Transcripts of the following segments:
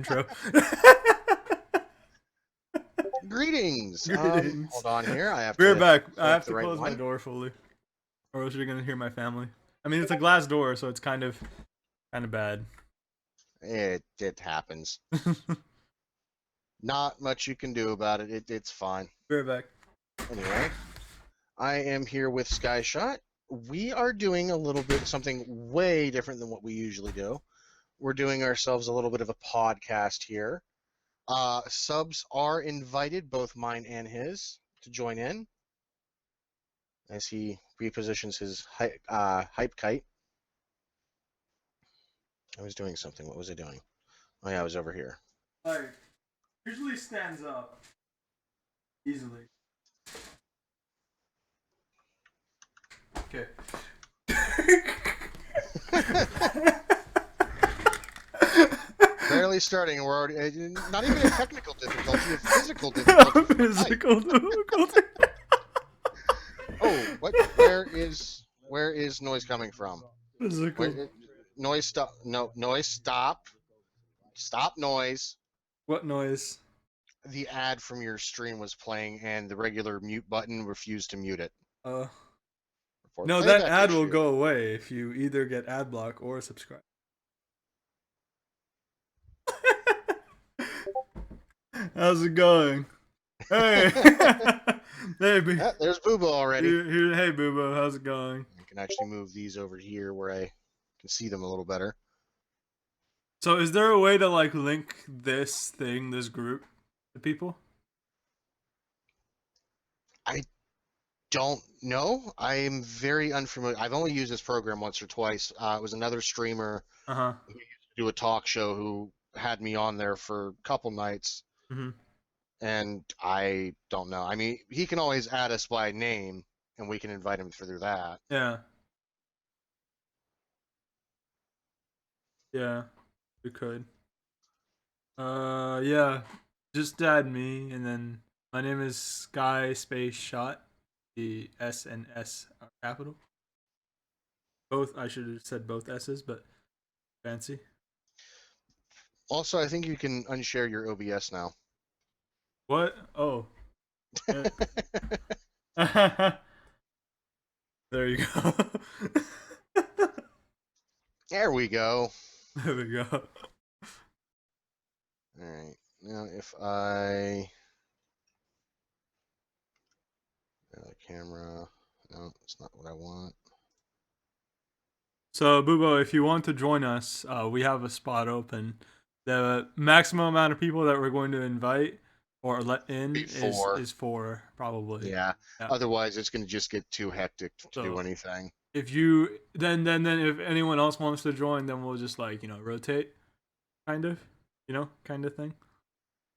intro. Greetings. Greetings. Hold on here. I have We're to back. I select have the to right close my one. door fully, or else you're gonna hear my family. I mean, it's a glass door, so it's kind of bad. It happens. Not much you can do about it. It's fine. We're back. Anyway, I am here with SkyShot. We are doing a little bit something way different than what we usually do. We're doing ourselves a little bit of a podcast here. Subs are invited, both mine and his, to join in as he repositions his hype kite. I was doing something. What was I doing? Oh yeah, I was over here. Like, usually stands up easily. Okay. Barely starting. We're already not even a technical difficulty, a physical difficulty. Physical difficulty. Oh, what? Where is noise coming from? Physical. Noise stop. No, noise stop. Stop noise. What noise? The ad from your stream was playing, and the regular mute button refused to mute it. No, Playback that ad issue. will go away if you either get ad block or subscribe. How's it going? Hey, hey, There's Boobo already. Hey, Boobo, how's it going? I can actually move these over here where I can see them a little better. So, is there a way to like link this group to people? I don't know. I'm very unfamiliar. I've only used this program once or twice. It was another streamer who used to do a talk show who had me on there for a couple nights. Mm-hmm. And I don't know. I mean, he can always add us by name, and we can invite him through that. Yeah. Yeah, we could. Yeah. Just add me, and then my name is SkyShot. The S and S are capital. Both. I should have said both S's, but fancy. Also, I think you can unshare your OBS now. What? Oh. There you go. There we go. There we go. All right. Now, if I the camera, no, it's not what I want. So, Bubo, if you want to join us, we have a spot open. The maximum amount of people that we're going to invite or let in is four, probably. Yeah. Otherwise, it's going to just get too hectic to do anything. If you then if anyone else wants to join, then we'll just rotate, kind of thing.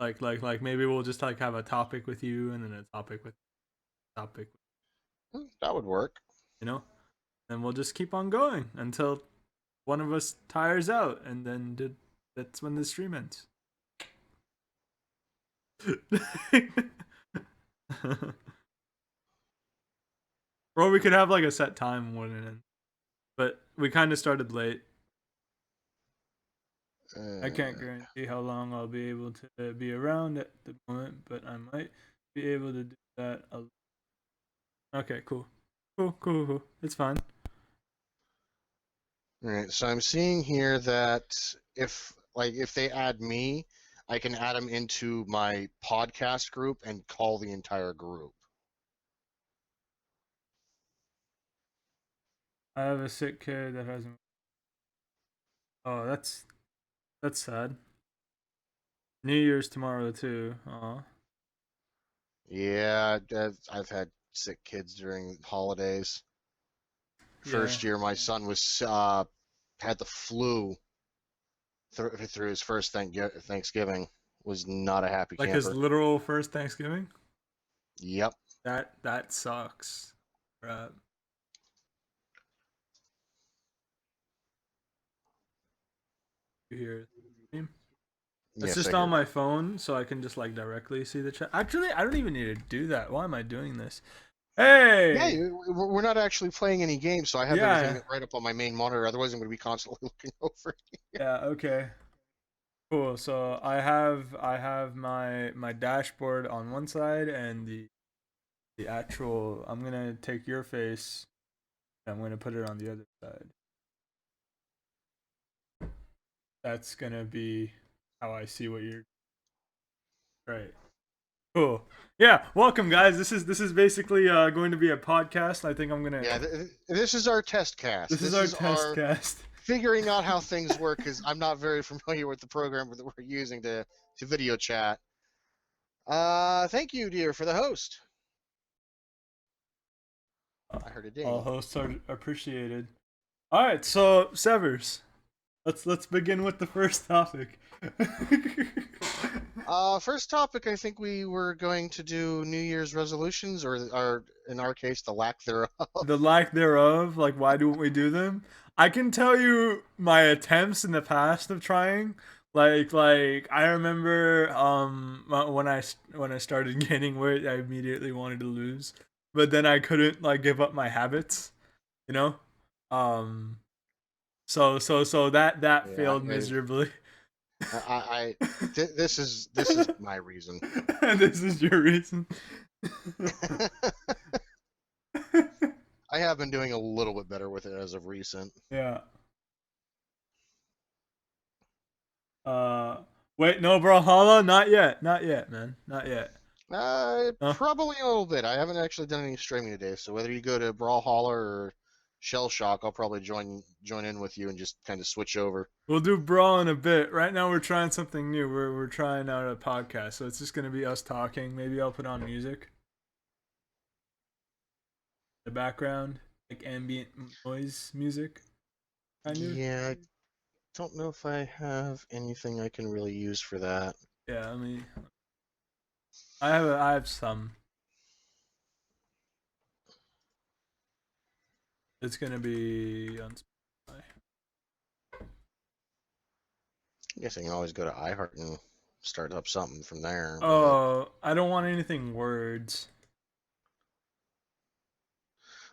Like maybe we'll just have a topic with you and then a topic with. That would work. And we'll just keep on going until one of us tires out, and then that's when the stream ends. Or we could have a set time when it ends. But we kind of started late. I can't guarantee how long I'll be able to be around at the moment, but I might be able to do that. Okay, cool. It's fine. All right, so I'm seeing here that if they add me, I can add them into my podcast group and call the entire group. I have a sick kid that hasn't. Oh, that's sad. New Year's tomorrow too. Aw. Yeah, I've had sick kids during holidays. First year, my son was had the flu through his first Thanksgiving. Was not a happy camper. His literal first Thanksgiving? Yep. That sucks. Right. You hear it? It's just on my phone, so I can just directly see the chat. Actually, I don't even need to do that. Why am I doing this? Hey! Yeah, we're not actually playing any games, so I have everything right up on my main monitor. Otherwise, I'm going to be constantly looking over here. Yeah, okay. Cool. So I have my dashboard on one side and the actual. I'm gonna take your face. And I'm gonna put it on the other side. That's gonna be how I see what you're. Right. Cool. Yeah. Welcome, guys. This is basically going to be a podcast. I think I'm gonna. Yeah, this is our test cast. This is our test cast. Figuring out how things work, because I'm not very familiar with the program that we're using to video chat. Thank you, dear, for the host. I heard a ding. All hosts are appreciated. All right, so Severs, let's begin with the first topic. First topic, I think we were going to do New Year's resolutions, or in our case, the lack thereof. The lack thereof, like why don't we do them? I can tell you my attempts in the past of trying. Like I remember when I started gaining weight, I immediately wanted to lose, but then I couldn't like give up my habits, you know. So that Yeah, failed miserably. This is my reason. This is your reason. I have been doing a little bit better with it as of recent. Yeah. Wait, no Brawlhalla? Not yet, man. Not yet. Probably a little bit. I haven't actually done any streaming today, so whether you go to Brawlhalla or Shell Shock, I'll probably join in with you and just kind of switch over. We'll do Brawl in a bit. Right now we're trying something new. We're trying out a podcast, so it's just gonna be us talking. Maybe I'll put on music. The background, like ambient noise music. Kind of. Yeah, I don't know if I have anything I can really use for that. Yeah, I mean, I have some. It's gonna be on Spotify. I guess I can always go to iHeart and start up something from there. Oh, I don't want anything words.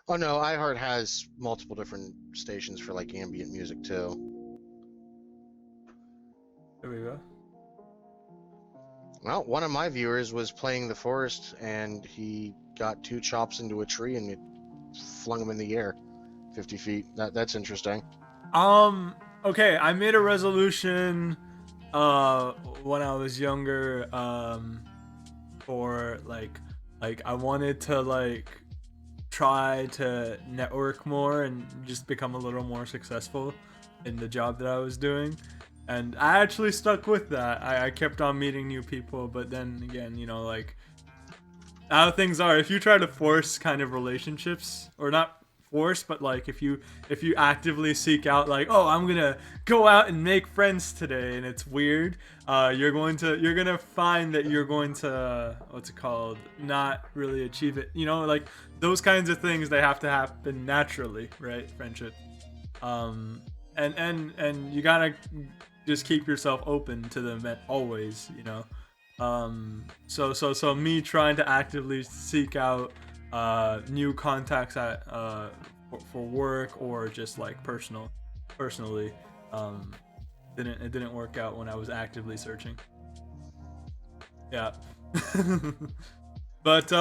Oh no, iHeart has multiple different stations for like ambient music too. There we go. Well, one of my viewers was playing the forest and he got 2 chops into a tree and it flung him in the air 50 feet. That's interesting. Okay, I made a resolution when I was younger for like I wanted to like try to network more and just become a little more successful in the job that I was doing. And I actually stuck with that. I kept on meeting new people, but then again, you know, like how things are, if you try to force kind of relationships, or not force, but like if you actively seek out like, oh, I'm gonna go out and make friends today, and it's weird, you're gonna find that you're going to not really achieve it, you know, like those kinds of things, they have to happen naturally, right? Friendship, and you gotta just keep yourself open to them always, you know. So me trying to actively seek out new contacts at for work or just like personally, it didn't work out when I was actively searching. Yeah. But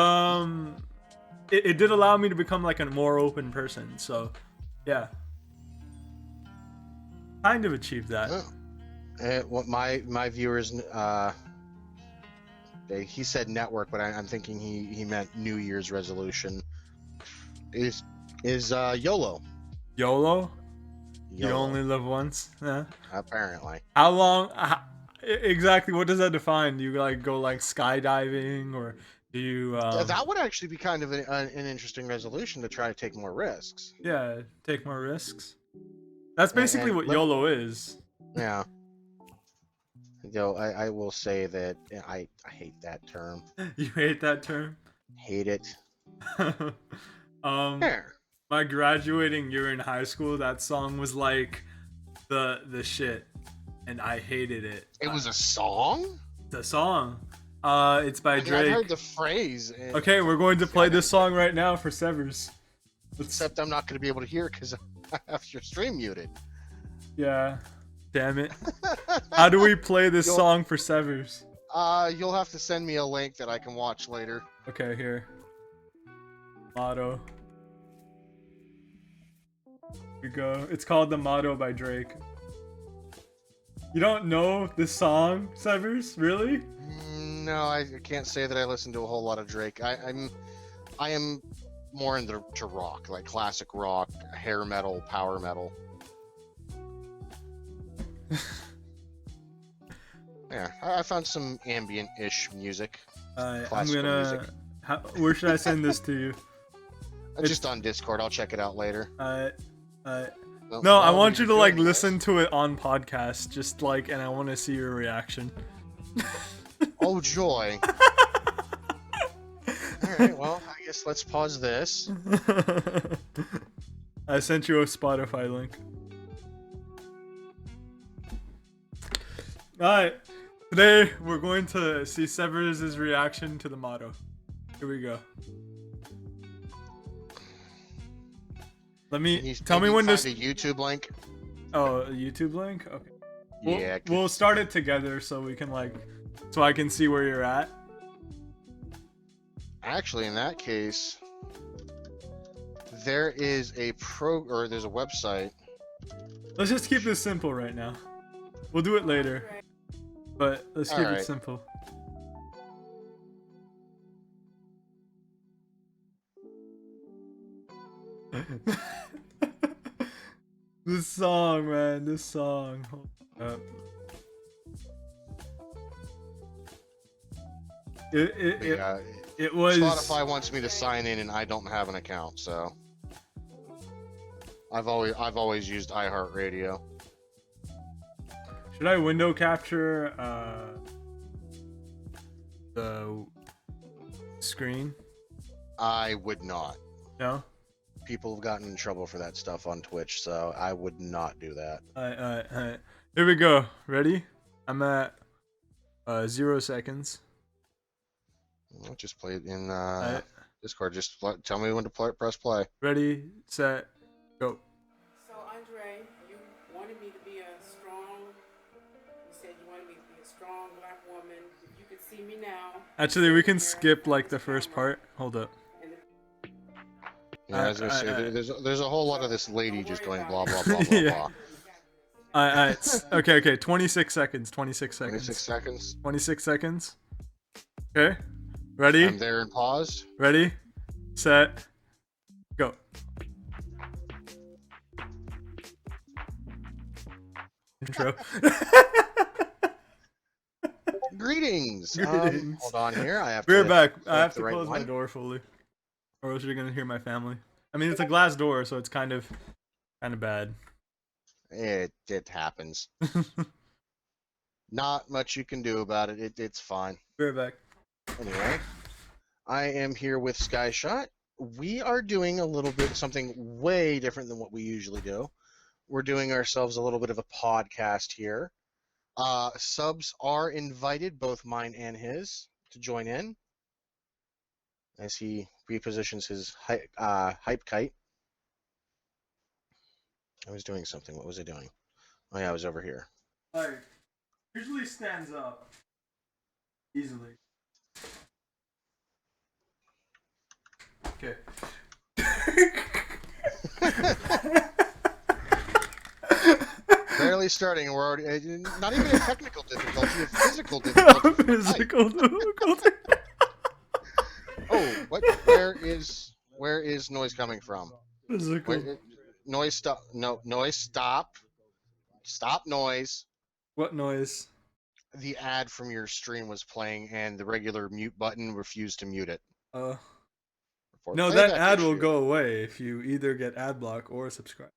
it did allow me to become like a more open person, so yeah, kind of achieved that. What my viewers, he said network, but I'm thinking he meant New Year's resolution. Is YOLO. YOLO? You only live once? Yeah. Apparently. How long? Exactly. What does that define? Do you like go like skydiving, or do you? That would actually be kind of an interesting resolution, to try to take more risks. Yeah, take more risks. That's basically what YOLO is. Yeah. Though I will say that I hate that term. You hate that term? Hate it. My graduating year in high school, that song was like the shit, and I hated it. It was a song? The song. It's by Drake. I heard the phrase. Okay, we're going to play this song right now for Severs. Except I'm not going to be able to hear it because I have your stream muted. Yeah. Damn it. How do we play this song for Severs? You'll have to send me a link that I can watch later. Okay, here. Motto. Here we go. It's called The Motto by Drake. You don't know this song, Severs? Really? No, I can't say that I listen to a whole lot of Drake. I am more into rock, like classic rock, hair metal, power metal. Yeah, I found some ambient-ish music. I'm classical gonna. music. Where should I send this to you? Just on Discord. I'll check it out later. No, I want you to like listen to it on podcast, just like, and I want to see your reaction. Oh joy! All right, well, I guess let's pause this. I sent you a Spotify link. Alright, today we're going to see Severs' reaction to the motto. Here we go. Tell me when this. A YouTube link. Oh, a YouTube link? Okay. Yeah. We'll start it together so we can so I can see where you're at. Actually, in that case, there is there's a website. Let's just keep this simple right now. We'll do it later, but let's keep it simple. This song, man, this song. Hold up. It was. Spotify wants me to sign in, and I don't have an account, so I've always used iHeartRadio. Should I window capture the screen? I would not. No. People have gotten in trouble for that stuff on Twitch, so I would not do that. Alright. Here we go. Ready? I'm at 0 seconds. I'll just play it in Discord. Just tell me when to press play. Ready, set, go. So Andre, you wanted me to be a strong. You said you wanted me to be a strong black woman. If you could see me now. Actually, we can skip like the first part. Hold up. Yeah, I was gonna say there's a whole lot of this lady just going blah blah blah blah yeah. blah. Okay. 26 seconds. 26 seconds. 26 seconds. 26 seconds. Okay. Ready? I'm there and paused. Ready, set, go. Intro. Greetings. Hold on here. We're back. I have to close my door fully, or else you're gonna hear my family. I mean, it's a glass door, so it's kind of bad. It happens. Not much you can do about it. It's fine. We're back. Anyway, I am here with SkyShot. We are doing a little bit something way different than what we usually do. We're doing ourselves a little bit of a podcast here. Subs are invited, both mine and his, to join in as he repositions his hype kite. I was doing something. What was I doing? Oh yeah, I was over here. Like, usually stands up easily. Okay. Barely starting. We're already not even a technical difficulty, a physical difficulty. Physical difficulty. Oh, what? Where is noise coming from? Physical. Noise stop. No, noise stop. Stop noise. What noise? The ad from your stream was playing, and the regular mute button refused to mute it. No, that ad will go away if you either get ad block or subscribe.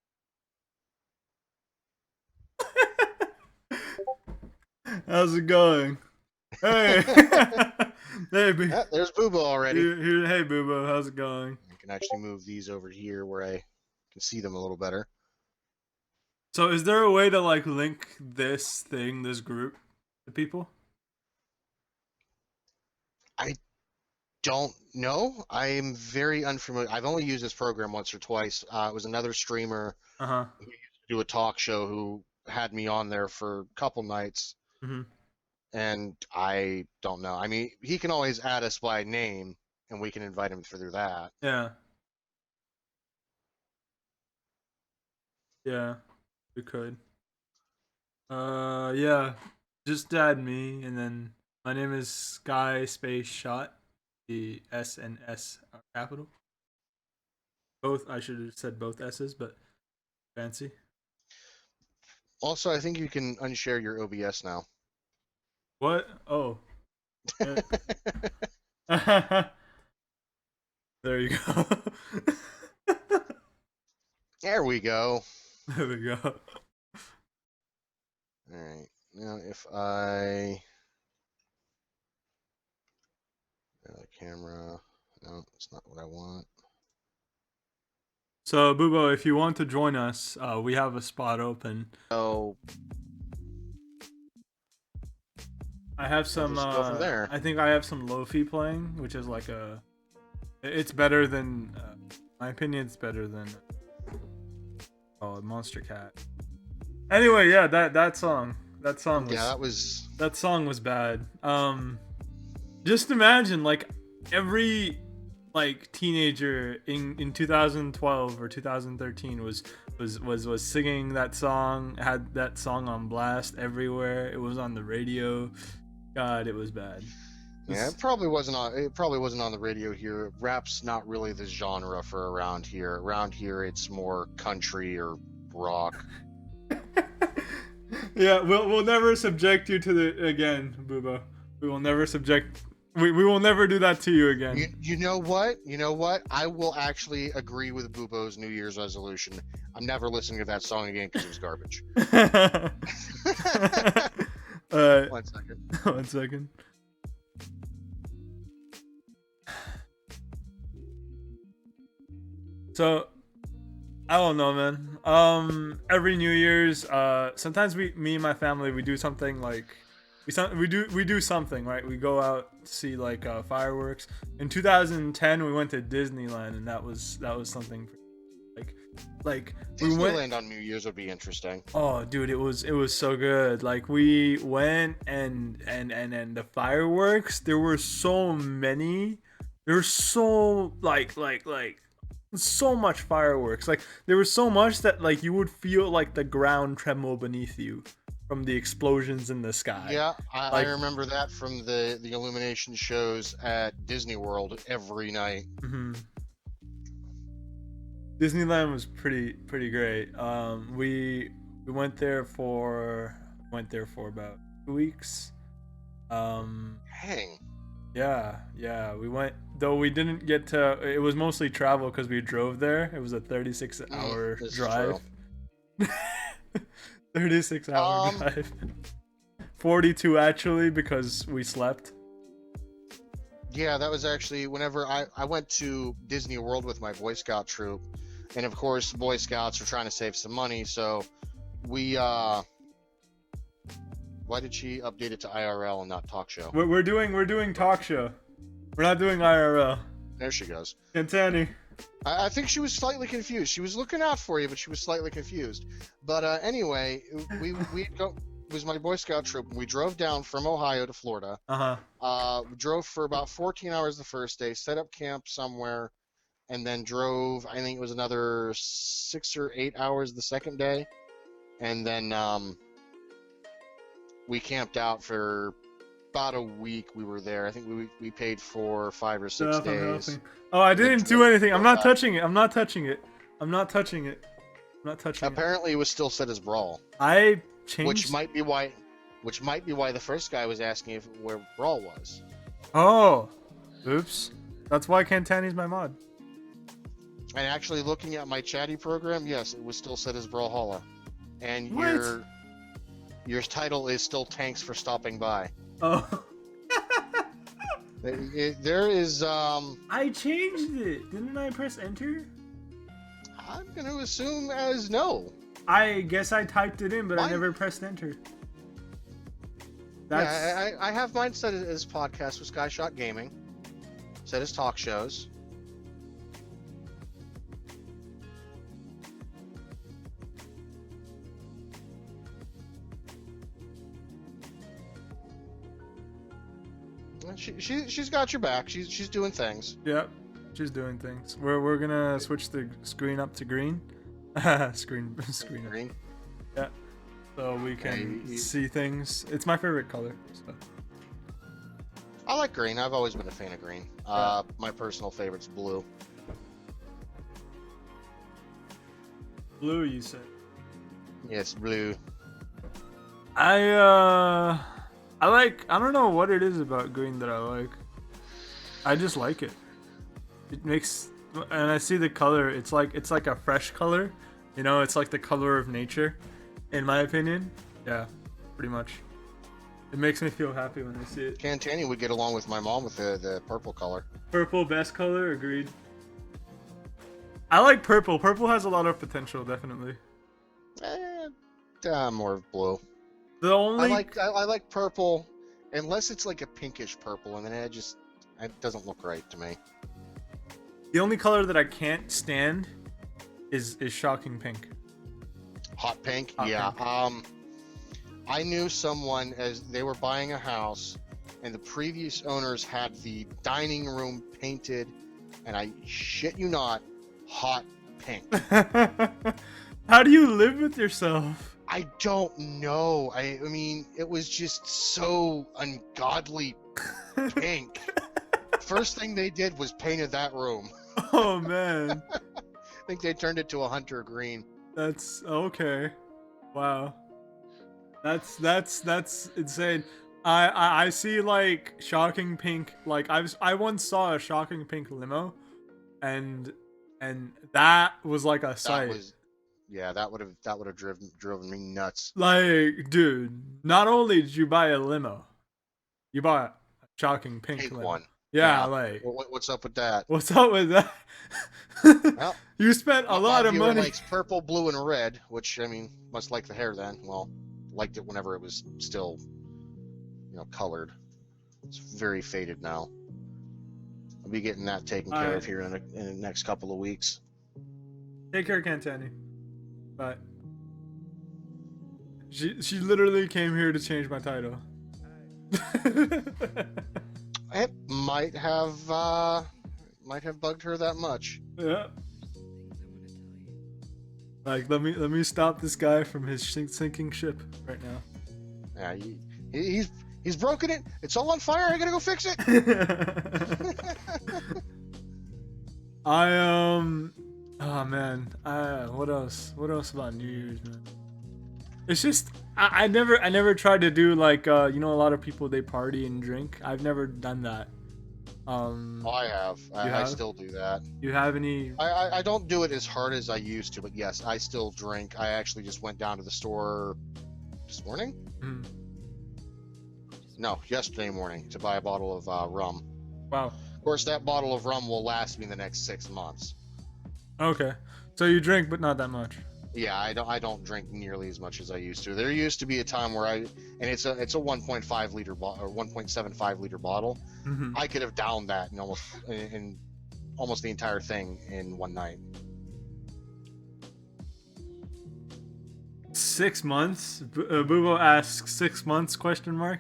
How's it going? Hey, hey, there's Boobo already. Hey, Boobo, how's it going? I can actually move these over here where I can see them a little better. So, is there a way to like link this group to people? I don't know. I'm very unfamiliar. I've only used this program once or twice. It was another streamer who used to do a talk show who had me on there for a couple nights, Mhm. and I don't know. I mean, he can always add us by name, and we can invite him through that. Yeah. Yeah, we could. Yeah. Just add me, and then my name is SkyShot. The S and S are capital. Both. I should have said both S's, but fancy. Also, I think you can unshare your OBS now. What? Oh. There you go. There we go. There we go. All right. Now, if I camera, no, it's not what I want. So, Bubo, if you want to join us, we have a spot open. So I have some. just go from there. I think I have some Lofi playing, which is like a. It's better than. My opinion, it's better than. Monster Cat. Anyway, yeah, that song. That song was. That song was bad. Just imagine like every teenager in 2012 or 2013 was singing that song, had that song on blast everywhere. It was on the radio. God, it was bad. Yeah, it probably wasn't on the radio here. Rap's not really the genre for around here. Around here, it's more country or rock. Yeah, we'll never subject you to the again, Booba. We will never subject. We will never do that to you again. You know what? You know what? I will actually agree with Bubo's New Year's resolution. I'm never listening to that song again because it was garbage. One second. 1 second. So, I don't know, man. Every New Year's, sometimes me and my family, we do something like we do something, right? We go out to see like fireworks. In 2010, we went to Disneyland, and that was something like we went. Disneyland on New Year's would be interesting. Oh, dude, it was so good. Like we went and the fireworks, there were so many. There were so so much fireworks. Like there was so much that like you would feel like the ground tremble beneath you from the explosions in the sky. Yeah, I remember that from the illumination shows at Disney World every night. Mm-hmm. Disneyland was pretty great. We went there for about 2 weeks. Dang. Yeah, we went, though we didn't get to. It was mostly travel because we drove there. It was a 36-hour drive. 36-hour drive. 42 actually because we slept. Yeah, that was actually whenever I went to Disney World with my Boy Scout troop, and of course Boy Scouts are trying to save some money, so we why did she update it to IRL and not talk show? We're doing talk show. We're not doing IRL. There she goes. Cantani. I think she was slightly confused. She was looking out for you, but she was slightly confused. But anyway, we go. It was my Boy Scout troop, and we drove down from Ohio to Florida. We drove for about 14 hours the first day, set up camp somewhere, and then drove. I think it was another 6 or 8 hours the second day, and then we camped out for about a week. We were there. I think we paid for 5 or 6 days. Oh, I didn't do anything. I'm not touching it. I'm not touching it. Apparently, it was still set as Brawl. I changed. Which might be why the first guy was asking where Brawl was. Oh, oops. That's why Cantani's my mod. And actually, looking at my chatty program, yes, it was still set as Brawlhalla. And what? your title is still Tanks for Stopping By. Oh. There is I changed it. Didn't I press enter? I'm going to assume as no. I guess I typed it in, but I never pressed enter. Yeah, I have mine set as podcast with SkyShot Gaming. Set as talk shows. She's got your back. She's doing things. Yep, she's doing things. We're gonna switch the screen up to green. screen up. Green. Yeah, so we can you- see things. It's my favorite color. So. I like green. I've always been a fan of green. My personal favorite's blue. Blue, you said. Yes, blue. I don't know what it is about green that I like. I just like it. It makes, and I see the color. It's like a fresh color. You know, it's like the color of nature, in my opinion. Yeah, pretty much. It makes me feel happy when I see it. Cantani would get along with my mom with the purple color. Purple, best color. Agreed. I like purple. Purple has a lot of potential, definitely. More of blue. The only I like purple, unless it's like a pinkish purple, and then it doesn't look right to me. the only color that I can't stand is shocking pink. Hot pink, Hot yeah. pink. I knew someone as they were buying a house, and the previous owners had the dining room painted, and I shit you not, hot pink. How do you live with yourself? I don't know. I mean, it was just so ungodly pink. First thing they did was painted that room. Oh man, I think they turned it to a hunter green. that's okay. Wow, that's insane. I see like shocking pink. Like I once saw a shocking pink limo, and that was like a sight. That would have driven me nuts. Like, dude, not only did you buy a limo, you bought a shocking pink limo. One. Yeah, like, What's up with that? what's up with that? Well, you spent a lot of money. Likes purple, blue, and red, which I mean, must like the hair then. Well, liked it whenever it was still, colored. It's very faded now. I'll be getting that taken care of here in the next couple of weeks. Take care, Cantani. But she literally came here to change my title. It might have bugged her that much. Yeah. Like, let me stop this guy from his sinking ship right now. Yeah, he's broken it. It's all on fire. I gotta go fix it. Oh man. What else? What else about New Year's, man? It's just I never tried to do like a lot of people, they party and drink. I've never done that. I have. I still do that. You have any? I don't do it as hard as I used to, but yes, I still drink. I actually just went down to the store this morning. Mhm. No, yesterday morning to buy a bottle of rum. Wow. Of course, that bottle of rum will last me the next 6 months. Okay. So you drink, but not that much. Yeah, I don't drink nearly as much as I used to. There used to be a time where it's a 1.5 liter bottle or 1.75 liter bottle. Mm-hmm. I could have downed that in almost the entire thing in one night. 6 months? Bubo asks 6 months ?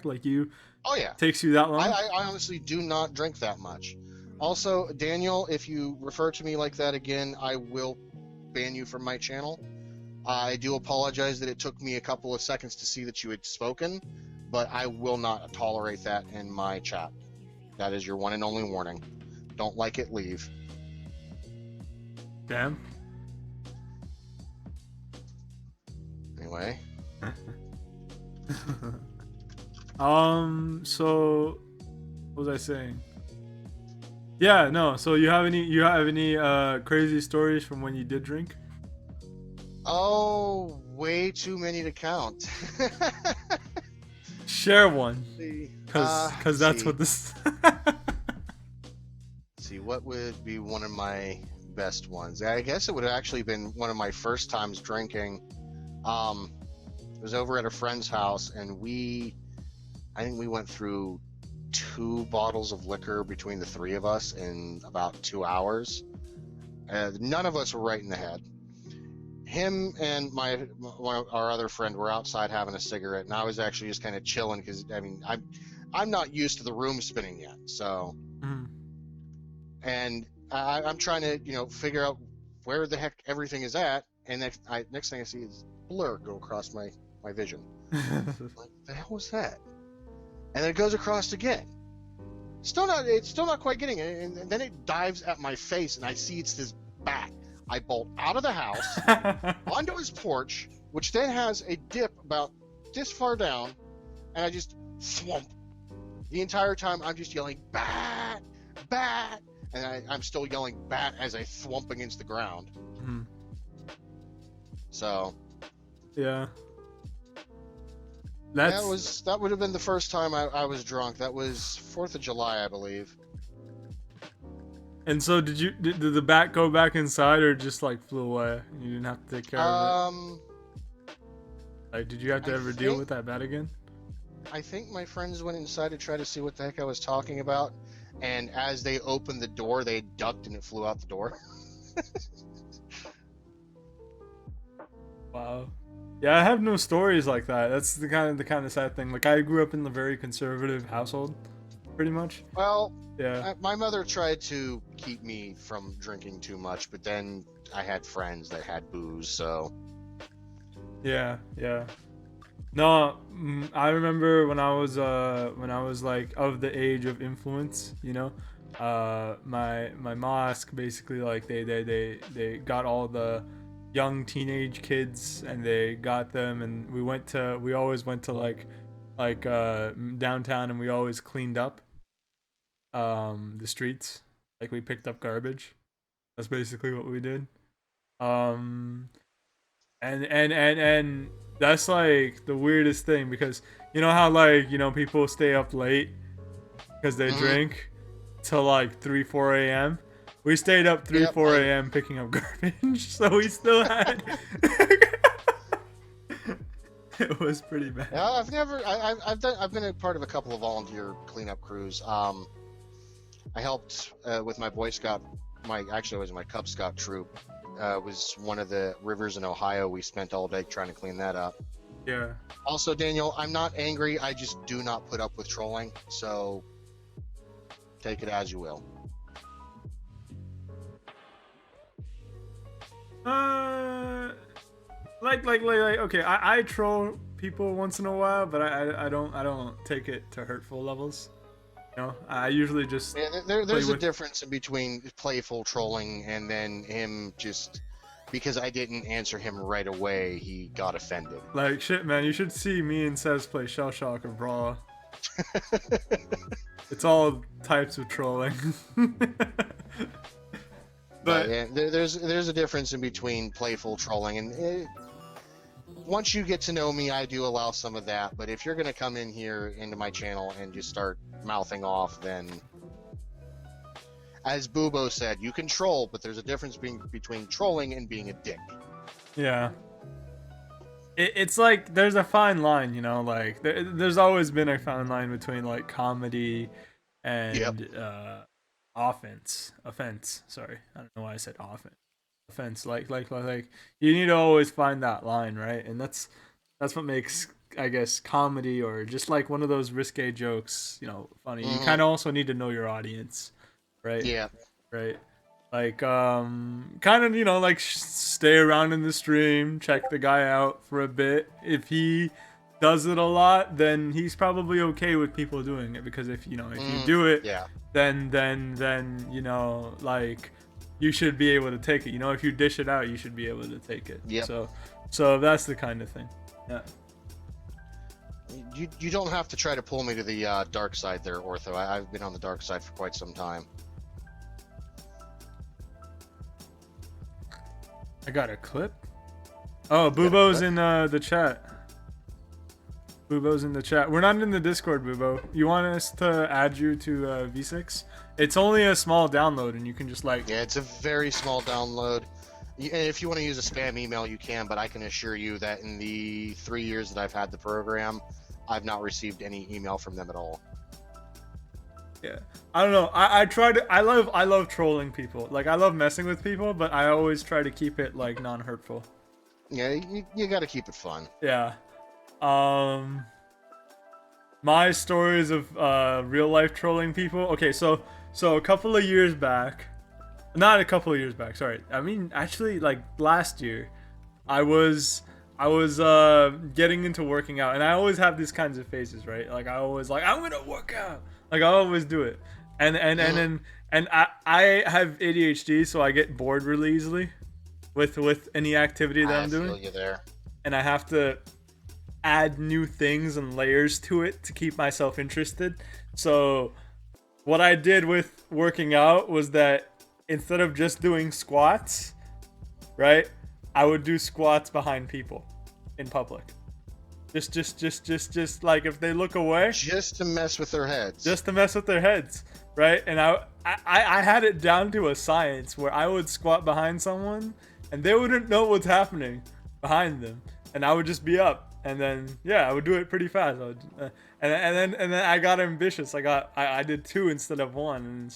Like you? Oh yeah. Takes you that long? I honestly do not drink that much. Also, Daniel, if you refer to me like that again, I will ban you from my channel. I do apologize that it took me a couple of seconds to see that you had spoken, but I will not tolerate that in my chat. That is your one and only warning. Don't like it, leave. Damn. Anyway. So what was I saying? Yeah, no. So you have any crazy stories from when you did drink? Oh, way too many to count. Share one, Let's because that's what this. see, what would be one of my best ones? I guess it would have actually been one of my first times drinking. It was over at a friend's house, and I think we went through 2 bottles of liquor between the 3 of us in about 2 hours. None of us were right in the head. Him and our other friend were outside having a cigarette, and I was actually just kind of chilling because I I'm not used to the room spinning yet. So, Mhm. and I'm trying to, figure out where the heck everything is at. And next thing I see is blur go across my vision. Like, the hell was that? And then it goes across again. It's still not quite getting it. And then it dives at my face, and I see it's this bat. I bolt out of the house onto his porch, which then has a dip about this far down, and I just thwomp. The entire time I'm just yelling bat, bat, and I'm still yelling bat as I thwomp against the ground. Mhm. So Yeah. that would have been the first time I was drunk. That was 4th of July, I believe. And so did the bat go back inside or just like flew away? You didn't have to take care of it? Like, did you have to ever deal with that bat again? I think my friends went inside to try to see what the heck I was talking about, and as they opened the door, they ducked and it flew out the door. Wow. Yeah, I have no stories like that. That's the kind of sad thing. Like, I grew up in a very conservative household, pretty much. Well, Yeah. my mother tried to keep me from drinking too much, but then I had friends that had booze, so... Yeah. No, I remember when I was like of the age of influence, my mosque basically, like, they got all the young teenage kids and they got them, and we always went to like downtown, and we always cleaned up the streets. Like, we picked up garbage. That's basically what we did. And that's like the weirdest thing, because you know how, like, people stay up late because they drink till like 3-4 a.m. We stayed up 3-4 a.m. picking up garbage, so we still had it was pretty bad. Yeah, I've been a part of a couple of volunteer cleanup crews. I helped with my Boy Scout, it was my Cub Scout troop. Was one of the rivers in Ohio. We spent all day trying to clean that up. Yeah. Also, Daniel, I'm not angry. I just do not put up with trolling. So take it as you will. Okay, I troll people once in a while, but I don't take it to hurtful levels. I usually just... Yeah, there's a difference in between playful trolling and then him just... Because I didn't answer him right away, he got offended. Like, shit, man, you should see me and Sez play Shell Shock or Brawl. It's all types of trolling. But yeah, there's a difference in between playful trolling and... once you get to know me, I do allow some of that, but if you're going to come in here into my channel and just start mouthing off, then, as Bubo said, you can troll, but there's a difference between trolling and being a dick. Yeah. It's like, there's a fine line, like, there's always been a fine line between, like, comedy and offense. Sorry. I don't know why I said offense. Offense, like you need to always find that line, right? And that's what makes, I guess, comedy or just like one of those risque jokes, funny. You kind of also need to know your audience, right? Yeah. Right. Like, kind of, like, stay around in the stream, check the guy out for a bit. If he does it a lot, then he's probably okay with people doing it, because if you do it, then like, you should be able to take it. If you dish it out, you should be able to take it. Yep. So that's the kind of thing. Yeah. You don't have to try to pull me to the dark side there, Ortho. I've been on the dark side for quite some time. I got a clip. Oh, Bubo's in the chat. Bubo's in the chat. We're not in the Discord, Bubo. You want us to add you to V6? It's only a small download, and you can just like... Yeah, it's a very small download. And if you want to use a spam email, you can, but I can assure you that in the 3 years that I've had the program, I've not received any email from them at all. Yeah, I don't know. I try to. I love trolling people. Like, I love messing with people, but I always try to keep it like non-hurtful. Yeah, you got to keep it fun. Yeah. my stories of real life trolling people. Okay, so a couple of years back, not a couple of years back. Sorry, I mean actually like last year, I was getting into working out, and I always have these kinds of phases, right? Like I always like I'm gonna work out, like I always do it, and I have ADHD, so I get bored really easily with any activity that I'm doing. I feel you there. And I have to add new things and layers to it to keep myself interested. So what I did with working out was that instead of just doing squats, right, I would do squats behind people in public. Just like if they look away, Just to mess with their heads. just to mess with their heads, right? And I had it down to a science where I would squat behind someone and they wouldn't know what's happening behind them, and I would just be up, and then I would do it pretty fast. And then I got ambitious. I did 2 instead of 1, and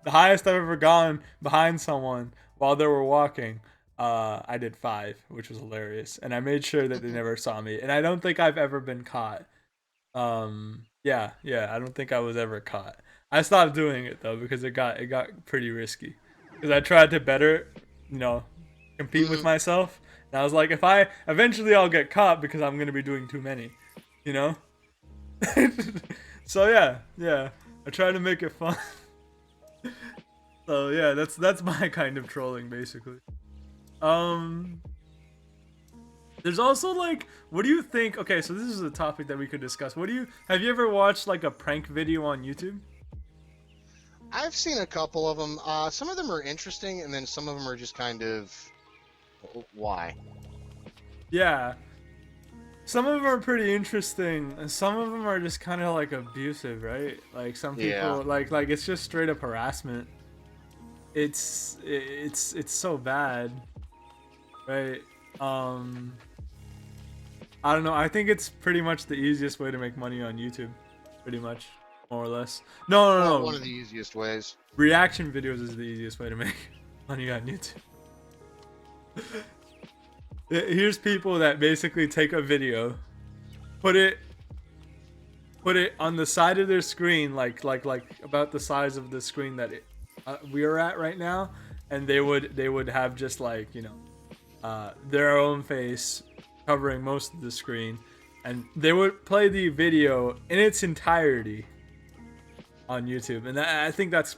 the highest I've ever gone behind someone while they were walking. I did 5, which was hilarious, and I made sure that they never saw me. And I don't think I've ever been caught. I don't think I was ever caught. I stopped doing it though because it got pretty risky. Because I tried to better, compete with myself. And I was like, eventually I'll get caught because I'm gonna be doing too many, So yeah, I try to make it fun. So yeah, that's my kind of trolling basically. There's also like, what do you think? Okay, so this is a topic that we could discuss. Have you ever watched like a prank video on YouTube? I've seen a couple of them. Some of them are interesting, and then some of them are just kind of why. Yeah. Some of them are pretty interesting, and some of them are just kind of like abusive, right? Like some people, like it's just straight up harassment. It's so bad, right? I don't know. I think it's pretty much the easiest way to make money on YouTube, pretty much, more or less. No. One of the easiest ways. Reaction videos is the easiest way to make money on YouTube. Here's people that basically take a video, put it on the side of their screen, like about the size of the screen that we are at right now, and they would have just like their own face covering most of the screen, and they would play the video in its entirety on YouTube, and I think that's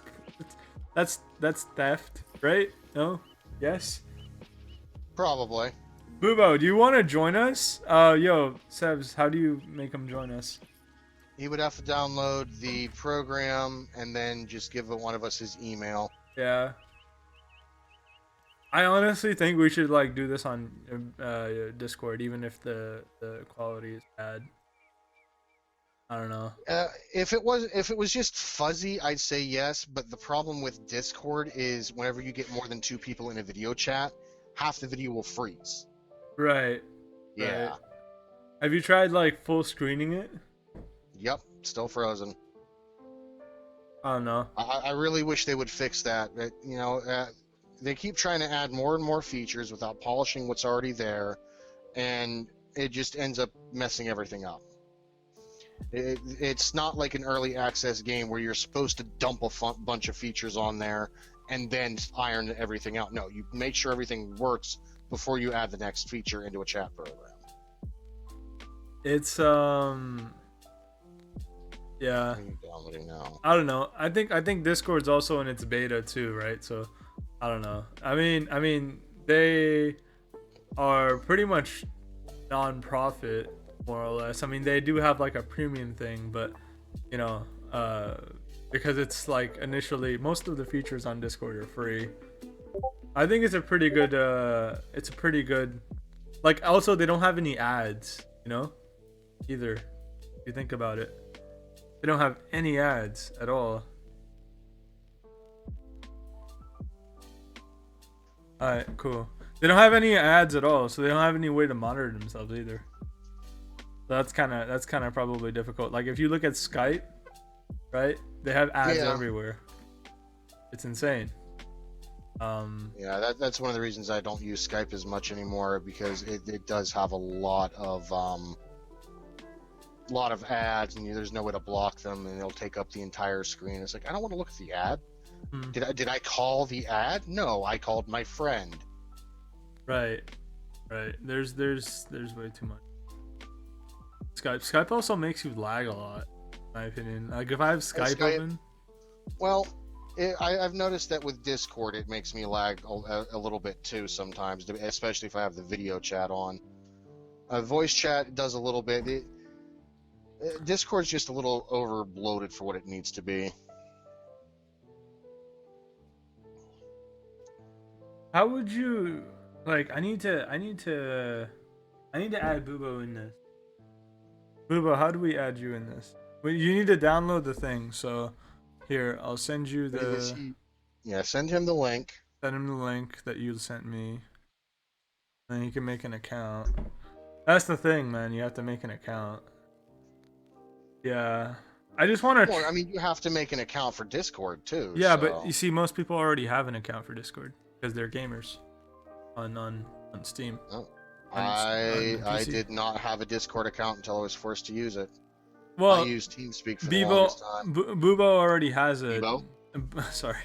theft, right? No? Yes? Probably. Bubo, do you want to join us? Yo, Sevs, how do you make him join us? He would have to download the program and then just give one of us his email. Yeah. I honestly think we should like do this on Discord, even if the quality is bad. I don't know. If it was just fuzzy, I'd say yes. But the problem with Discord is whenever you get more than 2 people in a video chat, half the video will freeze. Right. Yeah. Right. Have you tried like full screening it? Yep. Still frozen. I don't know. I really wish they would fix that. They keep trying to add more and more features without polishing what's already there, and it just ends up messing everything up. It's not like an early access game where you're supposed to dump a bunch of features on there and then iron everything out. No, you make sure everything works before you add the next feature into a chat program. It's yeah. What are you downloading now? I don't know. I think Discord's also in its beta too, right? So I don't know. I mean they are pretty much non-profit, more or less. I mean, they do have like a premium thing, but because it's like initially most of the features on Discord are free. I think it's a pretty good like, also they don't have any ads, either. If you think about it, they don't have any ads at all. Alright, cool. They don't have any ads at all, so they don't have any way to monitor themselves either. So that's kind of probably difficult. Like if you look at Skype, right? They have ads everywhere. It's insane. Yeah, that's one of the reasons I don't use Skype as much anymore, because it does have a lot of lot of ads, and there's no way to block them, and they'll take up the entire screen. It's like, I don't want to look at the ad. Did I call the ad? No, I called my friend. Right. There's way too much. Skype also makes you lag a lot, in my opinion. Like if I have Skype open. Well, I've noticed that with Discord, it makes me lag a little bit too sometimes, especially if I have the video chat on. Voice chat does a little bit. Discord's just a little over bloated for what it needs to be. How would you like? I need to add Bubo in this. Bubo, how do we add you in this? Well, you need to download the thing. So here, I'll send you the. Yeah, send him the link. Send him the link that you sent me. Then he can make an account. That's the thing, man. You have to make an account. Yeah. I just want to. Well, I mean, you have to make an account for Discord too. Yeah, so. but you see, most people already have an account for Discord because they're gamers on Steam. Oh. I did not have a Discord account until I was forced to use it. Well, I used TeamSpeak for the longest time. Bubo already has it. Bebo? Sorry.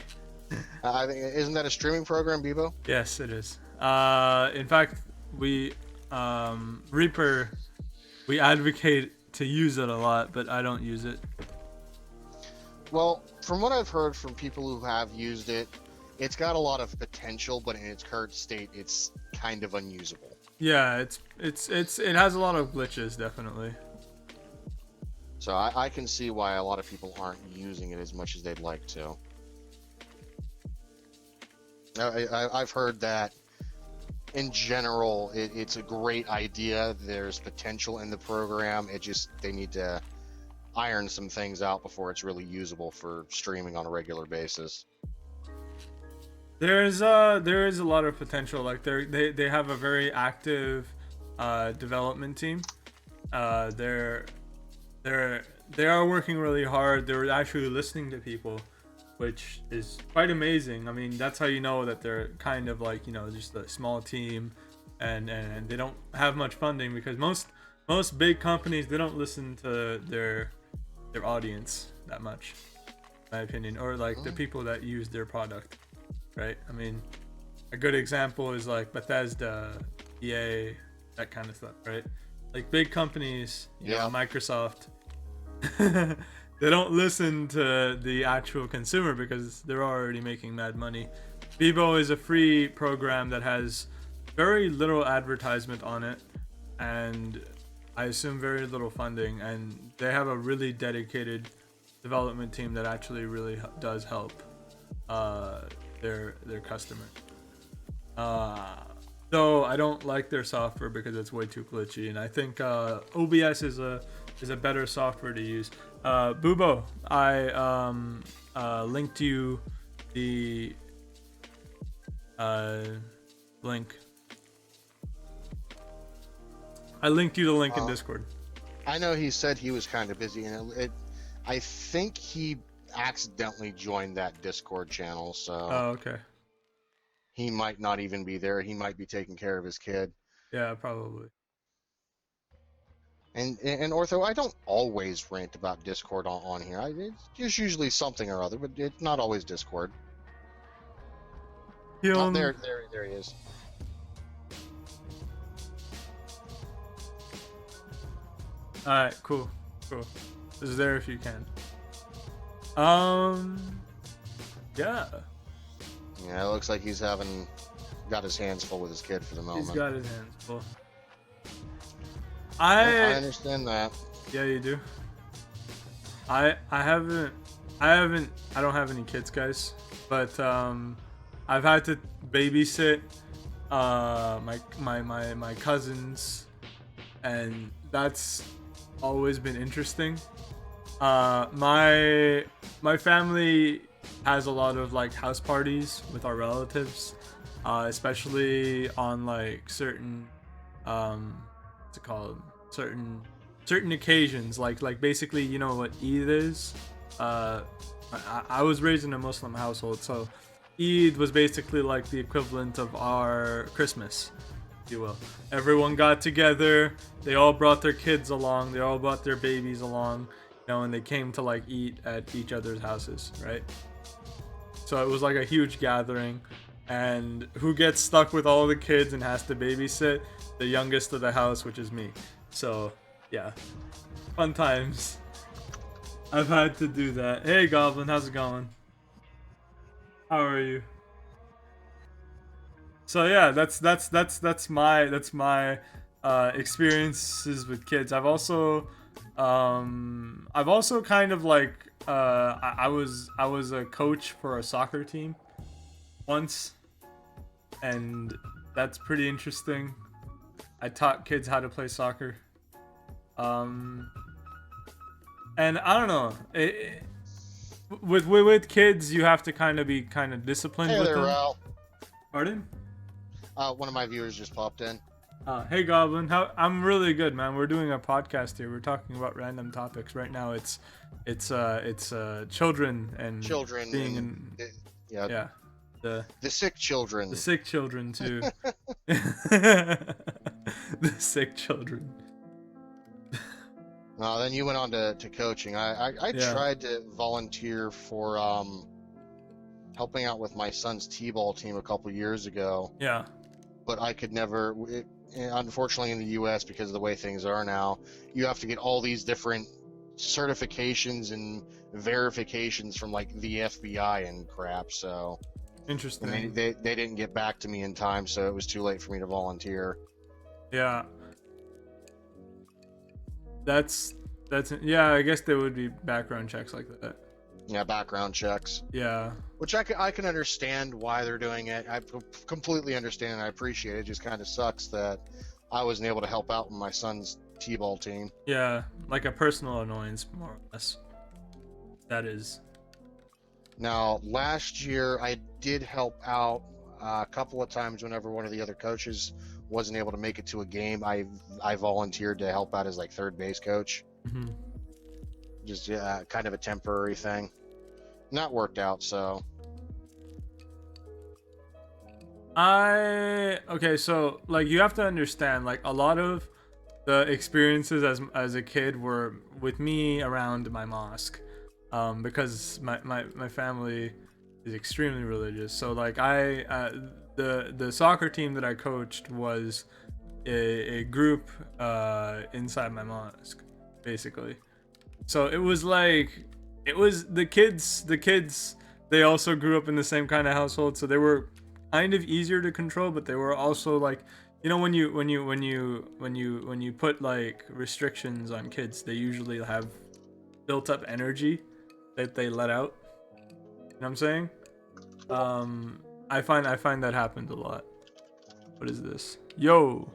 I think isn't that a streaming program, Bebo? Yes, it is. In fact, we Reaper, we advocate to use it a lot, but I don't use it. Well, from what I've heard from people who have used it, it's got a lot of potential, but in its current state, it's kind of unusable. Yeah, it has a lot of glitches, definitely. So I can see why a lot of people aren't using it as much as they'd like to. I've heard that in general, it's a great idea. There's potential in the program. They need to iron some things out before it's really usable for streaming on a regular basis. There is a lot of potential. Like they have a very active development team. They are working really hard. They're actually listening to people, which is quite amazing. I mean, that's how you know that they're kind of like, just a small team, and they don't have much funding, because most big companies, they don't listen to their audience that much, in my opinion, or like the people that use their product, right? I mean, a good example is like Bethesda, EA, that kind of stuff, right? Like big companies, you know, Microsoft, they don't listen to the actual consumer because they're already making mad money. Bebo is a free program that has very little advertisement on it, and I assume very little funding, and they have a really dedicated development team that actually really does help their customer. Though I don't like their software because it's way too glitchy, and I think OBS is a better software to use. Bubo, I linked you the link. I linked you the link in Discord. I know he said he was kind of busy, and I think he accidentally joined that Discord channel, so okay. He might not even be there. He might be taking care of his kid. Yeah, probably. And Ortho, I don't always rant about Discord on here. It's just usually something or other, but it's not always Discord. Oh, there he is. Alright, cool. This is there if you can. Yeah. Yeah, it looks like he's got his hands full with his kid for the moment. He's got his hands full. I understand that. Yeah, you do. I don't have any kids, guys, but I've had to babysit my cousins, and that's always been interesting. My family has a lot of like house parties with our relatives, especially on like certain what's it called, certain occasions, like basically, you know what Eid is. I was raised in a Muslim household, so Eid was basically like the equivalent of our Christmas. you will. Everyone got together. They all brought their kids along. They all brought their babies along. And they came to like eat at each other's houses, right? So it was like a huge gathering. And who gets stuck with all the kids and has to babysit? The youngest of the house, which is me. So yeah, fun times. I've had to do that. Hey Goblin, how's it going? How are you? So yeah, that's my experiences with kids. I've also kind of like I was a coach for a soccer team once, and that's pretty interesting. I taught kids how to play soccer. And I don't know. With kids, you have to kind of be disciplined Hey with there, them. Ralph. Pardon? One of my viewers just popped in. Hey Goblin, I'm really good, man. We're doing a podcast here. We're talking about random topics right now. It's children and being in, yeah, the sick children. the sick children too. The sick children. Then you went on to coaching. I Yeah. tried to volunteer for helping out with my son's t-ball team a couple years ago, Yeah. but I could never. Unfortunately, in the U.S., because of the way things are now, you have to get all these different certifications and verifications from like the FBI and crap. So Interesting. and they didn't get back to me in time, so it was too late for me to volunteer. Yeah. That's yeah. I guess there would be background checks like that. Yeah, background checks. Yeah. Which I can understand why they're doing it. I completely understand and I appreciate it. It just kind of sucks that I wasn't able to help out with my son's t-ball team. Yeah, like a personal annoyance, more or less. That is. Now, last year I did help out a couple of times whenever one of the other coaches wasn't able to make it to a game. I volunteered to help out as like third base coach. Mm-hmm. Just kind of a temporary thing. Not worked out, so. Okay, so like you have to understand, like a lot of the experiences as a kid were with me around my mosque, because my family is extremely religious. So like the soccer team that I coached was a group inside my mosque, basically. So it was the kids they also grew up in the same kind of household, so they were kind of easier to control, but they were also like, when you put like restrictions on kids, they usually have built up energy that they let out. You know what I'm saying? I find that happens a lot. What is this? Yo.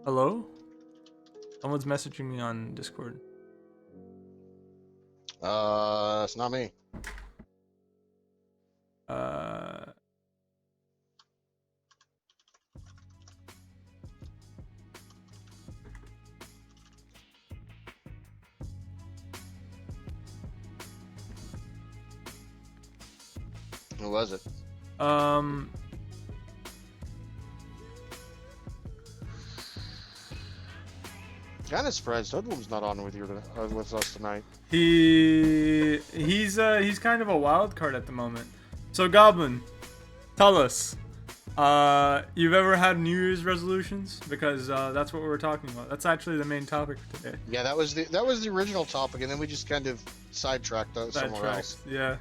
Hello? Someone's messaging me on Discord. It's not me. Who was it? Kind of surprised Hoodlum's not on with us tonight. He's kind of a wild card at the moment. So Goblin, tell us, you've ever had New Year's resolutions? Because that's what we're talking about. That's actually the main topic for today. Yeah, that was the original topic, and then we just kind of sidetracked somewhere else. Yeah.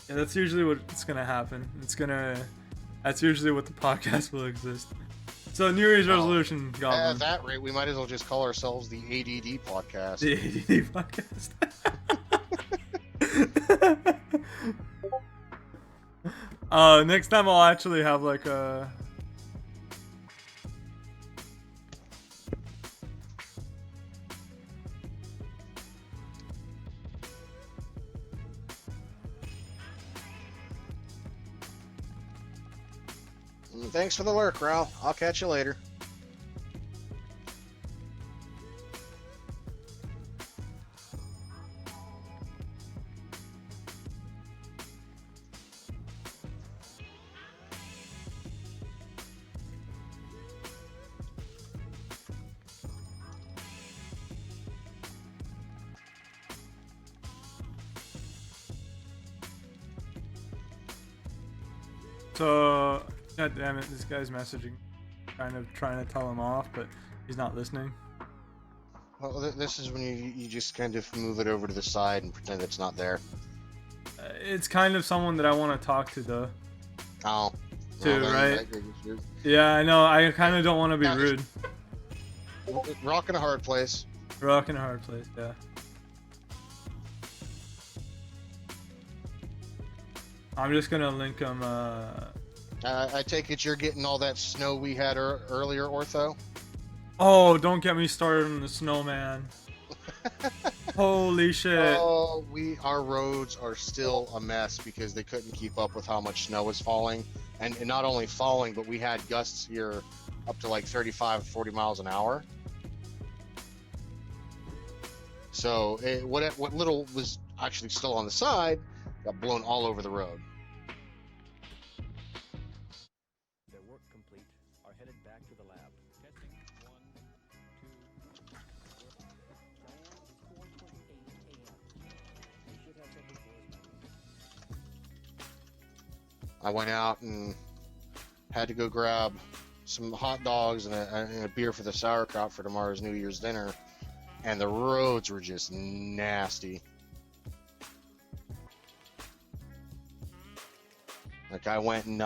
Yeah, that's usually what's gonna happen. That's usually what the podcast will exist. So New Year's resolution, Goblin. At that rate, we might as well just call ourselves the ADD podcast. The ADD podcast. Next time I'll actually have like a. Thanks for the lurk, Ralph. I'll catch you later. So, god damn it, this guy's messaging, kind of trying to tell him off, but he's not listening. Well, this is when you just kind of move it over to the side and pretend it's not there. It's kind of someone that I want to talk to, though. Oh. Too, well, right? Yeah, I know. I kind of don't want to be rude. Rock in a hard place. Rock in a hard place, yeah. I'm just gonna link him. I take it you're getting all that snow we had earlier, Ortho? Oh, don't get me started on the snowman. Holy shit. Oh, our roads are still a mess because they couldn't keep up with how much snow was falling. And not only falling, but we had gusts here up to like 35, 40 miles an hour. So what little was actually still on the side got blown all over the road. Their work complete, are headed back to the lab. Testing 1, 2. Diane, it's 4:28 a.m. We should have some reports. I went out and had to go grab some hot dogs and a beer for the sauerkraut for tomorrow's New Year's dinner, and the roads were just nasty. Like I went and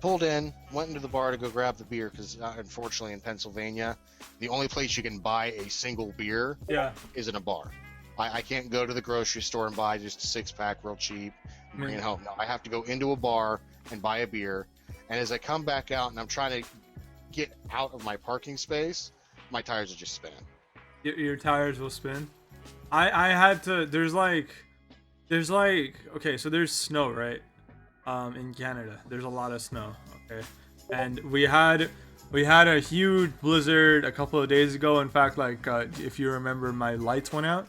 pulled in, went into the bar to go grab the beer because unfortunately in Pennsylvania, the only place you can buy a single beer is in a bar. I can't go to the grocery store and buy just a 6-pack real cheap and bring it home. No, I have to go into a bar and buy a beer. And as I come back out and I'm trying to get out of my parking space, my tires are just spinning. Your tires will spin. I had to. There's like, okay, so there's snow, right? In Canada, there's a lot of snow. Okay, and we had a huge blizzard a couple of days ago. In fact, like if you remember, my lights went out.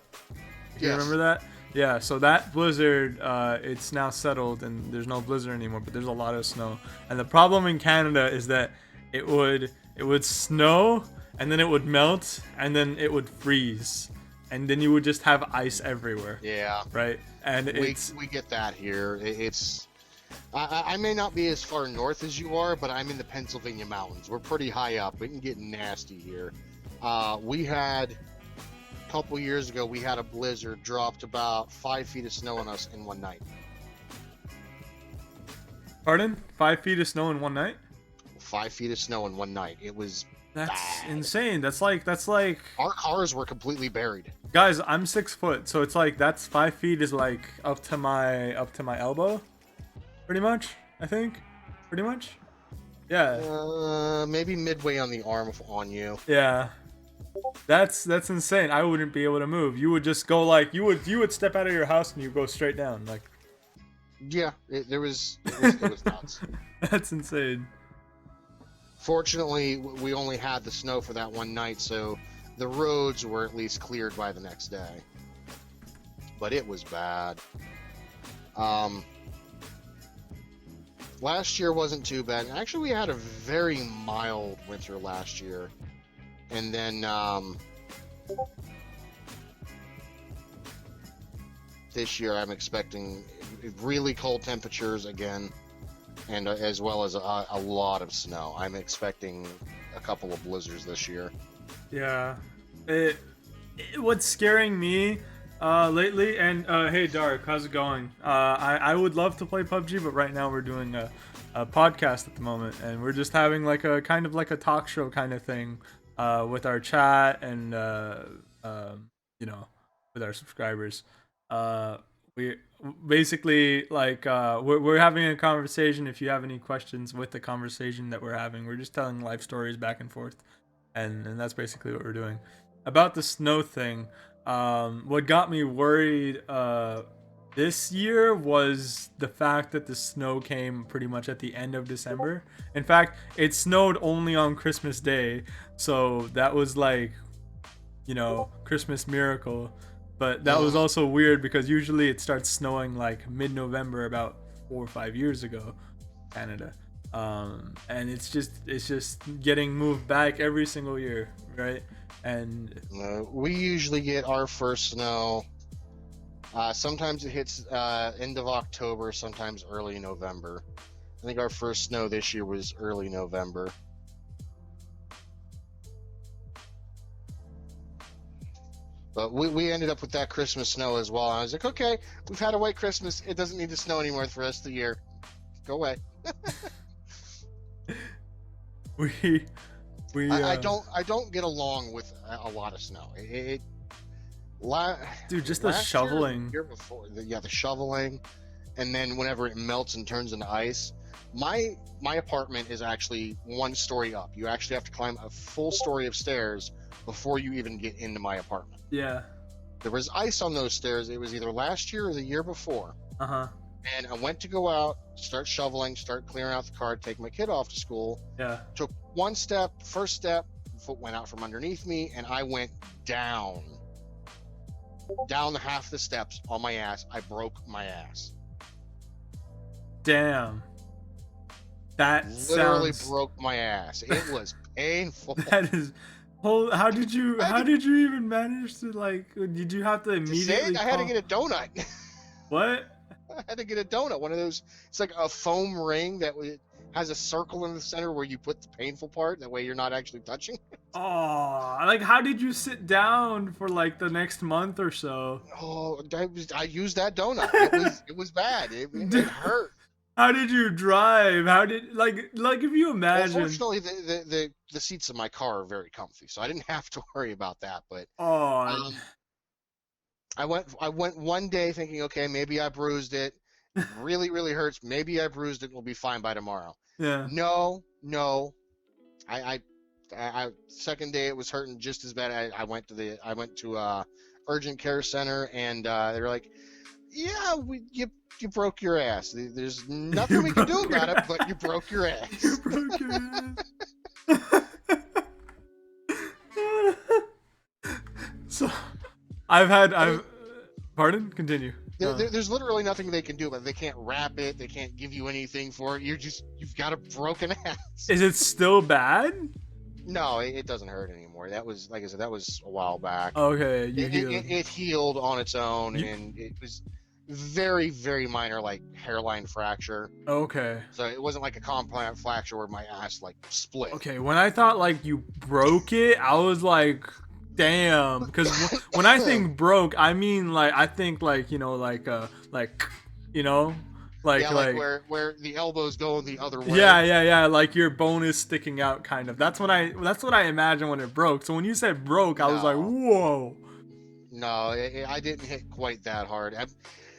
Do you remember that? Yeah. So that blizzard, it's now settled and there's no blizzard anymore. But there's a lot of snow. And the problem in Canada is that it would snow and then it would melt and then it would freeze. And then you would just have ice everywhere. Yeah. Right. And we get that here. I may not be as far north as you are, but I'm in the Pennsylvania mountains. We're pretty high up. It can get nasty here. We had a couple years ago, we had a blizzard, dropped about 5 feet of snow on us in one night. Pardon? 5 feet of snow in one night? 5 feet of snow in one night. It was That's bad. insane. That's like Our cars were completely buried. guys, I'm 6 foot, so it's like that's 5 feet is like up to my elbow, pretty much. I think, pretty much. Yeah. Maybe midway on the arm on you. Yeah. That's insane. I wouldn't be able to move. You would just go like you would step out of your house and you go straight down like. Yeah, it was nuts. That's insane. Fortunately, we only had the snow for that one night, so the roads were at least cleared by the next day. But it was bad. Last year wasn't too bad. Actually, we had a very mild winter last year. And then this year I'm expecting really cold temperatures again, and as well as a lot of snow. I'm expecting a couple of blizzards this year. Yeah. What's scaring me lately, and hey Dark, how's it going? I would love to play PUBG, but right now we're doing a podcast at the moment, and we're just having like a kind of like a talk show kind of thing with our chat and you know, with our subscribers. We basically like we're having a conversation. If you have any questions with the conversation that we're having, we're just telling life stories back and forth, and that's basically what we're doing. About the snow thing, what got me worried this year was the fact that the snow came pretty much at the end of December. In fact, it snowed only on Christmas Day, so that was like, you know, Christmas miracle. But that was also weird because usually it starts snowing like mid-November about 4 or 5 years ago, Canada. And it's just getting moved back every single year, right? And We usually get our first snow Sometimes it hits end of October, sometimes early November. I think our first snow this year was early November. But we ended up with that Christmas snow as well. And I was like, okay, we've had a white Christmas. It doesn't need to snow anymore for the rest of the year. Go away. I don't get along with a lot of snow. Dude, just the shoveling. Year before, the shoveling, and then whenever it melts and turns into ice. My apartment is actually one story up. You actually have to climb a full story of stairs before you even get into my apartment. Yeah. There was ice on those stairs. It was either last year or the year before. Uh-huh. And I went to go out, start shoveling, start clearing out the car, take my kid off to school. Yeah. Took first step, foot went out from underneath me, and I went down the half the steps on my ass. I broke my ass. Damn. That Literally sounds... broke my ass. It was painful. That is... How did you even manage to, like, did you have to immediately I had to get a donut. What? I had to get a donut. One of those, it's like a foam ring that has a circle in the center where you put the painful part. That way you're not actually touching. Oh, like, how did you sit down for, like, the next month or so? Oh, I used that donut. It was bad. It hurt. How did you drive? How did, like if you imagine... Well, fortunately, the seats in my car are very comfy, so I didn't have to worry about that. But I went one day thinking, okay, maybe I bruised it. It really, really hurts. Maybe I bruised it. We'll be fine by tomorrow. Yeah. No. I second day it was hurting just as bad. I went to urgent care center, and they were like, yeah, you broke your ass. There's nothing we can do about it, but you broke your ass. You broke your ass. So, pardon? Continue. There's literally nothing they can do, but they can't wrap it. They can't give you anything for it. You've got a broken ass. Is it still bad? No, it doesn't hurt anymore. That was, like I said, that was a while back. Okay, it healed on its own, and it was very, very minor, like hairline fracture. Okay. So it wasn't like a compound fracture where my ass like split. Okay, when I thought like you broke it, I was like, damn, because when I think broke, I mean like I think like, you know, like you know, like where the elbows go the other way. Yeah, like your bone is sticking out kind of. That's what I imagine when it broke. So when you said broke, I was like, whoa. No, I didn't hit quite that hard.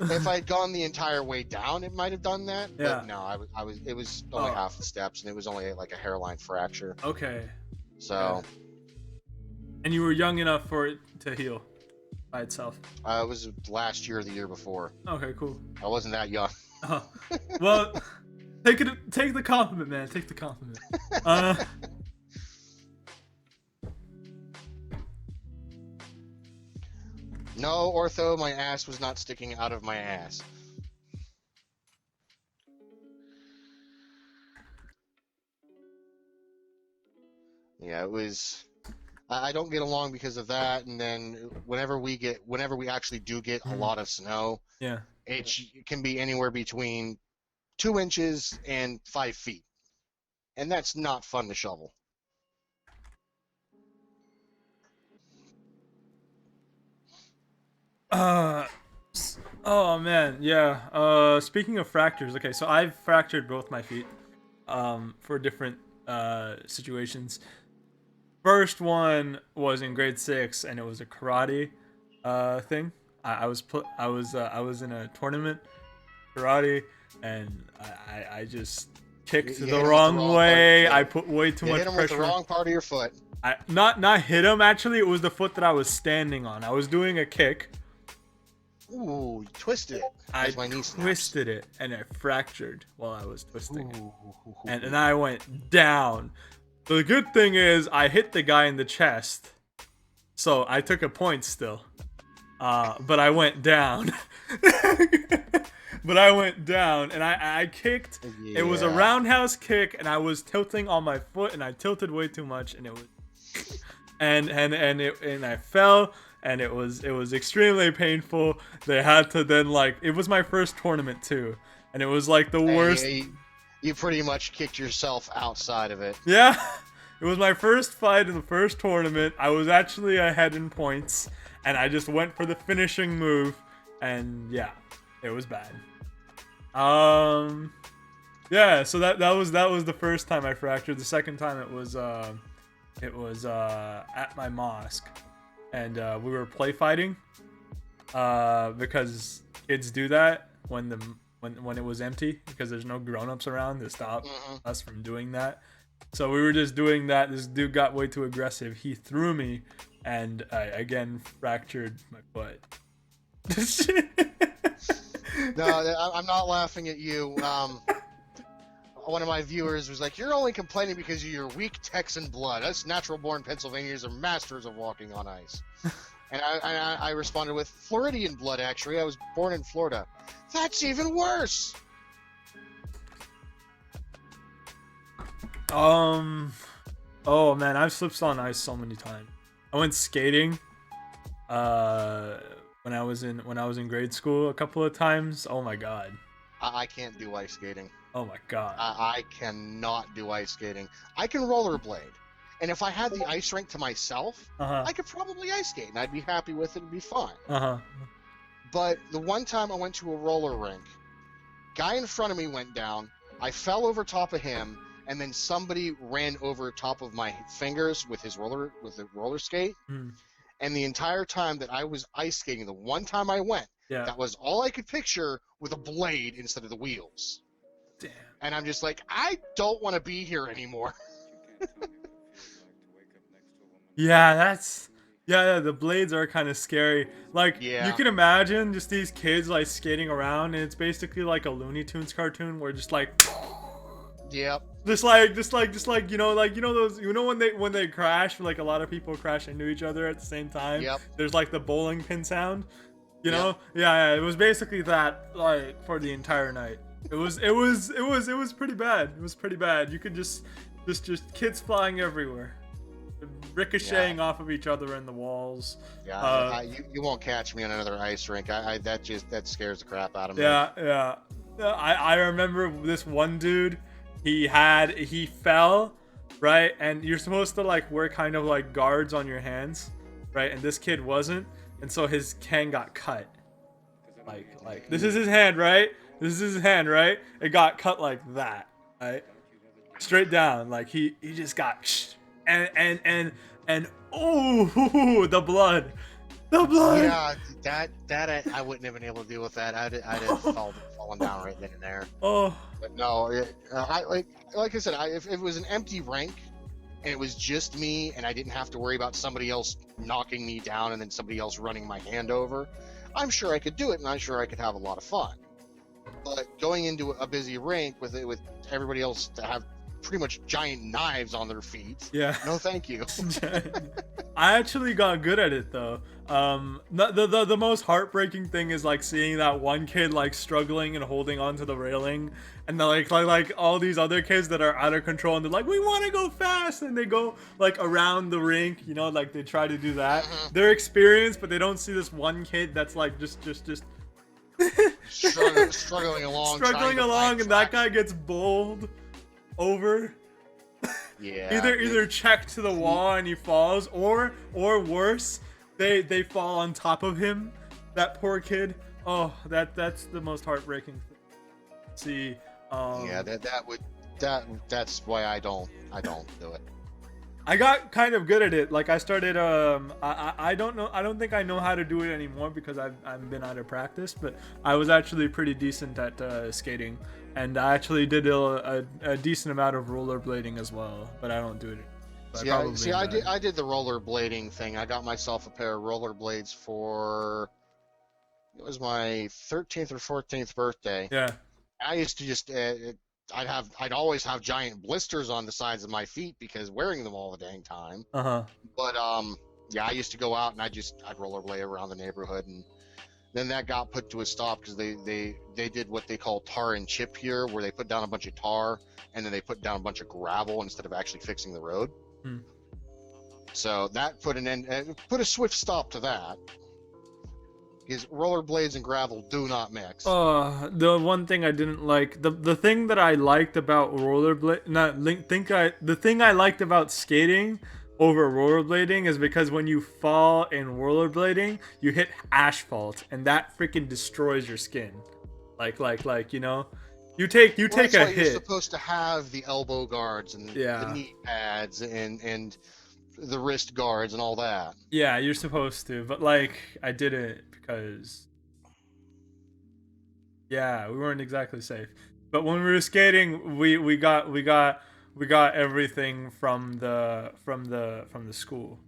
If I had gone the entire way down, it might have done that. Yeah. But no, it was only half the steps, and it was only like a hairline fracture. Okay. So. Okay. And you were young enough for it to heal by itself. It was last year or the year before. Okay, cool. I wasn't that young. Well, take the compliment, man. Take the compliment. No, ortho, my ass was not sticking out of my ass. Yeah, it was. I don't get along because of that, and then whenever we actually do get a lot of snow, yeah, it can be anywhere between 2 inches and 5 feet, and that's not fun to shovel. Oh man, yeah. Speaking of fractures, okay, so I've fractured both my feet, for different situations. First one was in grade 6, and it was a karate thing. I was in a tournament, karate, and I just kicked the wrong way. I put way too much hit him pressure. with the wrong part of your foot. I not hit him, actually. It was the foot that I was standing on. I was doing a kick. Ooh, you twisted it. I my knee snaps. twisted it, and it fractured while I was twisting it. And then I went down. The good thing is I hit the guy in the chest, so I took a point still. But I went down. But I went down, and I kicked. Yeah. It was a roundhouse kick, and I was tilting on my foot, and I tilted way too much, and it was, and I fell, and it was extremely painful. They had to then like it was my first tournament too, and it was like the worst. You pretty much kicked yourself outside of it. Yeah, it was my first fight in the first tournament. I was actually ahead in points, and I just went for the finishing move, and yeah, it was bad. Yeah, so that was the first time I fractured. The second time it was at my mosque, and we were play fighting because kids do that when it was empty because there's no grown-ups around to stop us from doing that. So we were just doing that. This dude got way too aggressive. He threw me, and I again fractured my foot. No, I'm not laughing at you. One of my viewers was like, "You're only complaining because of your weak Texan blood. Us natural-born Pennsylvanians are masters of walking on ice." And I responded with Floridian blood. Actually, I was born in Florida. That's even worse. Oh man, I've slipped on ice so many times. I went skating when I was in grade school a couple of times. Oh my god. I can't do ice skating. Oh my god. I cannot do ice skating. I can rollerblade. And if I had the ice rink to myself, I could probably ice skate and I'd be happy with it. It'd be fine. But the one time I went to a roller rink, guy in front of me went down. I fell over top of him, and then somebody ran over top of my fingers with the roller skate. And the entire time that I was ice skating, the one time I went, that was all I could picture with a blade instead of the wheels. Damn. And I'm just like, I don't want to be here anymore. Yeah, the blades are kind of scary. Like, you can imagine just these kids like skating around, and it's basically like a Looney Tunes cartoon where just like, yep, just like those when they crash, like a lot of people crash into each other at the same time. Yep. There's like the bowling pin sound, you know. Yeah, it was basically that like for the entire night. It was pretty bad. It was pretty bad. You could just kids flying everywhere, ricocheting off of each other in the walls. Yeah, you won't catch me on another ice rink. That scares the crap out of me. Yeah. I remember this one dude. He fell, right? And you're supposed to like wear kind of like guards on your hands, right? And this kid wasn't, and so his hand got cut. Like this is his hand, right? This is his hand, right? It got cut like that, right? Straight down. Like he just got and oh, the blood. Yeah, that I wouldn't have been able to deal with that. I'd have fallen down right then and there. Oh, but no, like I said, if it was an empty rink and it was just me and I didn't have to worry about somebody else knocking me down and then somebody else running my hand over, I'm sure I could do it and I'm sure I could have a lot of fun. But going into a busy rink with everybody else to have pretty much giant knives on their feet. Yeah. No, thank you. I actually got good at it though. The most heartbreaking thing is like seeing that one kid like struggling and holding onto the railing, and then like all these other kids that are out of control and they're like, we want to go fast, and they go like around the rink, you know, like they try to do that. They're experienced, but they don't see this one kid that's like just struggling along, and that guy gets bowled over. Yeah. Either checked to the wall and he falls, or worse, they fall on top of him. That poor kid. Oh, that's the most heartbreaking thing. See. Yeah, that's why I don't do it. I got kind of good at it. Like I started. I don't know. I don't think I know how to do it anymore because I've been out of practice. But I was actually pretty decent at skating, and I actually did a decent amount of rollerblading as well. But I don't do it. I did the rollerblading thing. I got myself a pair of rollerblades for it was my 13th or 14th birthday. Yeah. I used to just I'd always have giant blisters on the sides of my feet because wearing them all the dang time. But yeah, I used to go out and I'd rollerblade around the neighborhood, and then that got put to a stop because they did what they call tar and chip here, where they put down a bunch of tar and then they put down a bunch of gravel instead of actually fixing the road. So that put put a swift stop to that. Because rollerblades and gravel do not mix. The one thing I didn't like, the thing that I liked about the thing I liked about skating over rollerblading is because when you fall in rollerblading, you hit asphalt and that freaking destroys your skin. Like you know, you take a hit. You're supposed to have the elbow guards and the knee pads and the wrist guards and all that. Yeah, you're supposed to, but like I didn't because we weren't exactly safe. But when we were skating, we got everything from the school.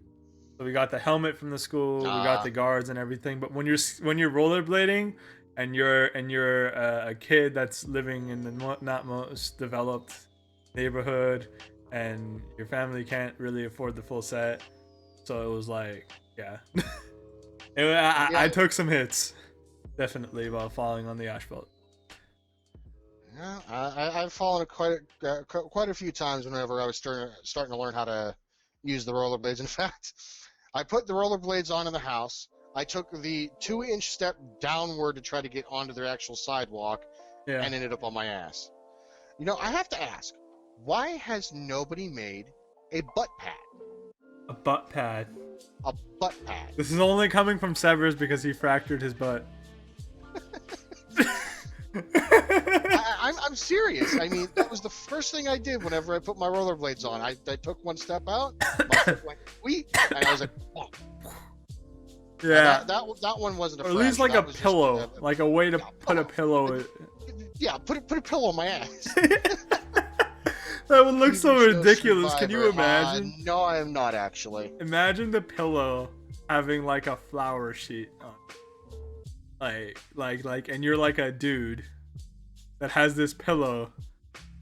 So we got the helmet from the school, we got the guards and everything. But when you're rollerblading and you're a kid that's living in the not most developed neighborhood and your family can't really afford the full set, so it was like I took some hits, definitely, while falling on the asphalt. Yeah, I've fallen quite a few times whenever I was starting to learn how to use the rollerblades. In fact, I put the rollerblades on in the house. I took the 2-inch step downward to try to get onto the actual sidewalk, and ended up on my ass. You know, I have to ask, why has nobody made a butt pad? A butt pad. A butt pad. This is only coming from Severs because he fractured his butt. I'm serious. I mean, that was the first thing I did whenever I put my rollerblades on. I took one step out, my foot went wheat, and I was like, oh. Yeah. That one wasn't a or at least like that a pillow, like a way to put a pillow. Yeah, put a pillow on my ass. That would look so ridiculous. Can you imagine? No, I am not actually. Imagine the pillow having like a flower sheet on. Like, and you're like a dude that has this pillow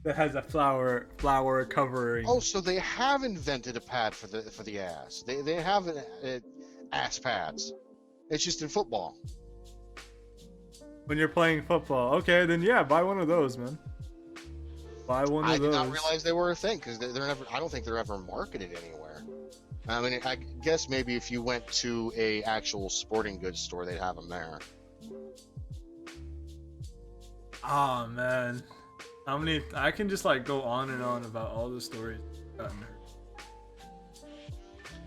that has a flower covering. Oh, so they have invented a pad for the ass. They have ass pads. It's just in football. When you're playing football, okay, then yeah, buy one of those, man. Buy one of those. I did not realize they were a thing because they're never. I don't think they're ever marketed anywhere. I mean, I guess maybe if you went to a actual sporting goods store, they'd have them there. Oh man, how many? I can just like go on and on about all the stories I've gotten hurt.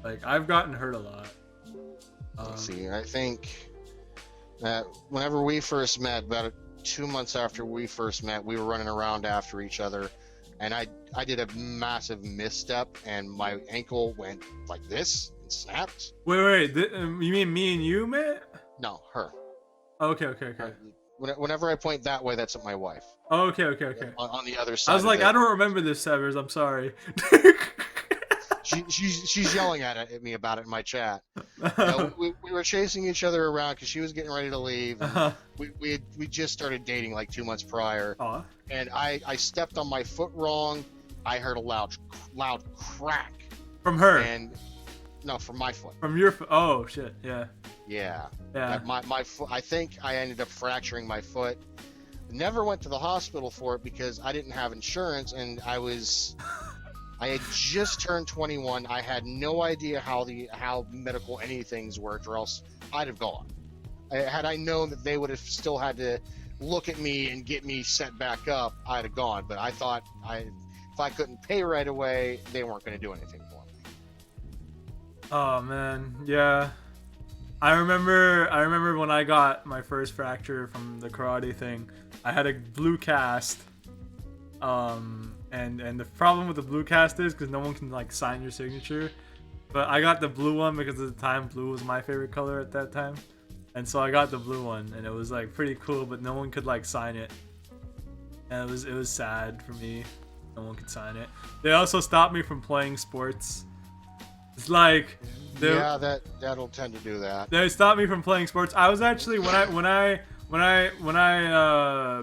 Like I've gotten hurt a lot. Let's see. I think that whenever we first met, about 2 months after we first met, we were running around after each other, and I did a massive misstep, and my ankle went like this and snapped. Wait, you mean me and you met? No, her. Okay. Whenever I point that way, that's at my wife. Okay. On the other side. I was like, I don't remember this, Severs. I'm sorry. She's yelling at me about it in my chat. We were chasing each other around because she was getting ready to leave. And we just started dating like 2 months prior. And I stepped on my foot wrong. I heard a loud crack. From her? No, from my foot. From your foot? Oh shit! Yeah. Yeah. My foot. I think I ended up fracturing my foot. Never went to the hospital for it because I didn't have insurance, and I had just turned 21. I had no idea how medical anythings worked, or else I'd have gone. Had I known that they would have still had to look at me and get me set back up, I'd have gone. But I thought if I couldn't pay right away, they weren't going to do anything for me. Oh man, yeah. I remember when I got my first fracture from the karate thing. I had a blue cast. And the problem with the blue cast is because no one can like sign your signature. But I got the blue one because at the time blue was my favorite color at that time. And so I got the blue one, and it was like pretty cool, but no one could like sign it. And it was sad for me. No one could sign it. They also stopped me from playing sports. It's like that'll tend to do that. They stopped me from playing sports. I was actually when I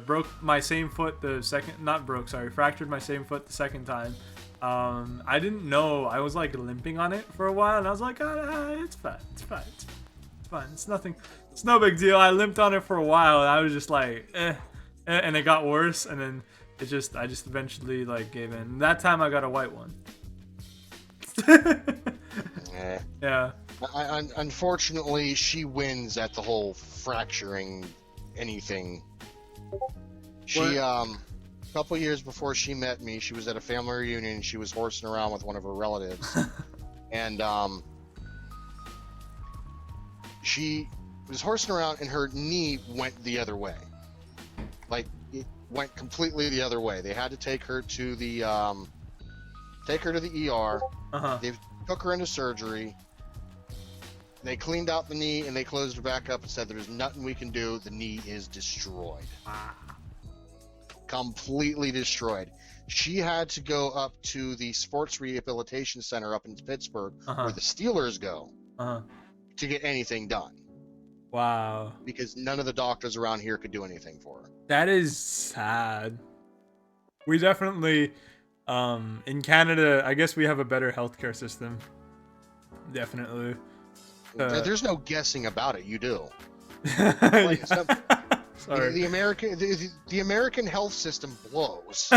broke my same foot fractured my same foot the second time. I didn't know. I was like limping on it for a while, and I was like, it's fine. It's nothing. It's no big deal. I limped on it for a while, and I was just like, and it got worse, and then I just eventually like gave in. That time I got a white one. Yeah. Unfortunately, she wins at the whole fracturing anything. She a couple years before she met me, she was at a family reunion. She was horsing around with one of her relatives, and she was horsing around, and her knee went the other way. Like, it went completely the other way. They had to take her to the ER. They took her into surgery. They cleaned out the knee, and they closed her back up and said, "There's nothing we can do. The knee is destroyed." Completely destroyed. She had to go up to the Sports Rehabilitation Center up in Pittsburgh, where the Steelers go, to get anything done. Wow. Because none of the doctors around here could do anything for her. That is sad. We definitely, in Canada, I guess we have a better healthcare system. Definitely. There's no guessing about it. You do. Yeah. Sorry. The American health system blows.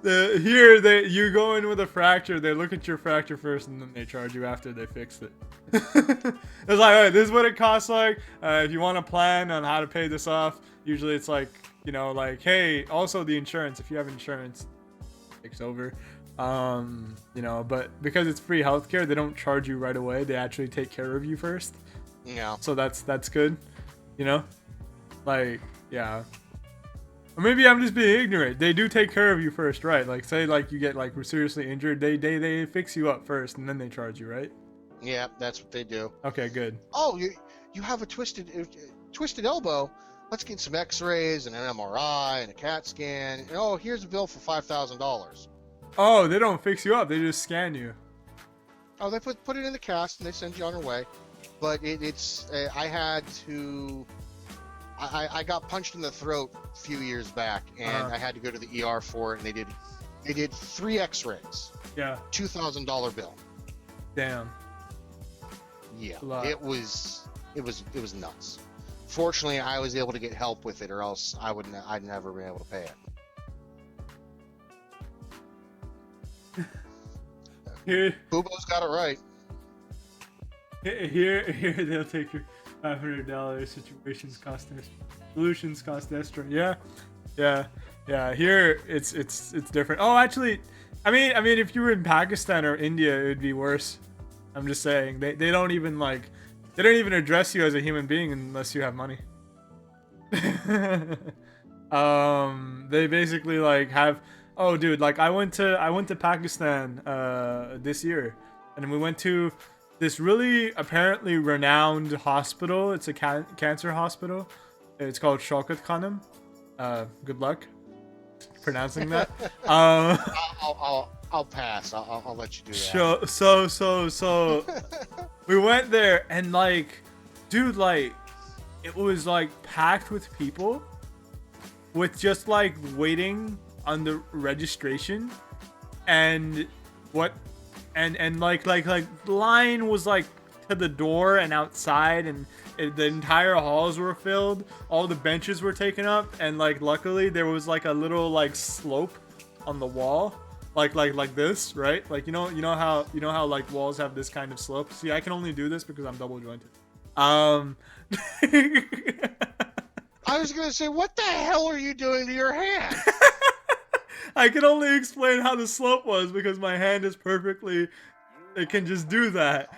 You go in with a fracture, they look at your fracture first, and then they charge you after they fixed it. It's like, alright, this is what it costs. Like, if you want to plan on how to pay this off, usually it's like, like, hey, also the insurance. If you have insurance, it takes over. But because it's free healthcare, they don't charge you right away. They actually take care of you first. Yeah. So that's good. Like, yeah. Or maybe I'm just being ignorant. They do take care of you first, right? Like, say, like, you get, like, seriously injured. They fix you up first, and then they charge you, right? Yeah, that's what they do. Okay, good. Oh, you have a twisted elbow. Let's get some X-rays and an MRI and a CAT scan. And, oh, here's a bill for $5,000. Oh, they don't fix you up. They just scan you. Oh, they put it in the cast, and they send you on your way. But I got punched in the throat a few years back, and I had to go to the ER for it, and they did 3 X-rays. Yeah. $2,000 bill. Damn. Yeah. It was nuts. Fortunately, I was able to get help with it, or else I'd never been able to pay it. Here, Bubo's got it right. Here they'll take your $500 solutions cost extra. Yeah. Here it's different. Oh, actually, I mean, if you were in Pakistan or India, it would be worse. I'm just saying they don't even address you as a human being unless you have money. They basically like have. Oh, dude, like I went to Pakistan this year, and we went to this really apparently renowned hospital. It's a cancer hospital. It's called Shaukat Khanum. Good luck pronouncing that. I'll pass. I'll let you do that. So we went there, and like, dude, like it was like packed with people with just like waiting on the registration, and line was like to the door and outside, and the entire halls were filled. All the benches were taken up, and like luckily there was like a little like slope on the wall, like this, right? Like you know how like walls have this kind of slope. See, I can only do this because I'm double jointed. I was gonna say, what the hell are you doing to your hand? I can only explain how the slope was because my hand is perfectly. It can just do that.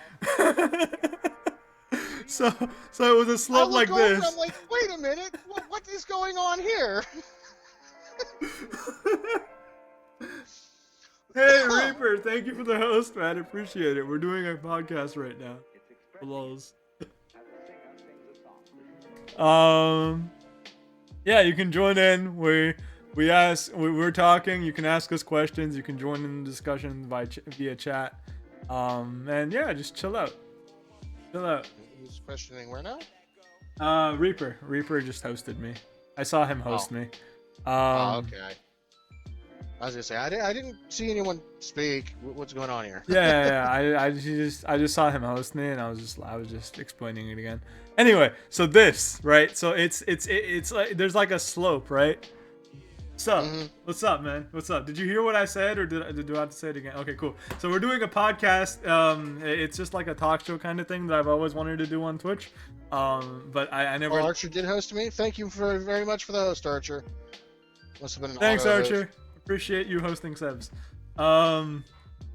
So it was a slope like this. I'm like, wait a minute, what is going on here? Hey Reaper, thank you for the host, man. I appreciate it. We're doing a podcast right now. Lols. Yeah, you can join in. We're talking. You can ask us questions. You can join in the discussion via chat. And yeah, just chill out. Who's questioning where now? Reaper just hosted me. I saw him host me. Okay. I was gonna say I didn't see anyone speak. What's going on here? Yeah. I just saw him host me, and I was just explaining it again. Anyway, so this, right? So it's like there's like a slope, right? What's up? Mhm. What's up, man? What's up? Did you hear what I said, or do I have to say it again? Okay, cool. So we're doing a podcast. It's just like a talk show kind of thing that I've always wanted to do on Twitch. But I never. Well, Archer did host me. Thank you very much for the host, Archer. Must have been an Thanks, auto host. Archer. Appreciate you hosting Sevs.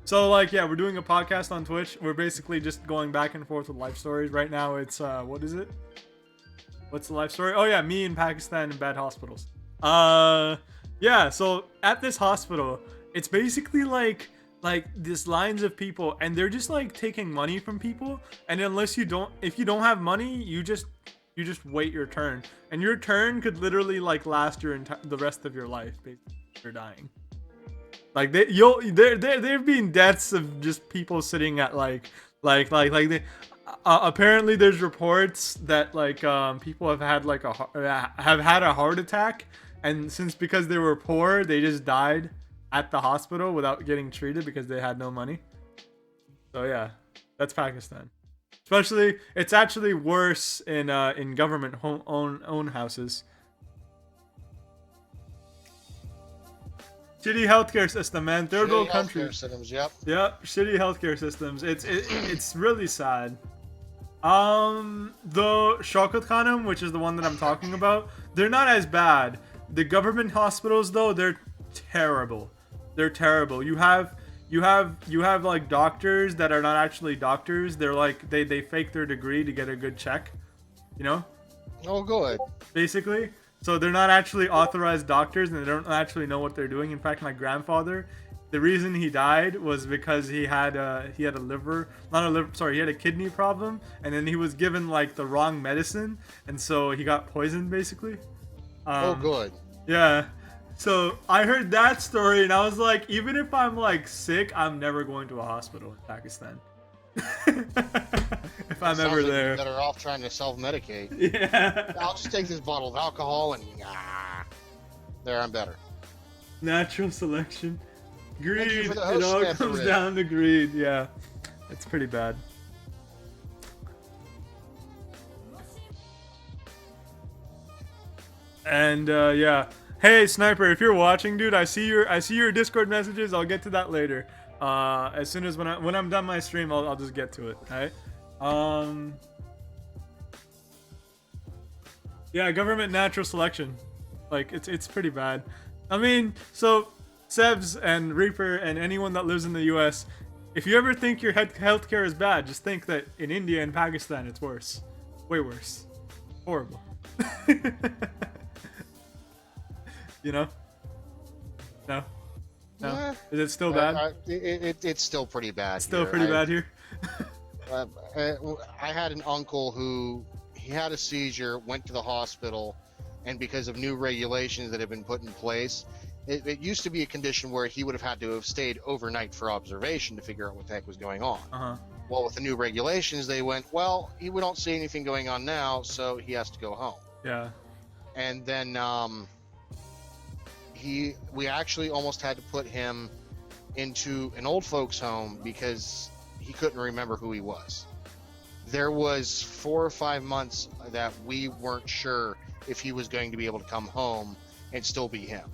So like, yeah, we're doing a podcast on Twitch. We're basically just going back and forth with life stories. Right now, it's what is it? What's the life story? Oh yeah, me in Pakistan in bad hospitals. Yeah, so at this hospital, it's basically like this lines of people, and they're just like taking money from people, and if you don't have money, you just wait your turn, and your turn could literally like last the rest of your life, basically, if you're dying. Like there've been deaths of just people sitting at apparently there's reports that like people have had like a heart attack, and because they were poor, they just died at the hospital without getting treated because they had no money. So yeah, that's Pakistan. Especially, it's actually worse in government own houses. Shitty healthcare system, man. Third world countries. Systems, yep. Yep, shitty healthcare systems. It's really sad. The Shaukat Khanum, which is the one that I'm talking about, they're not as bad. The government hospitals, though, they're terrible. They're terrible. You have like doctors that are not actually doctors. They're like they fake their degree to get a good check, you know? Oh, good. Basically. So they're not actually authorized doctors, and they don't actually know what they're doing. In fact, my grandfather, the reason he died was because he had a kidney problem, and then he was given like the wrong medicine, and so he got poisoned basically. Oh, good. Yeah. So I heard that story, and I was like, even if I'm like sick, I'm never going to a hospital in Pakistan. If I'm ever there. That are off trying to self-medicate. Yeah. I'll just take this bottle of alcohol and there, I'm better. Natural selection. Greed. for the It host, all Samantha comes Rick. down to greed. Yeah. It's pretty bad. And yeah. Hey Sniper, if you're watching, dude, I see your Discord messages. I'll get to that later. As soon as when I'm done my stream, I'll just get to it. All right. Yeah, government natural selection. Like it's pretty bad. I mean, so Sevs and Reaper and anyone that lives in the US, if you ever think your healthcare is bad, just think that in India and Pakistan it's worse. Way worse. Horrible. You know? No? No? Yeah. Is it still bad? It's still pretty bad. Still pretty bad here? I had an uncle who he had a seizure, went to the hospital, and because of new regulations that have been put in place, it used to be a condition where he would have had to have stayed overnight for observation to figure out what the heck was going on. Uh-huh. Well, with the new regulations, they went, well, we don't see anything going on now, so he has to go home. Yeah. And then we actually almost had to put him into an old folks home because he couldn't remember who he was. There was 4 or 5 months that we weren't sure if he was going to be able to come home and still be him,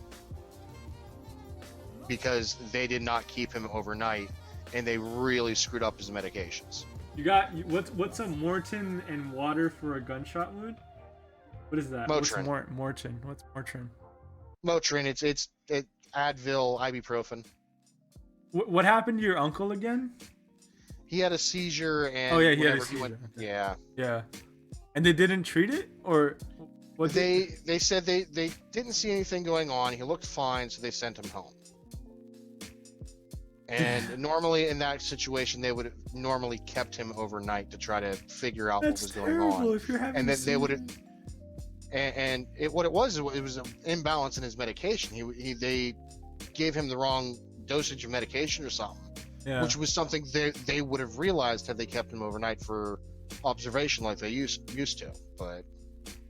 because they did not keep him overnight, and they really screwed up his medications. You got what's a Morton and water for a gunshot wound? What is that? Motrin. What's Morton? What's Motrin? Motrin, it's Advil, ibuprofen. What happened to your uncle again? He had a seizure, and Oh yeah, he had a whenever seizure. went, Okay. yeah. Yeah. And they didn't treat it, or what? They said they didn't see anything going on. He looked fine, so they sent him home. And normally in that situation, they would have normally kept him overnight to try to figure out what was going on. If you're having And then they would have. And it was an imbalance in his medication. They gave him the wrong dosage of medication or something, Yeah. which was something they would have realized had they kept him overnight for observation like they used to. But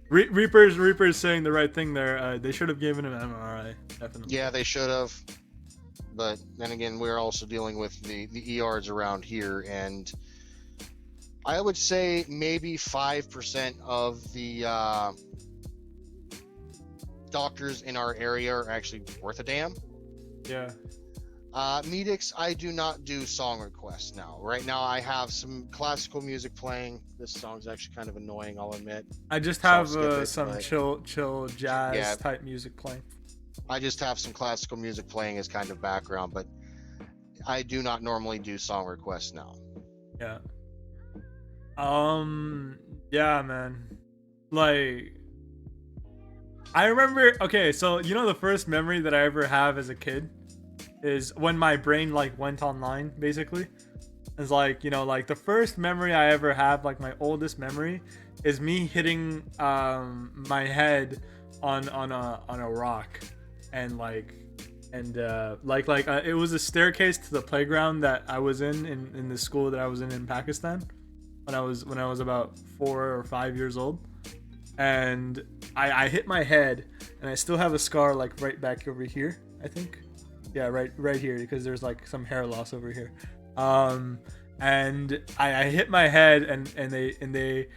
Reaper's saying the right thing there. They should have given him an MRI, definitely. yeah, they should have. But then again, we're also dealing with the ERs around here, and I would say maybe 5% of the doctors in our area are actually worth a damn. Yeah. Medix, I do not do song requests now. Right now, I have some classical music playing. This song's actually kind of annoying, I'll admit. I just So I'll have skip it, some but- chill jazz Yeah. type music playing. I just have some classical music playing as kind of background, but I do not normally do song requests now. Yeah. Yeah, man. Like, I remember. Okay, so you know the first memory that I ever have as a kid is when my brain like went online. Basically, it's like, you know, like the first memory I ever have, like my oldest memory, is me hitting my head on a rock, and it was a staircase to the playground that I was in the school that I was in Pakistan when I was about 4 or 5 years old, and I hit my head, and I still have a scar like right back over here, I think. Yeah, right here, because there's like some hair loss over here. And I hit my head, and they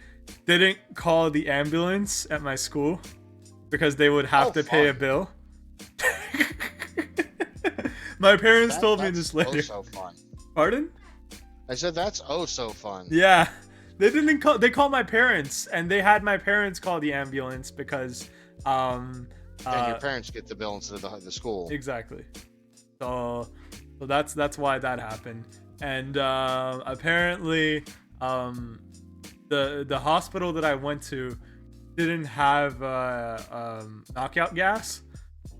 didn't call the ambulance at my school because they would have to pay a bill. My parents told me this later. That's so fun. Pardon? I said that's oh so fun. Yeah, they didn't call. They called my parents, and they had my parents call the ambulance because And your parents get the bill instead of the school. Exactly. So that's why that happened. And apparently, the hospital that I went to didn't have knockout gas.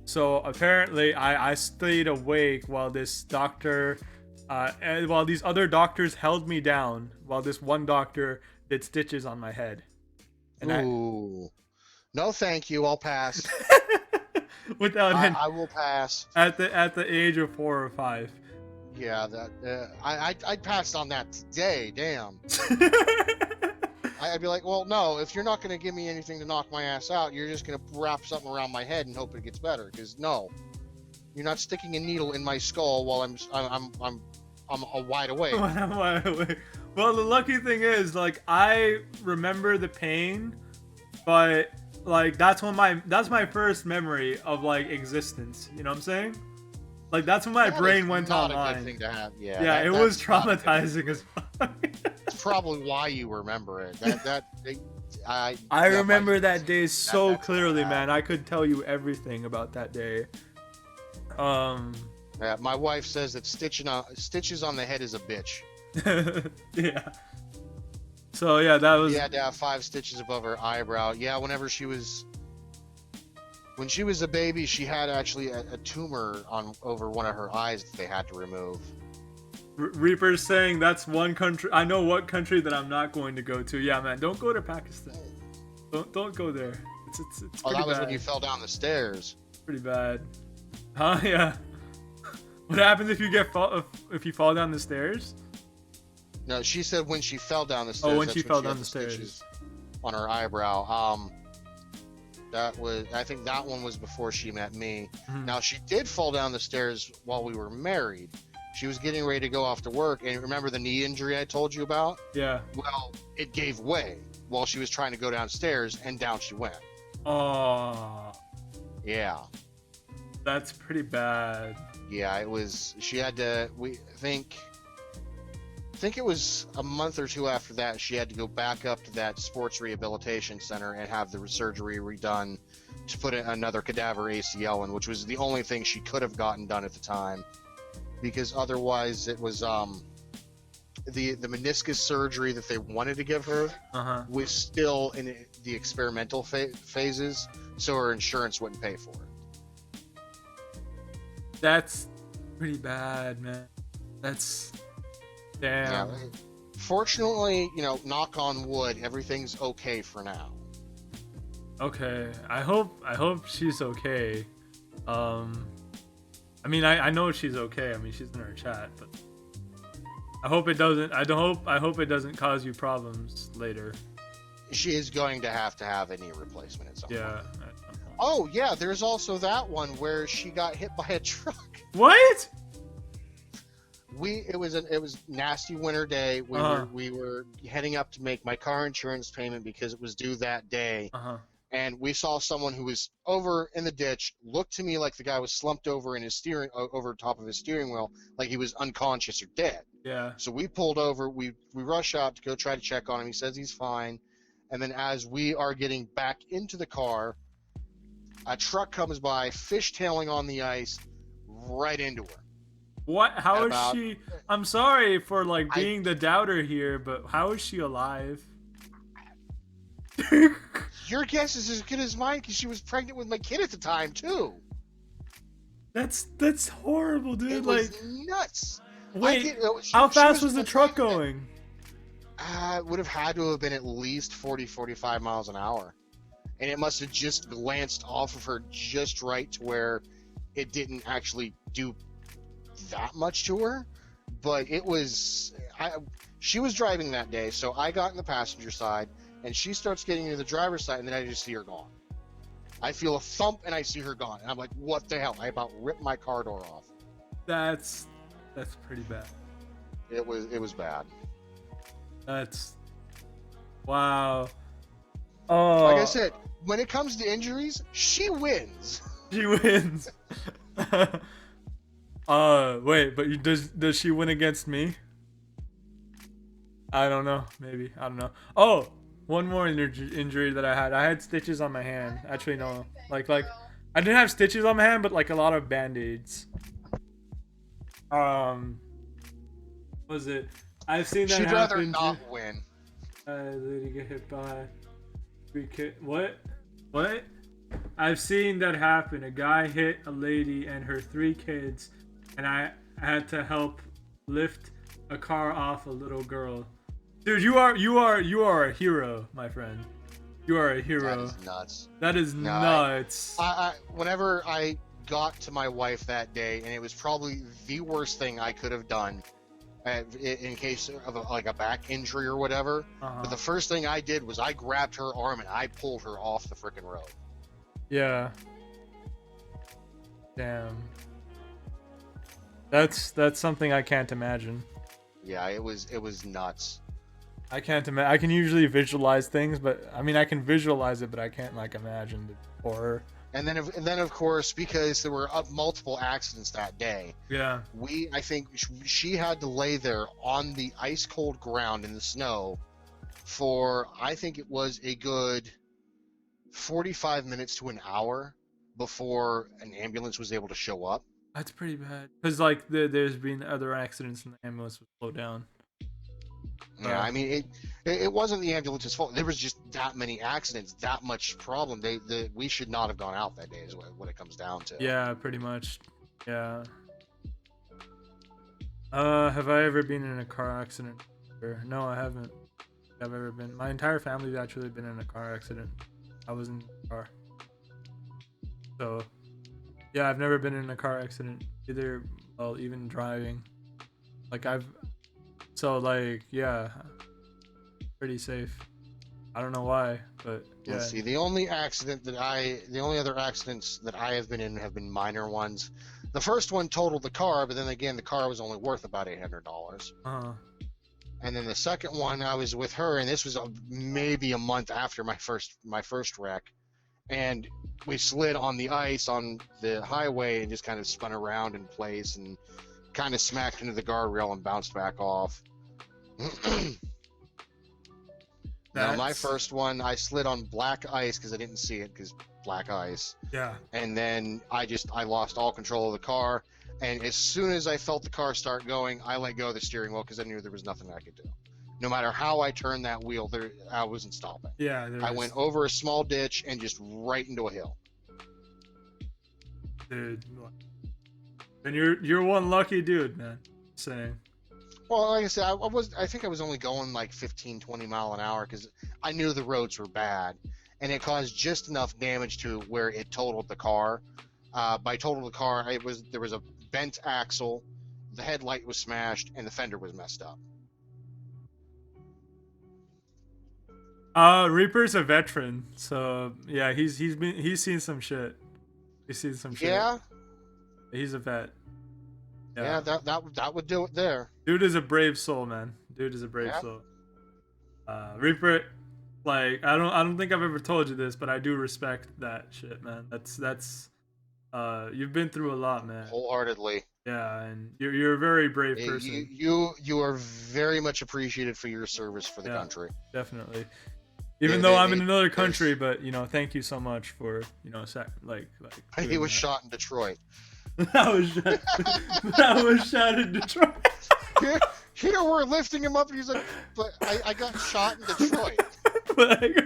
So apparently, I stayed awake while this doctor, and while these other doctors held me down, while this one doctor did stitches on my head. And Ooh. No, thank you. I'll pass. without I will pass. at the age of 4 or 5. Yeah, that I passed on that today. Damn. I'd be like, well, no. If you're not gonna give me anything to knock my ass out, you're just gonna wrap something around my head and hope it gets better. Because no, you're not sticking a needle in my skull while I'm wide awake. Well, the lucky thing is, like, I remember the pain, but like that's my first memory of like existence. You know what I'm saying? Like that's when my brain went not online. A good thing to have. Yeah. Yeah, it was that's not a good thing. traumatizing as fuck. That's probably why you remember it. I remember that day so that's clearly, bad. man. I could tell you everything about that day. Yeah, my wife says that stitches on the head is a bitch. Yeah. So yeah, that was. She had to have 5 stitches above her eyebrow. Yeah, when she was a baby, she had actually a tumor over one of her eyes that they had to remove. Reaper's saying that's one country. I know what country that I'm not going to go to. Yeah, man, don't go to Pakistan. Don't go there. It's pretty Oh, that was bad. when you fell down the stairs. Pretty bad. Huh? Yeah. What happens if you fall down the stairs? No, she said when she fell down the stairs. Oh, when that's she fell had down the stairs. stitches on her eyebrow. I think that one was before she met me. Mhm. Now, she did fall down the stairs while we were married. She was getting ready to go off to work, and remember the knee injury I told you about? Yeah. Well, it gave way while she was trying to go downstairs, and down she went. Oh, Yeah. that's pretty bad. Yeah, it was. She had to. I think it was a month or two after that. She had to go back up to that sports rehabilitation center and have the surgery redone to put another cadaver ACL in, which was the only thing she could have gotten done at the time, because otherwise it was the meniscus surgery that they wanted to give her was still in the experimental phases, so her insurance wouldn't pay for it. That's pretty bad, man. That's damn. Yeah, fortunately, knock on wood, everything's okay for now. Okay, I hope she's okay. I mean, I know she's okay. I mean, she's in our chat, but I hope it doesn't. I hope it doesn't cause you problems later. She is going to have a knee replacement at some point. Yeah. Oh yeah, there's also that one where she got hit by a truck. What? It was nasty winter day. We were heading up to make my car insurance payment because it was due that day. and we saw someone who was over in the ditch, looked to me like the guy was slumped over in his over top of his steering wheel, like he was unconscious or dead. Yeah. So we pulled over, we rush out to go try to check on him. He says he's fine. And then as we are getting back into the car, a truck comes by, fishtailing on the ice, right into her. What? How is she? I'm sorry for like being the doubter here, but how is she alive? Your guess is as good as mine, because she was pregnant with my kid at the time too. That's horrible, dude. It was nuts. Wait, how fast was the truck going? It would have had to have been at least 40-45 miles an hour. And it must have just glanced off of her just right to where it didn't actually do that much to her. But it was... she was driving that day, so I got in the passenger side, and she starts getting into the driver's side, and then I just see her gone. I feel a thump, and I see her gone. And I'm like, what the hell? I about ripped my car door off. That's pretty bad. It was bad. That's... Wow. Oh. Like I said, when it comes to injuries, she wins. She wins. Wait, but does she win against me? I don't know. Maybe. I don't know. Oh, one more injury that I had. I had stitches on my hand. Actually, no. Like I didn't have stitches on my hand, but like a lot of band-aids. Was it? I've seen that She'd happen. rather not win. Lady get hit by three kids. What? I've seen that happen. A guy hit a lady and her 3 kids, and I had to help lift a car off a little girl. Dude, you are a hero, my friend. You are a hero. That is nuts. That is nuts. Whenever I got to my wife that day, and it was probably the worst thing I could have done in case of a back injury or whatever. But the first thing I did was I grabbed her arm and I pulled her off the freaking road. Yeah. Damn. That's something I can't imagine. Yeah, it was nuts. I can't imagine. I can usually visualize things, but I mean, I can visualize it, but I can't like imagine the horror. And then of course, because there were multiple accidents that day. Yeah. I think she had to lay there on the ice cold ground in the snow for, I think it was a good 45 minutes to an hour before an ambulance was able to show up. That's pretty bad. Because like there's been other accidents and the ambulance was slowed down. Yeah, I mean, it wasn't the ambulance's fault. There was just that many accidents, that much problem. We should not have gone out that day is what it comes down to. Yeah, pretty much. Yeah. Have I ever been in a car accident? No, I haven't. I've ever been. My entire family's actually been in a car accident. I was in the car. So, yeah, I've never been in a car accident either. Well, even driving. Yeah, pretty safe. I don't know why, but yeah. Let's see. The only other accidents that I have been in have been minor ones. The first one totaled the car, but then again, the car was only worth about $800. And then the second one, I was with her, and this was maybe a month after my first wreck, and we slid on the ice on the highway and just kind of spun around in place and kind of smacked into the guardrail and bounced back off. Now, my first one, I slid on black ice because I didn't see it because black ice. Yeah. And then I lost all control of the car. And as soon as I felt the car start going, I let go of the steering wheel because I knew there was nothing I could do. No matter how I turned that wheel, I wasn't stopping. Yeah. I went over a small ditch and just right into a hill. Dude. And you're one lucky dude, man. Saying. Well, like I said, I think I was only going like 15, 20 mile an hour because I knew the roads were bad, and it caused just enough damage to where it totaled the car. By total the car, there was a bent axle, the headlight was smashed, and the fender was messed up. Reaper's a veteran, so yeah, he's seen some shit. He's seen some shit. Yeah. He's a vet. Yeah, that would do it there. Dude is a brave soul, man. Dude is a brave soul. Reaper, Like I don't think I've ever told you this, but I do respect that shit, man. That's you've been through a lot, man. Wholeheartedly. Yeah, and you're a very brave person. You are very much appreciated for your service for the country. Definitely. Even though I'm in another country, but thank you so much for like. He was shot in Detroit. that was shot in Detroit. Here we're lifting him up, and he's like, "But I got shot in Detroit." But I got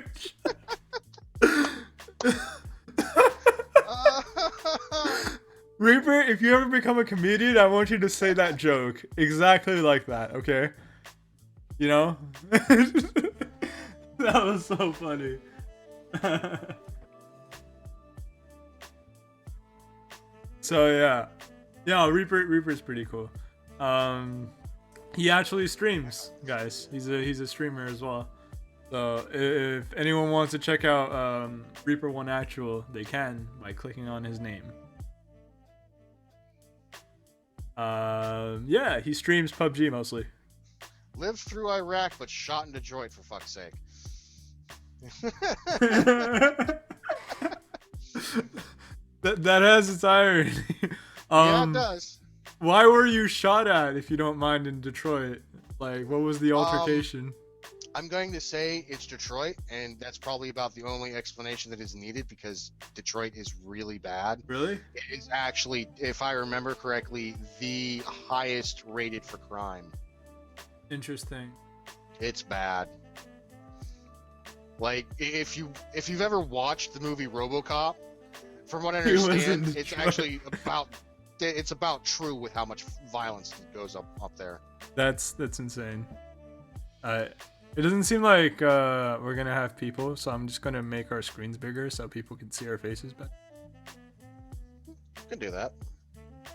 Reaper, if you ever become a comedian, I want you to say that joke exactly like that, okay? You know? That was so funny. So yeah, Reaper's pretty cool. He actually streams, guys. He's a streamer as well. So if anyone wants to check out Reaper One Actual, they can by clicking on his name. Yeah, he streams PUBG mostly. Lived through Iraq, but shot in Detroit, for fuck's sake. that has its irony. Yeah, it does. Why were you shot at, if you don't mind, in Detroit? Like, what was the altercation? I'm going to say it's Detroit, and that's probably about the only explanation that is needed, because Detroit is really bad. Really? It is actually, if I remember correctly, the highest rated for crime. Interesting. It's bad. Like, if you've ever watched the movie RoboCop, from what I understand, it's actually about true with how much violence goes up there. That's insane. It doesn't seem like we're gonna have people, so I'm just gonna make our screens bigger so people can see our faces better. You can do that.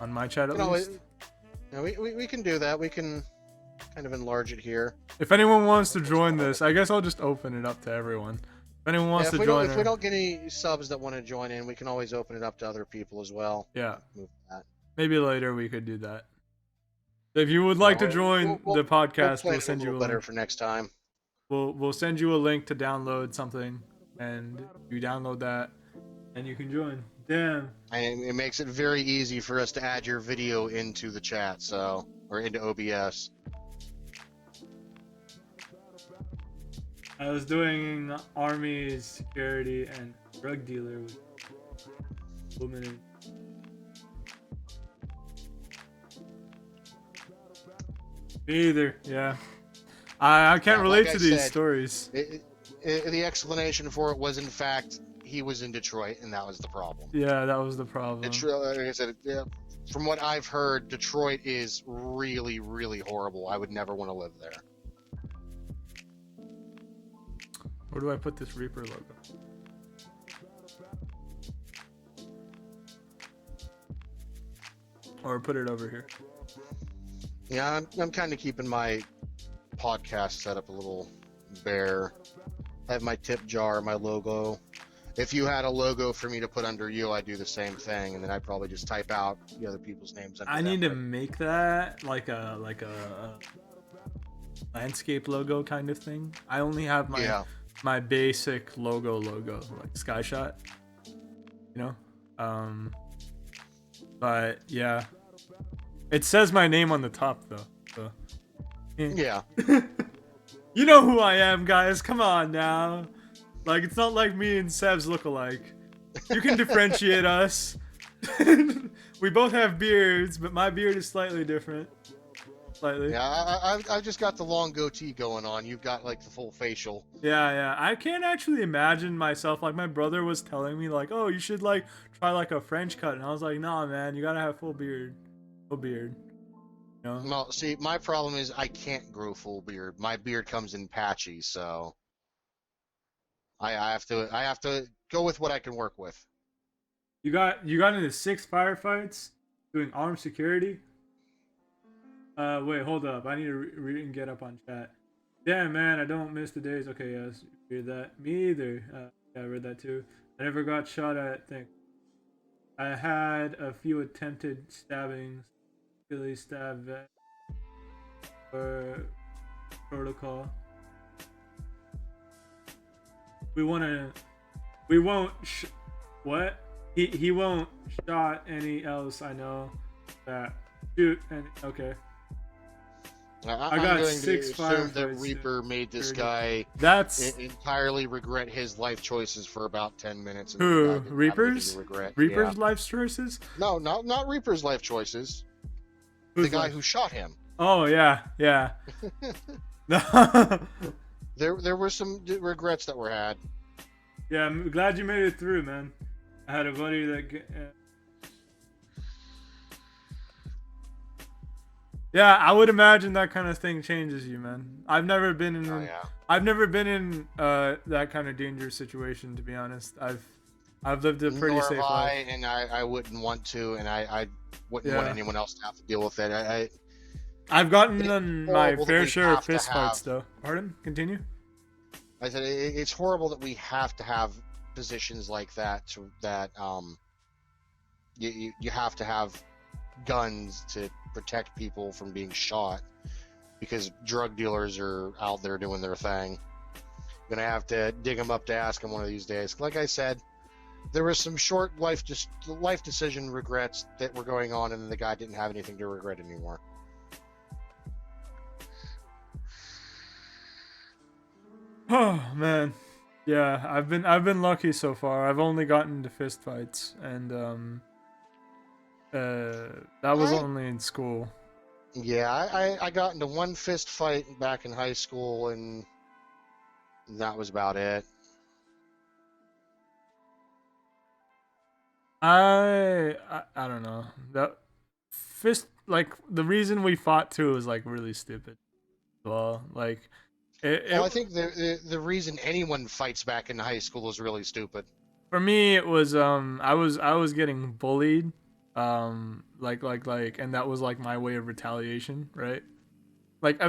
On my chat at least. We can do that. We can kind of enlarge it here. If anyone wants to join this, I guess I'll just open it up to everyone. If anyone wants to join, if we don't get any subs that want to join in, we can always open it up to other people as well. Yeah. Move that. Maybe later we could do that. If you would like to join the podcast, we'll send you a link. For next time. We'll send you a link to download something, and you download that, and you can join. Damn. And it makes it very easy for us to add your video into the chat, or into OBS. I was doing army, security, and drug dealer with women. Me either, yeah. I can't relate to these stories. The explanation for it was, in fact, he was in Detroit, and that was the problem. Yeah, that was the problem. Like I said, from what I've heard, Detroit is really, really horrible. I would never want to live there. Where do I put this Reaper logo? Or put it over here. Yeah, I'm kind of keeping my podcast setup a little bare. I have my tip jar, my logo. If you had a logo for me to put under you, I'd do the same thing, and then I'd probably just type out the other people's names. I need to make that like a landscape logo kind of thing. I only have my basic logo, like SkyShot. But yeah, it says my name on the top though. So. Yeah. You know who I am, guys. Come on now. Like, it's not like me and Sevs look alike. You can differentiate us. We both have beards, but my beard is slightly different. Slightly. Yeah, I've just got the long goatee going on. You've got, like, the full facial. Yeah. I can't actually imagine myself. Like, my brother was telling me, like, oh, you should, like, try, like, a French cut. And I was like, nah, man, you gotta have full beard. Full beard. Well, see, my problem is I can't grow full beard. My beard comes in patchy, so I have to go with what I can work with. You got into 6 firefights doing armed security. Wait, hold up. I need to read and get up on chat. Damn, man, I don't miss the days. Okay, yes, read that. Me either. Yeah, I read that too. I never got shot at. I had a few attempted stabbings. Really stab vet for protocol. we won't what? He won't shot any else. I know that shoot and okay. I'm got going 6 to assume that firefights. Reaper made this guy That's entirely regret his life choices for about 10 minutes. And who? the guy didn't have anything Reaper's? to regret. Reaper's Yeah. life choices? No, not Reaper's life choices. Who's the guy life? who shot him. Oh yeah. There were some regrets that were had. Yeah, I'm glad you made it through, man. I had a buddy that. Yeah, I would imagine that kind of thing changes you, man. I've never been in. Oh, yeah. I've never been in that kind of dangerous situation, to be honest. I've lived a pretty Nor safe have life. and I wouldn't want to, and I wouldn't want anyone else to have to deal with it. I've gotten in my horrible that fair we share of have to fist fights, have- though. Pardon? Continue. I said it's horrible that we have to have positions like that you have to have guns to protect people from being shot because drug dealers are out there doing their thing. Gonna have to dig them up to ask them one of these days. Like I said, there was some short life decision regrets that were going on, and the guy didn't have anything to regret anymore. Oh man, yeah. I've been lucky so far. I've only gotten to fist fights, and that was only in school. Yeah, I got into one fist fight back in high school, and that was about it. I don't know. That fist, like, the reason we fought too was like really stupid. Well, like Well, I think the reason anyone fights back in high school is really stupid. for me it was I was getting bullied, like and that was like my way of retaliation, right? Like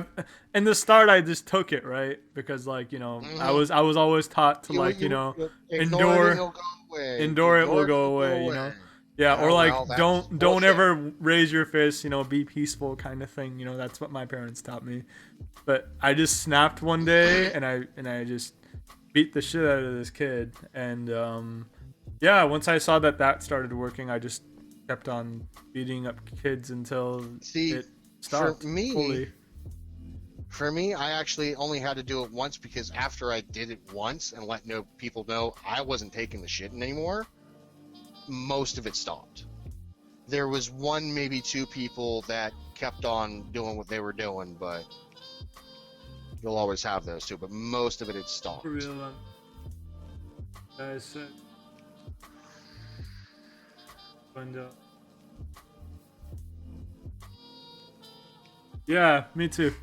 in the start I just took it, right? Because like, you know, I was always taught to ignore it, it'll go away. endure it will go away, you know. Yeah, or like don't ever raise your fist, you know, be peaceful kind of thing, you know. That's what my parents taught me. But I just snapped one day and I just beat the shit out of this kid, and yeah, once I saw that started working, I just kept on beating up kids until it stopped. For me, I actually only had to do it once because after I did it once and let people know I wasn't taking the shit anymore, most of it stopped. There was one, maybe two people that kept on doing what they were doing, but you'll always have those two. But most of it stopped. For real, guys, yeah, me too.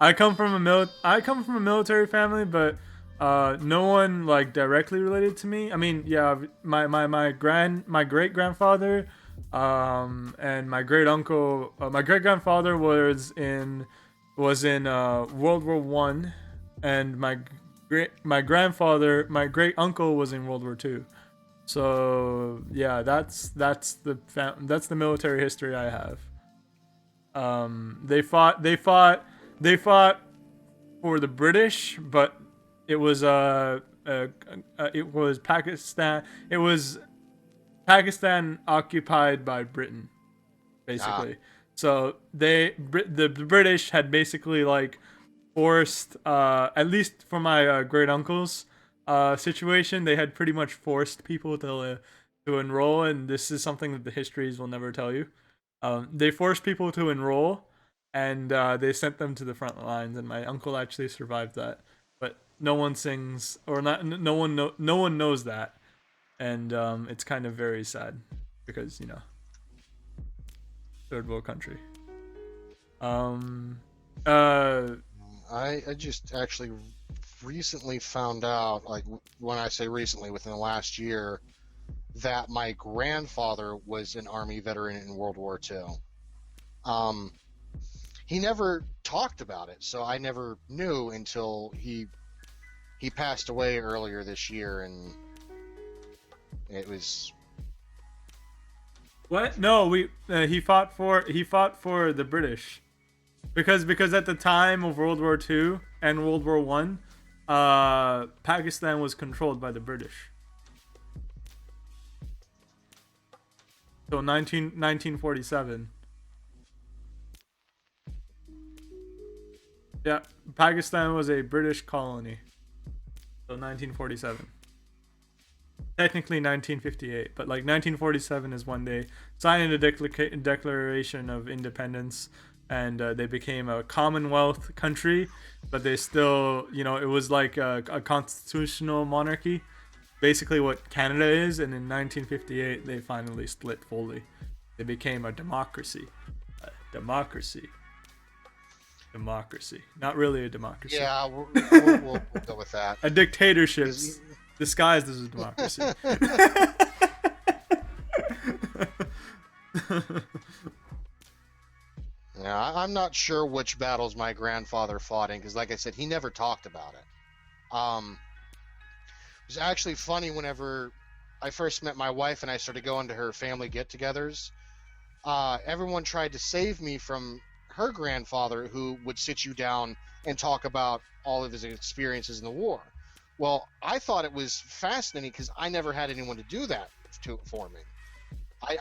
I come from a military family, but no one like directly related to me. I mean, yeah, my great grandfather, and my great uncle, my great grandfather was in World War I, and my great uncle was in World War II. So yeah, that's the military history I have. They fought for the British, but it was Pakistan. It was Pakistan occupied by Britain, basically. So the British had basically like forced, at least for my great uncle's situation, they had pretty much forced people to enroll, and this is something that the histories will never tell you. They forced people to enroll, and they sent them to the front lines, and my uncle actually survived that, but no one sings, or not, no one knows that, and it's kind of very sad because, you know, third world country. I just actually recently found out, like when I say recently, within the last year, that my grandfather was an Army veteran in World War II. He never talked about it, so I never knew until he passed away earlier this year, and it was. What? No, he fought for the British, because at the time of World War II and World War I, Pakistan was controlled by the British. So 1947. Yeah, Pakistan was a British colony. So 1947. Technically 1958, but like 1947 is when they signed a declaration of independence, and they became a Commonwealth country, but they still, it was like a constitutional monarchy, basically what Canada is, and in 1958 they finally split fully. They became a democracy. Democracy. Not really a democracy. Yeah, we'll go with that. A dictatorship disguised as a democracy. Yeah, I'm not sure which battles my grandfather fought in, because like I said, he never talked about it. It was actually funny whenever I first met my wife and I started going to her family get-togethers. Everyone tried to save me from her grandfather, who would sit you down and talk about all of his experiences in the war. Well, I thought it was fascinating because I never had anyone to do that for me.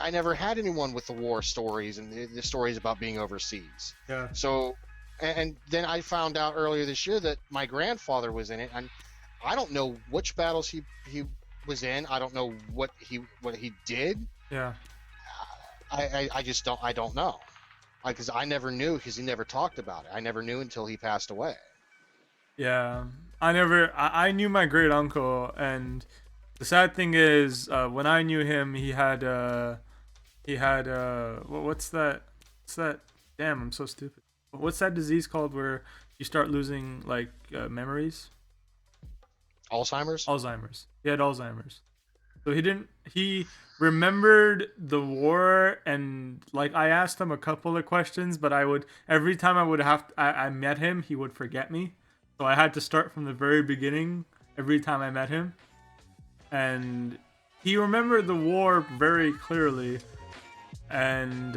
I never had anyone with the war stories and the stories about being overseas. Yeah. So, and then I found out earlier this year that my grandfather was in it, and I don't know which battles he was in. I don't know what he did. Yeah. I just don't know, because I never knew, because he never talked about it. I never knew until he passed away. Yeah, I knew my great uncle, and the sad thing is, when I knew him, he had what's that? Damn, I'm so stupid. What's that disease called where you start losing like memories? Alzheimer's. He had Alzheimer's. So he remembered the war, and like I asked him a couple of questions, but every time I met him, he would forget me. So I had to start from the very beginning every time I met him. And he remembered the war very clearly. And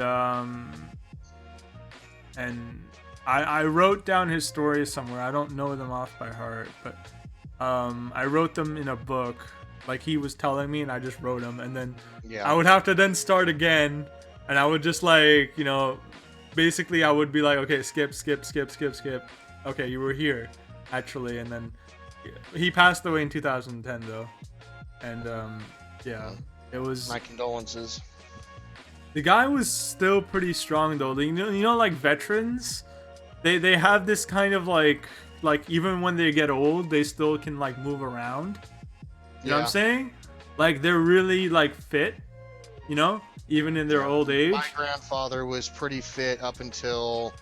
I wrote down his stories somewhere. I don't know them off by heart, but I wrote them in a book. Like he was telling me, and I just wrote them. And then I would have to then start again. And I would just like, basically I would be like, okay, skip. Okay, you were here. Actually, and then he passed away in 2010 though, and it was. My condolences. The guy was still pretty strong though. Like veterans, they have this kind of like even when they get old, they still can like move around. You know what I'm saying? Like they're really like fit, even in their old age. My grandfather was pretty fit up until.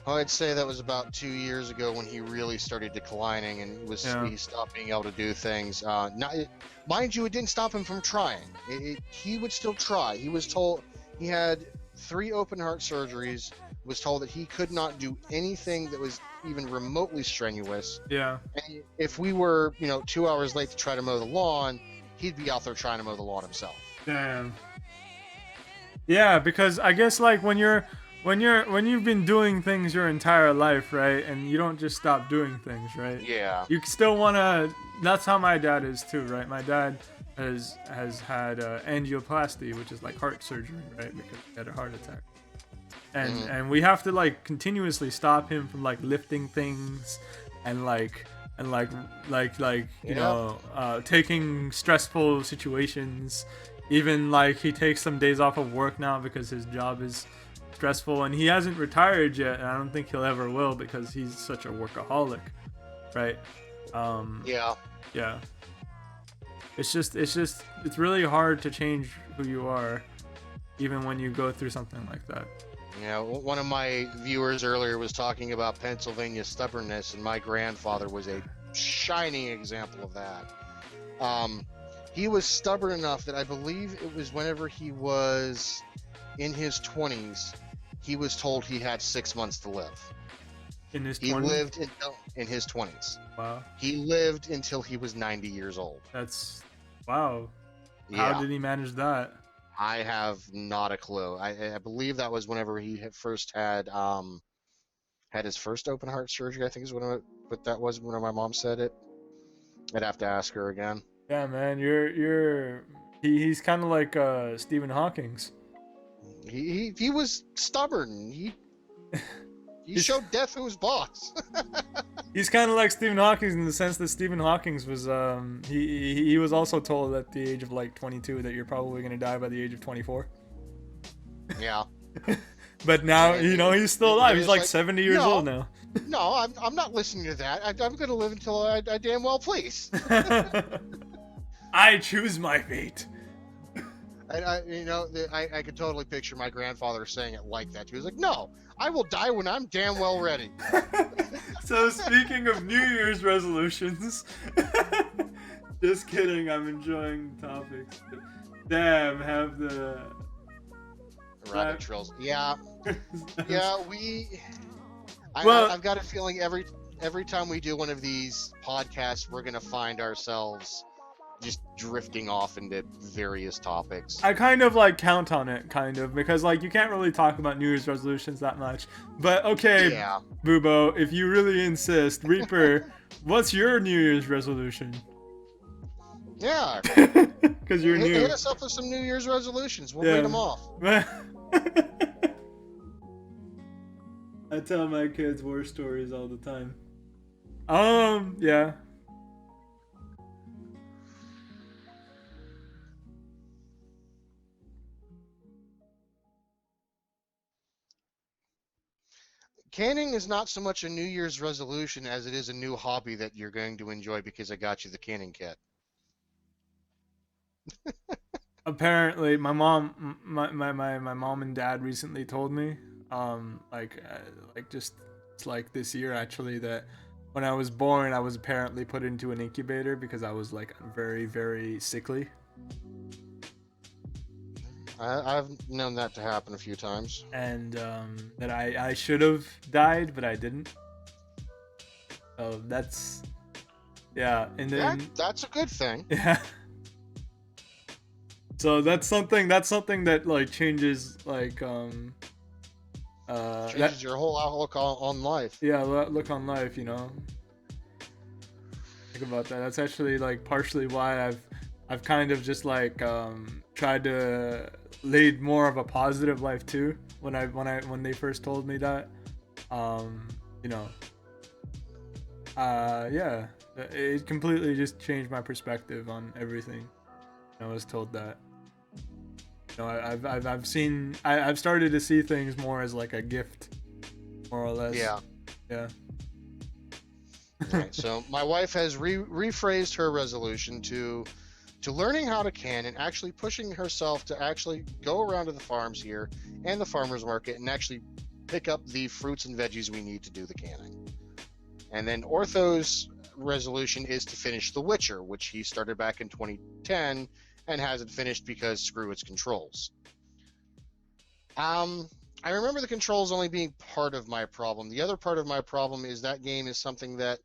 I'd say that was about 2 years ago when he really started declining, and he stopped being able to do things. Mind you, it didn't stop him from trying. He would still try. He was told he had 3 open heart surgeries. Was told that he could not do anything that was even remotely strenuous. Yeah. And if we were, 2 hours late to try to mow the lawn, he'd be out there trying to mow the lawn himself. Damn. Yeah, because I guess like when you've been doing things your entire life, right, and you don't just stop doing things, right? Yeah. You still wanna. That's how my dad is too, right? My dad has had angioplasty, which is like heart surgery, right? Because he had a heart attack, and we have to like continuously stop him from like lifting things, and taking stressful situations. Even like he takes some days off of work now because his job is stressful, and he hasn't retired yet, and I don't think he'll ever will because he's such a workaholic, right? Yeah. It's really hard to change who you are, even when you go through something like that. Yeah, one of my viewers earlier was talking about Pennsylvania stubbornness, and my grandfather was a shining example of that. He was stubborn enough that I believe it was whenever he was in his 20s, he was told he had 6 months to live. In his 20s? He lived in his 20s. Wow. He lived until he was 90 years old. That's... Wow. Yeah. How did he manage that? I have not a clue. I believe that was whenever he had first had his first open heart surgery, I think is when but that was when my mom said it. I'd have to ask her again. Yeah, man, he's kind of like Stephen Hawking's. He was stubborn. He showed death who was boss. He's kind of like Stephen Hawking in the sense that Stephen Hawking was he was also told at the age of like 22 that you're probably gonna die by the age of 24. Yeah. But now he's still alive. He's like 70 years old now. No, I'm not listening to that. I'm gonna live until I damn well please. I choose my fate. I could totally picture my grandfather saying it like that. He was like, "No, I will die when I'm damn well ready." So speaking of New Year's resolutions, just kidding. I'm enjoying the topics. Damn, have the rabbit trails. Yeah, yeah. I've got a feeling every time we do one of these podcasts, we're gonna find ourselves just drifting off into various topics. I kind of like count on it, because like you can't really talk about New Year's resolutions that much. But okay, yeah. Bubo, if you really insist, Reaper, what's your New Year's resolution? Yeah, because you're new. Hit us up with some New Year's resolutions. We'll read them off. I tell my kids war stories all the time. Yeah. Canning is not so much a New Year's resolution as it is a new hobby that you're going to enjoy because I got you the canning kit. Apparently, my mom and dad recently told me, just like this year actually, that when I was born, I was apparently put into an incubator because I was like very, very sickly. I've known that to happen a few times. And that I should have died, but I didn't. So that's, yeah. And then that's a good thing. Yeah. So that's something that like changes like changes your whole outlook on life. Yeah, look on life, Think about that. That's actually like partially why I've kind of just like tried to lead more of a positive life too. When they first told me that, yeah, it completely just changed my perspective on everything. I was told that. I've started to see things more as like a gift, more or less. Yeah. Yeah. Right, so my wife has rephrased her resolution to learning how to can and actually pushing herself to actually go around to the farms here and the farmers market and actually pick up the fruits and veggies we need to do the canning. And then Ortho's resolution is to finish The Witcher, which he started back in 2010 and hasn't finished because screw its controls. I remember the controls only being part of my problem. The other part of my problem is that game is something that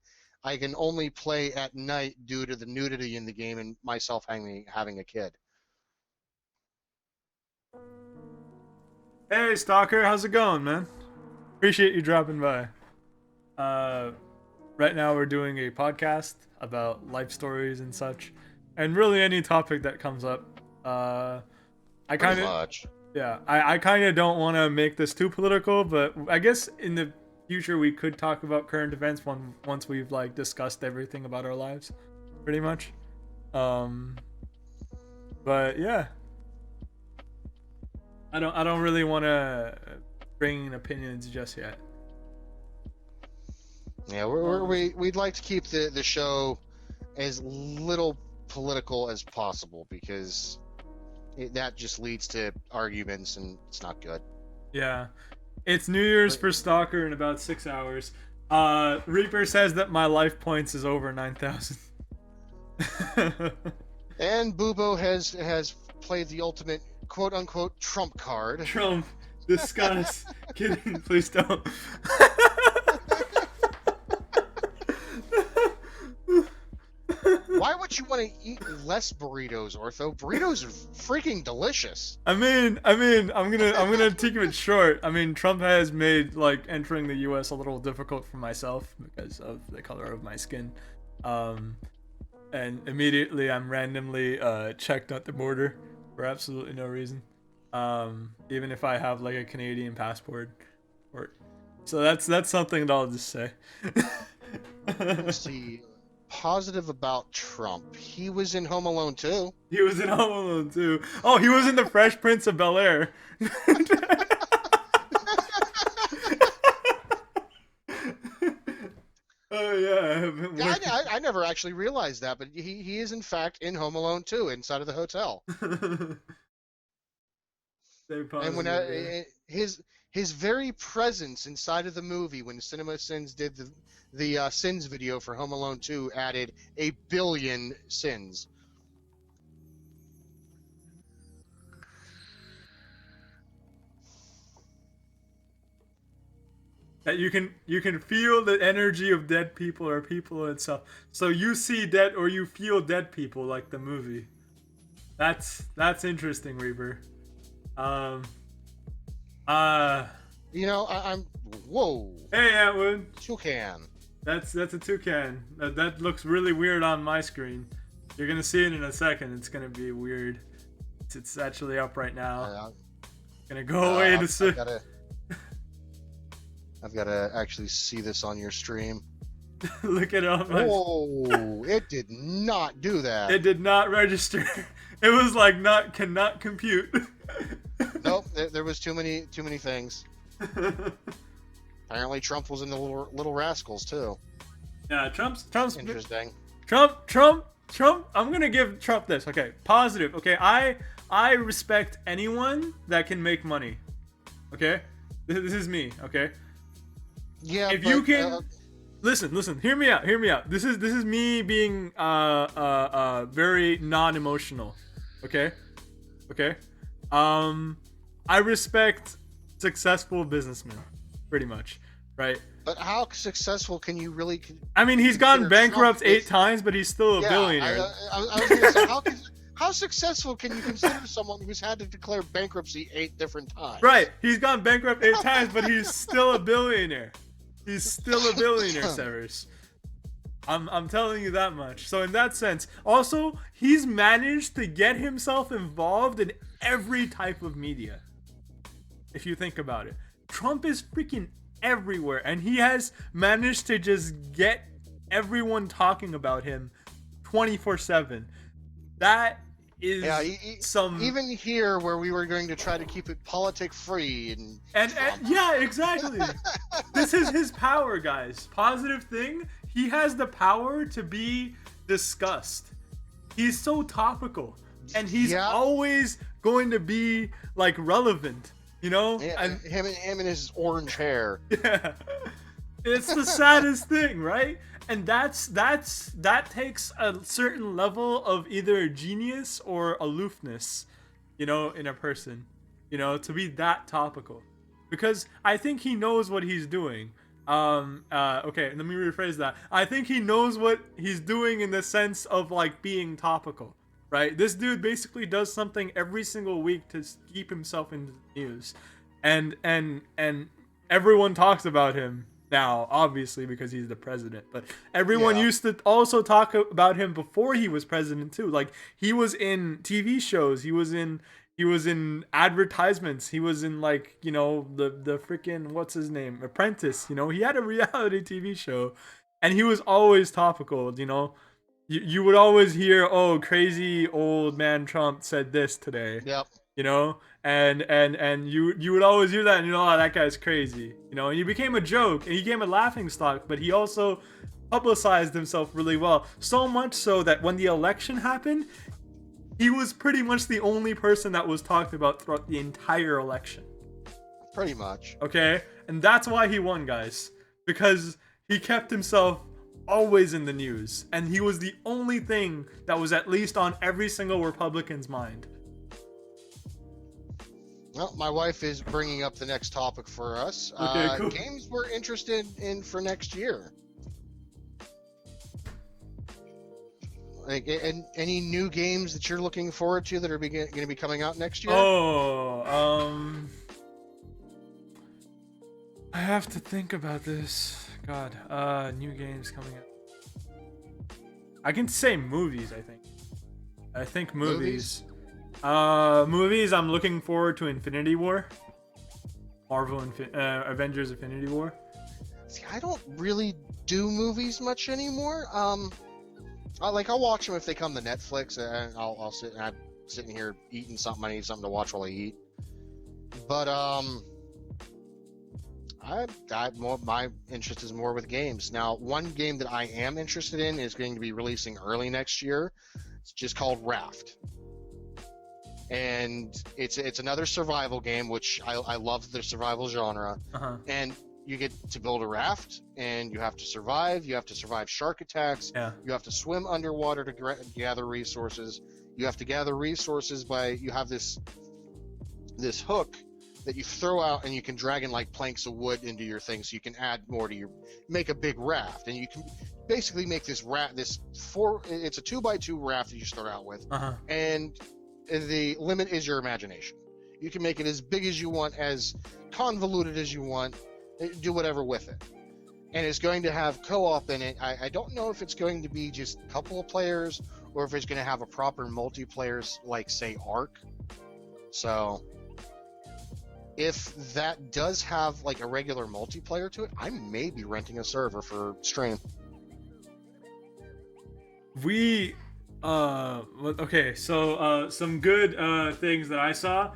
I can only play at night due to the nudity in the game and myself having a kid. Hey, Stalker, how's it going, man? Appreciate you dropping by. Right now we're doing a podcast about life stories and such, and really any topic that comes up. I kind of, yeah, I kind of don't want to make this too political, but I guess in the future we could talk about current events once we've like discussed everything about our lives, pretty much. But yeah, I don't really want to bring in opinions just yet. Yeah, we'd like to keep the show as little political as possible because that just leads to arguments and it's not good. Yeah. It's New Year's for Stalker in about 6 hours. Reaper says that my life points is over 9,000. And Bubo has played the ultimate quote-unquote Trump card. Trump. Discuss. Kidding. Please don't. Why would you want to eat less burritos, Ortho? Burritos are freaking delicious. I'm gonna keep it short. I mean, Trump has made like entering the U.S. a little difficult for myself because of the color of my skin, and immediately I'm randomly checked at the border for absolutely no reason, even if I have like a Canadian passport. So that's something that I'll just say. Let's see. Positive about Trump. He was in Home Alone 2. He was in Home Alone too. Oh, he was in the Fresh Prince of Bel-Air. Oh yeah. I never actually realized that, but he is in fact in Home Alone 2 inside of the hotel. And when his very presence inside of the movie when Cinema Sins did the Sins video for Home Alone 2 added 1 billion sins. That you can feel the energy of dead people or people itself. So you see dead or you feel dead people like the movie. That's interesting, Reaper. I'm whoa. Hey, Atwood. Toucan. That's a toucan. That looks really weird on my screen. You're gonna see it in a second. It's gonna be weird. It's actually up right now. Gonna go away to see. I've gotta actually see this on your stream. Look at it. Whoa! It did not do that. It did not register. It was like cannot compute. Nope, there was too many things. Apparently, Trump was in the Little Rascals too. Yeah, Trump's interesting. Trump. I'm gonna give Trump this. Okay, positive. Okay, I respect anyone that can make money. Okay, this is me. Okay. Yeah. If you can. Listen, hear me out. This is me being very non-emotional. Okay? I respect successful businessmen pretty much, right? But how successful can you really I mean, he's gone bankrupt 8 times, but he's still a billionaire. I was going to say how successful can you consider someone who's had to declare bankruptcy 8 different times? Right. He's gone bankrupt 8 times, but he's still a billionaire. He's still a billionaire, Severs. I'm telling you that much. So in that sense, also, he's managed to get himself involved in every type of media. If you think about it. Trump is freaking everywhere, and he has managed to just get everyone talking about him 24/7. That is even here where we were going to try to keep it politic free and yeah, exactly. This is his power, guys. Positive thing, he has the power to be discussed. He's so topical, and he's always going to be like relevant, you know. Yeah, and him and his orange hair. Yeah, it's the saddest thing, right? And that takes a certain level of either genius or aloofness, you know, in a person, you know, to be that topical, because I think he knows what he's doing. Okay, let me rephrase that. I think he knows what he's doing in the sense of like being topical, right? This dude basically does something every single week to keep himself in the news, and everyone talks about him now, obviously, because he's the president, but everyone used to also talk about him before he was president too. Like, he was in TV shows, he was in advertisements, he was in, like, you know, the freaking, what's his name, Apprentice, you know, he had a reality TV show, and he was always topical, you know. You would always hear, oh, crazy old man Trump said this today. Yep. You know, and you would always hear that, and you know, oh, that guy's crazy, you know, and he became a joke, and he became a laughing stock, but he also publicized himself really well, so much so that when the election happened, he was pretty much the only person that was talked about throughout the entire election. Pretty much. Okay, and that's why he won, guys, because he kept himself always in the news, and he was the only thing that was at least on every single Republican's mind. Well, my wife is bringing up the next topic for us. Okay, cool. Games we're interested in for next year. Like, and any new games that you're looking forward to that are going to be coming out next year? I have to think about this. God, new games coming up. I can say movies, I think movies. Movies, I'm looking forward to Infinity War. Avengers Infinity War. See, I don't really do movies much anymore. I'll watch them if they come to Netflix, and I'll sit and I'm sitting here eating something. I need something to watch while I eat. But my interest is more with games. Now, one game that I am interested in is going to be releasing early next year. It's just called Raft, and it's another survival game, which I love the survival genre. And you get to build a raft, and you have to survive. You have to survive shark attacks. Yeah. You have to swim underwater to gather resources. You have to gather resources you have this hook that you throw out, and you can drag in like planks of wood into your thing, so you can add more to make a big raft, and you can basically make this raft. It's a 2x2 raft that you start out with, and the limit is your imagination. You can make it as big as you want, as convoluted as you want, do whatever with it. And it's going to have co-op in it. I don't know if it's going to be just a couple of players, or if it's going to have a proper multiplayer, like say Ark. So if that does have like a regular multiplayer to it, I may be renting a server for stream. Okay, so some good things that I saw.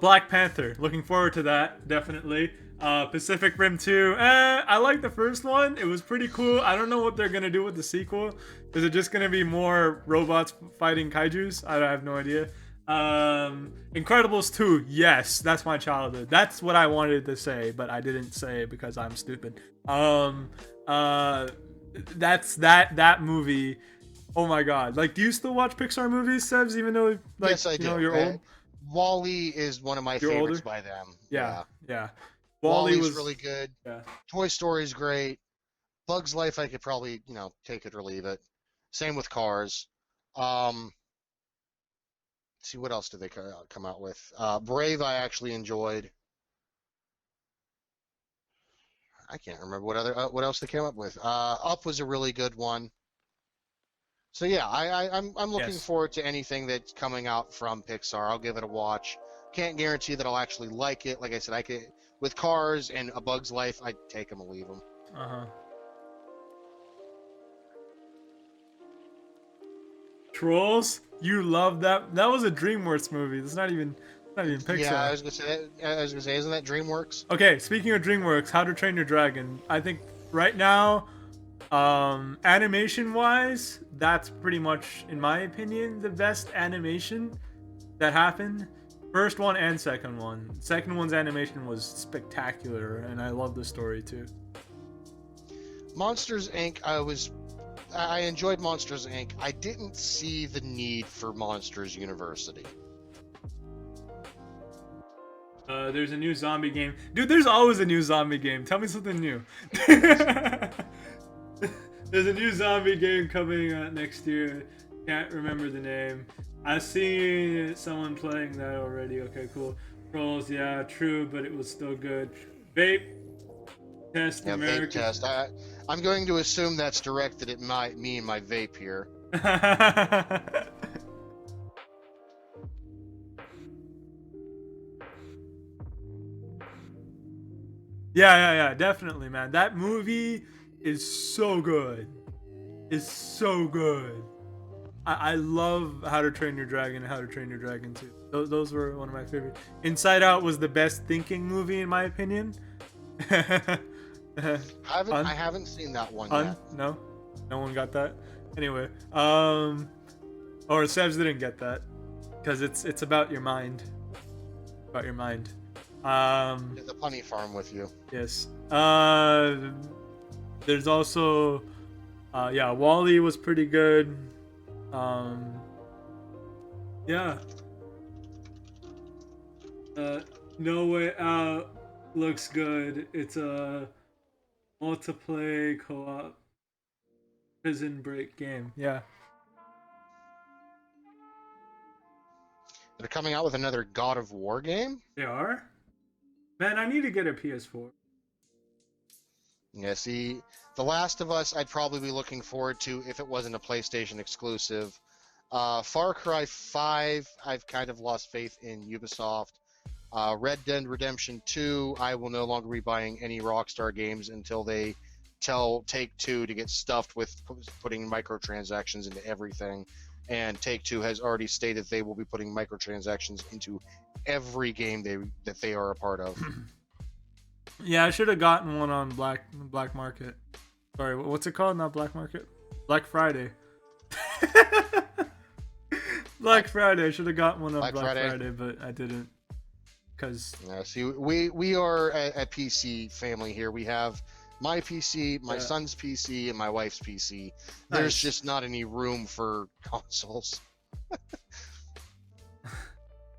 Black Panther, looking forward to that, definitely. Pacific Rim 2, I like the first one. It was pretty cool. I don't know what they're gonna do with the sequel. Is it just gonna be more robots fighting kaijus? I have no idea. Incredibles 2, yes, that's my childhood. That's what I wanted to say, but I didn't say it because I'm stupid. That's that movie. Oh my god! Like, do you still watch Pixar movies, Sebs? Even though, like, yes, I do. You're old. WALL-E is one of my favorites older? by them. Yeah. WALL-E was really good. Yeah. Toy Story's great. Bug's Life, I could probably, take it or leave it. Same with Cars. See, what else did they come out with? Brave, I actually enjoyed. I can't remember what else they came up with. Up was a really good one. So yeah, I'm looking forward to anything that's coming out from Pixar. I'll give it a watch. Can't guarantee that I'll actually like it. Like I said, I could with Cars and A Bug's Life, I'd take them or leave them. Trolls, you love that? That was a DreamWorks movie. It's not even Pixar. Yeah, I was gonna say, isn't that DreamWorks? Okay, speaking of DreamWorks, How to Train Your Dragon. I think right now, animation-wise, that's pretty much, in my opinion, the best animation that happened. First one and second one. Second one's animation was spectacular, and I love the story too. Monsters Inc. I enjoyed Monsters Inc. I didn't see the need for Monsters University. There's a new zombie game. Dude, there's always a new zombie game. Tell me something new. There's a new zombie game coming out next year. Can't remember the name. I've seen someone playing that already. Okay, cool. Trolls, yeah, true, but it was still good. Vape test, yeah, American. Vape test. I'm going to assume that's directed at me and my vape here. Yeah, definitely, man. That movie is so good. It's so good. I love How to Train Your Dragon and How to Train Your Dragon 2. Those were one of my favorites. Inside Out was the best thinking movie, in my opinion. I haven't seen that one yet. No one got that. Anyway, or Sebs didn't get that because it's about your mind. About your mind. The Punny Farm with you. Yes. There's also, WALL-E was pretty good. Yeah. No Way Out looks good. It's a multiplayer co-op prison break game. Yeah. They're coming out with another God of War game. They are? Man, I need to get a PS4. Yeah, see, The Last of Us, I'd probably be looking forward to if it wasn't a PlayStation exclusive. Far Cry 5, I've kind of lost faith in Ubisoft. Red Dead Redemption 2, I will no longer be buying any Rockstar games until they tell Take-Two to get stuffed with putting microtransactions into everything. And Take-Two has already stated they will be putting microtransactions into every game that they are a part of. Yeah, I should have gotten one on Black Market. Sorry, what's it called? Not Black Market. Black Friday. Black Friday. I should have gotten one on Black Friday, but I didn't. Cause yeah, see, we are a PC family here. We have my PC, my son's PC, and my wife's PC. There's just not any room for consoles.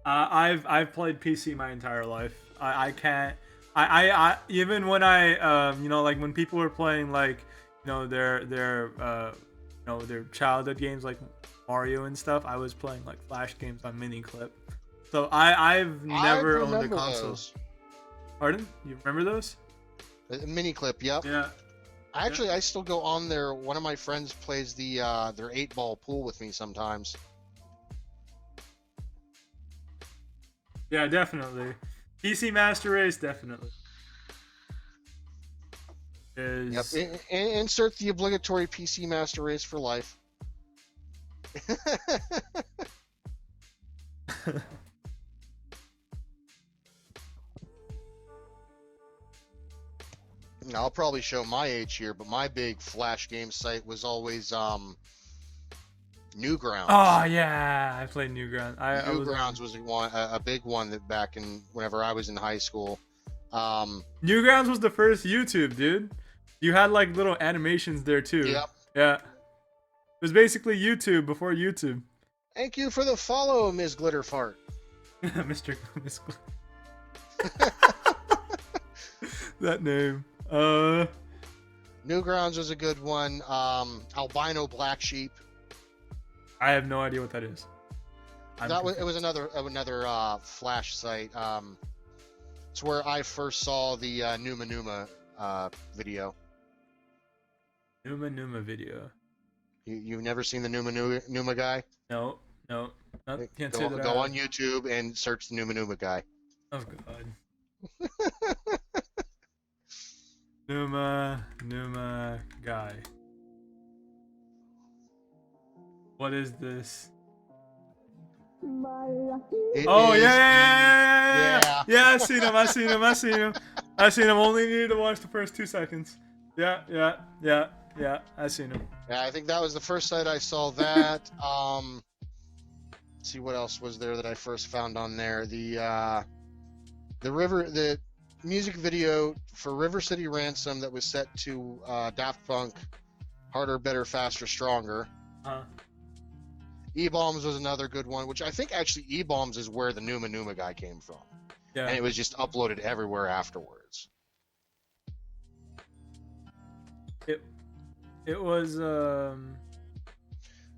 I've played PC my entire life. I can't. I even when I like when people were playing like their childhood games like Mario and stuff, I was playing like Flash games on Miniclip. So I've never owned a console. Those. Pardon? You remember those? Miniclip, yep. Yeah. Actually, I still go on there. One of my friends plays their 8-ball pool with me sometimes. Yeah, definitely. PC Master Race, definitely. Yep. Insert the obligatory PC Master Race for life. I'll probably show my age here, but my big Flash game site was always Newgrounds. Oh yeah, I played Newgrounds. Newgrounds was a big one that back in whenever I was in high school. Newgrounds was the first YouTube, dude. You had like little animations there too. Yep. Yeah. It was basically YouTube before YouTube. Thank you for the follow, Ms. Glitterfart. Mr. That name. Newgrounds was a good one. Albino Black Sheep. I have no idea what that is. It was another Flash site. It's where I first saw the Numa video. Numa video. You've never seen the Numa guy? No. Can't say that. Go on YouTube and search the Numa guy. Oh god. Numa guy. What is this? Yeah, I seen him. I seen him. Only needed to watch the first 2 seconds. Yeah, I seen him. Yeah, I think that was the first site I saw that. Let's see what else was there that I first found on there. The music video for River City Ransom that was set to Daft Punk, Harder, Better, Faster, Stronger. E-Bombs was another good one, which I think actually E-Bombs is where the Numa guy came from. Yeah. And it was just uploaded everywhere afterwards. It was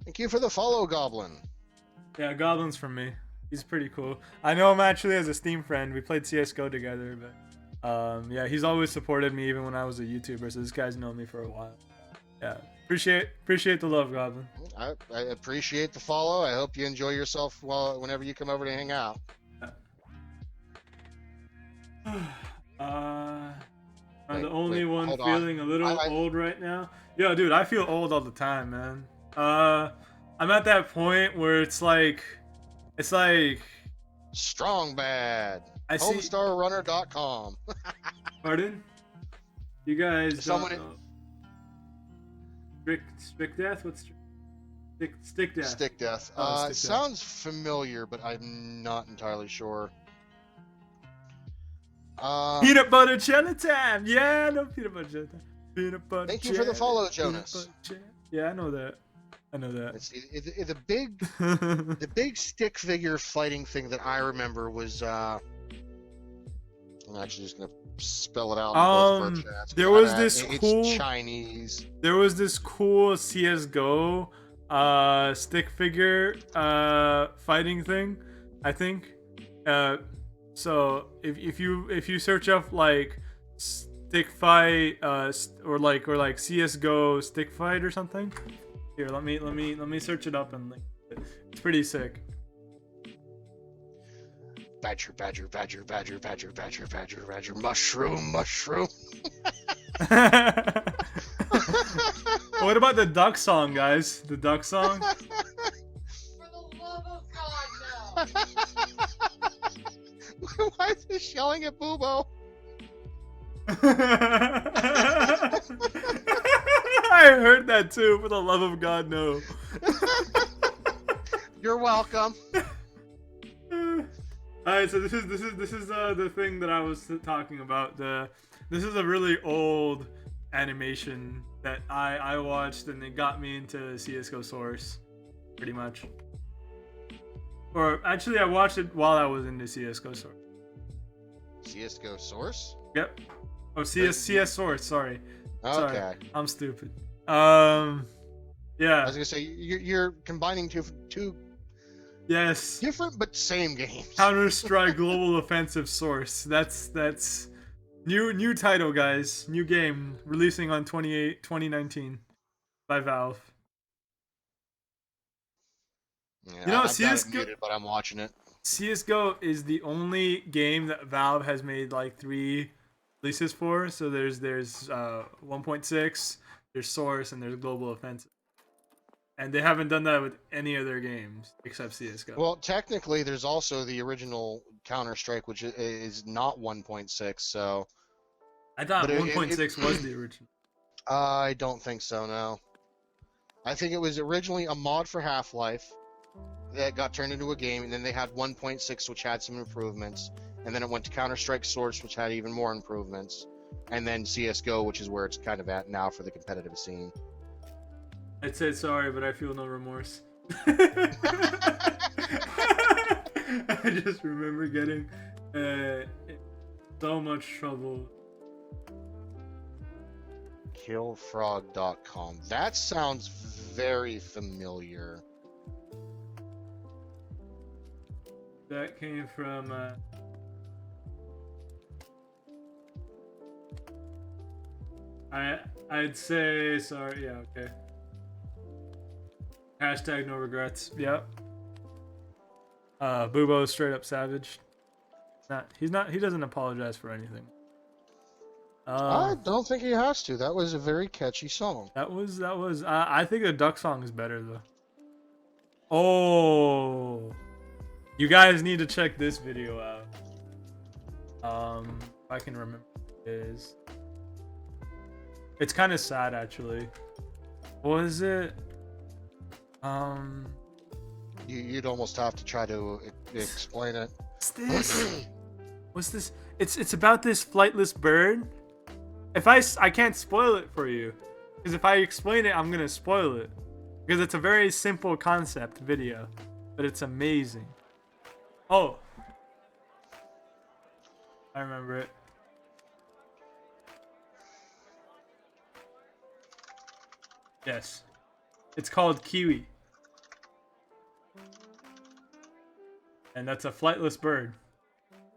Thank you for the follow, Goblin. Yeah, Goblin's from me. He's pretty cool. I know him actually as a Steam friend. We played CS:GO together, but yeah, he's always supported me even when I was a YouTuber. So this guy's known me for a while. Yeah, appreciate the love, Goblin. I appreciate the follow. I hope you enjoy yourself whenever you come over to hang out. I'm the only one feeling a little old right now. Yo, dude, I feel old all the time, man. I'm at that point where it's like Strong Bad. I see. Homestarrunner.com. Pardon? You guys Someone don't know. Strict death? What's stick death? Stick death. Oh, It sounds familiar, but I'm not entirely sure. Peanut butter jelly time. Yeah, no peanut butter jelly time. Peanut butter. Thank you for the follow, Jonas. Yeah, I know that. The big stick figure fighting thing that I remember was I'm actually just gonna spell it out in both of our chats. There was this cool Chinese. There was this cool CS:GO stick figure fighting thing. I think. So if you search up like stick fight or like CS:GO stick fight or something, here let me search it up and link it. It's pretty sick. Badger, badger, badger, badger, badger, badger, badger, badger, mushroom, mushroom. What about the duck song, guys? The duck song? For the love of God, no! Why is he yelling at Boobo? I heard that too. For the love of God, no. You're welcome. All right, so this is the thing that I was talking about. This is a really old animation that I watched, and it got me into CS:GO Source, pretty much. Or actually, I watched it while I was into CS:GO Source. CS:GO Source? Yep. Oh, CS Source. Sorry. Okay. Sorry. I'm stupid. Yeah. I was gonna say you're combining two Yes. different but same games. Counter-Strike Global Offensive Source. That's new title, guys. New game releasing on 2019 by Valve. Yeah, You know, I've got it CS:GO muted, but I'm watching it. CS:GO is the only game that Valve has made like 3 releases for. So there's 1.6, there's Source, and there's Global Offensive. And they haven't done that with any other games except CS:GO. Well, technically, there's also the original Counter-Strike, which is not 1.6. So I thought but it- 1.6 was the original. I don't think so. No, I think it was originally a mod for Half-Life that got turned into a game, and then they had 1.6, which had some improvements, and then it went to Counter-Strike Source, which had even more improvements, and then CS:GO, which is where it's kind of at now for the competitive scene. I'd say sorry, but I feel no remorse. I just remember getting in so much trouble. Killfrog.com. That sounds very familiar. That came from I'd say sorry. Yeah, okay. Hashtag no regrets. Yep. Boobo straight up savage. He doesn't apologize for anything. I don't think he has to. That was a very catchy song. That was I think the duck song is better though. Oh, you guys need to check this video out. If I can remember what it is. It's kind of sad actually. What is it? You'd almost have to try to explain it. What's this? What's this? It's about this flightless bird. I can't spoil it for you, because if I explain it, I'm gonna spoil it. Because it's a very simple concept video, but it's amazing. Oh, I remember it. Yes, it's called Kiwi, and that's a flightless bird.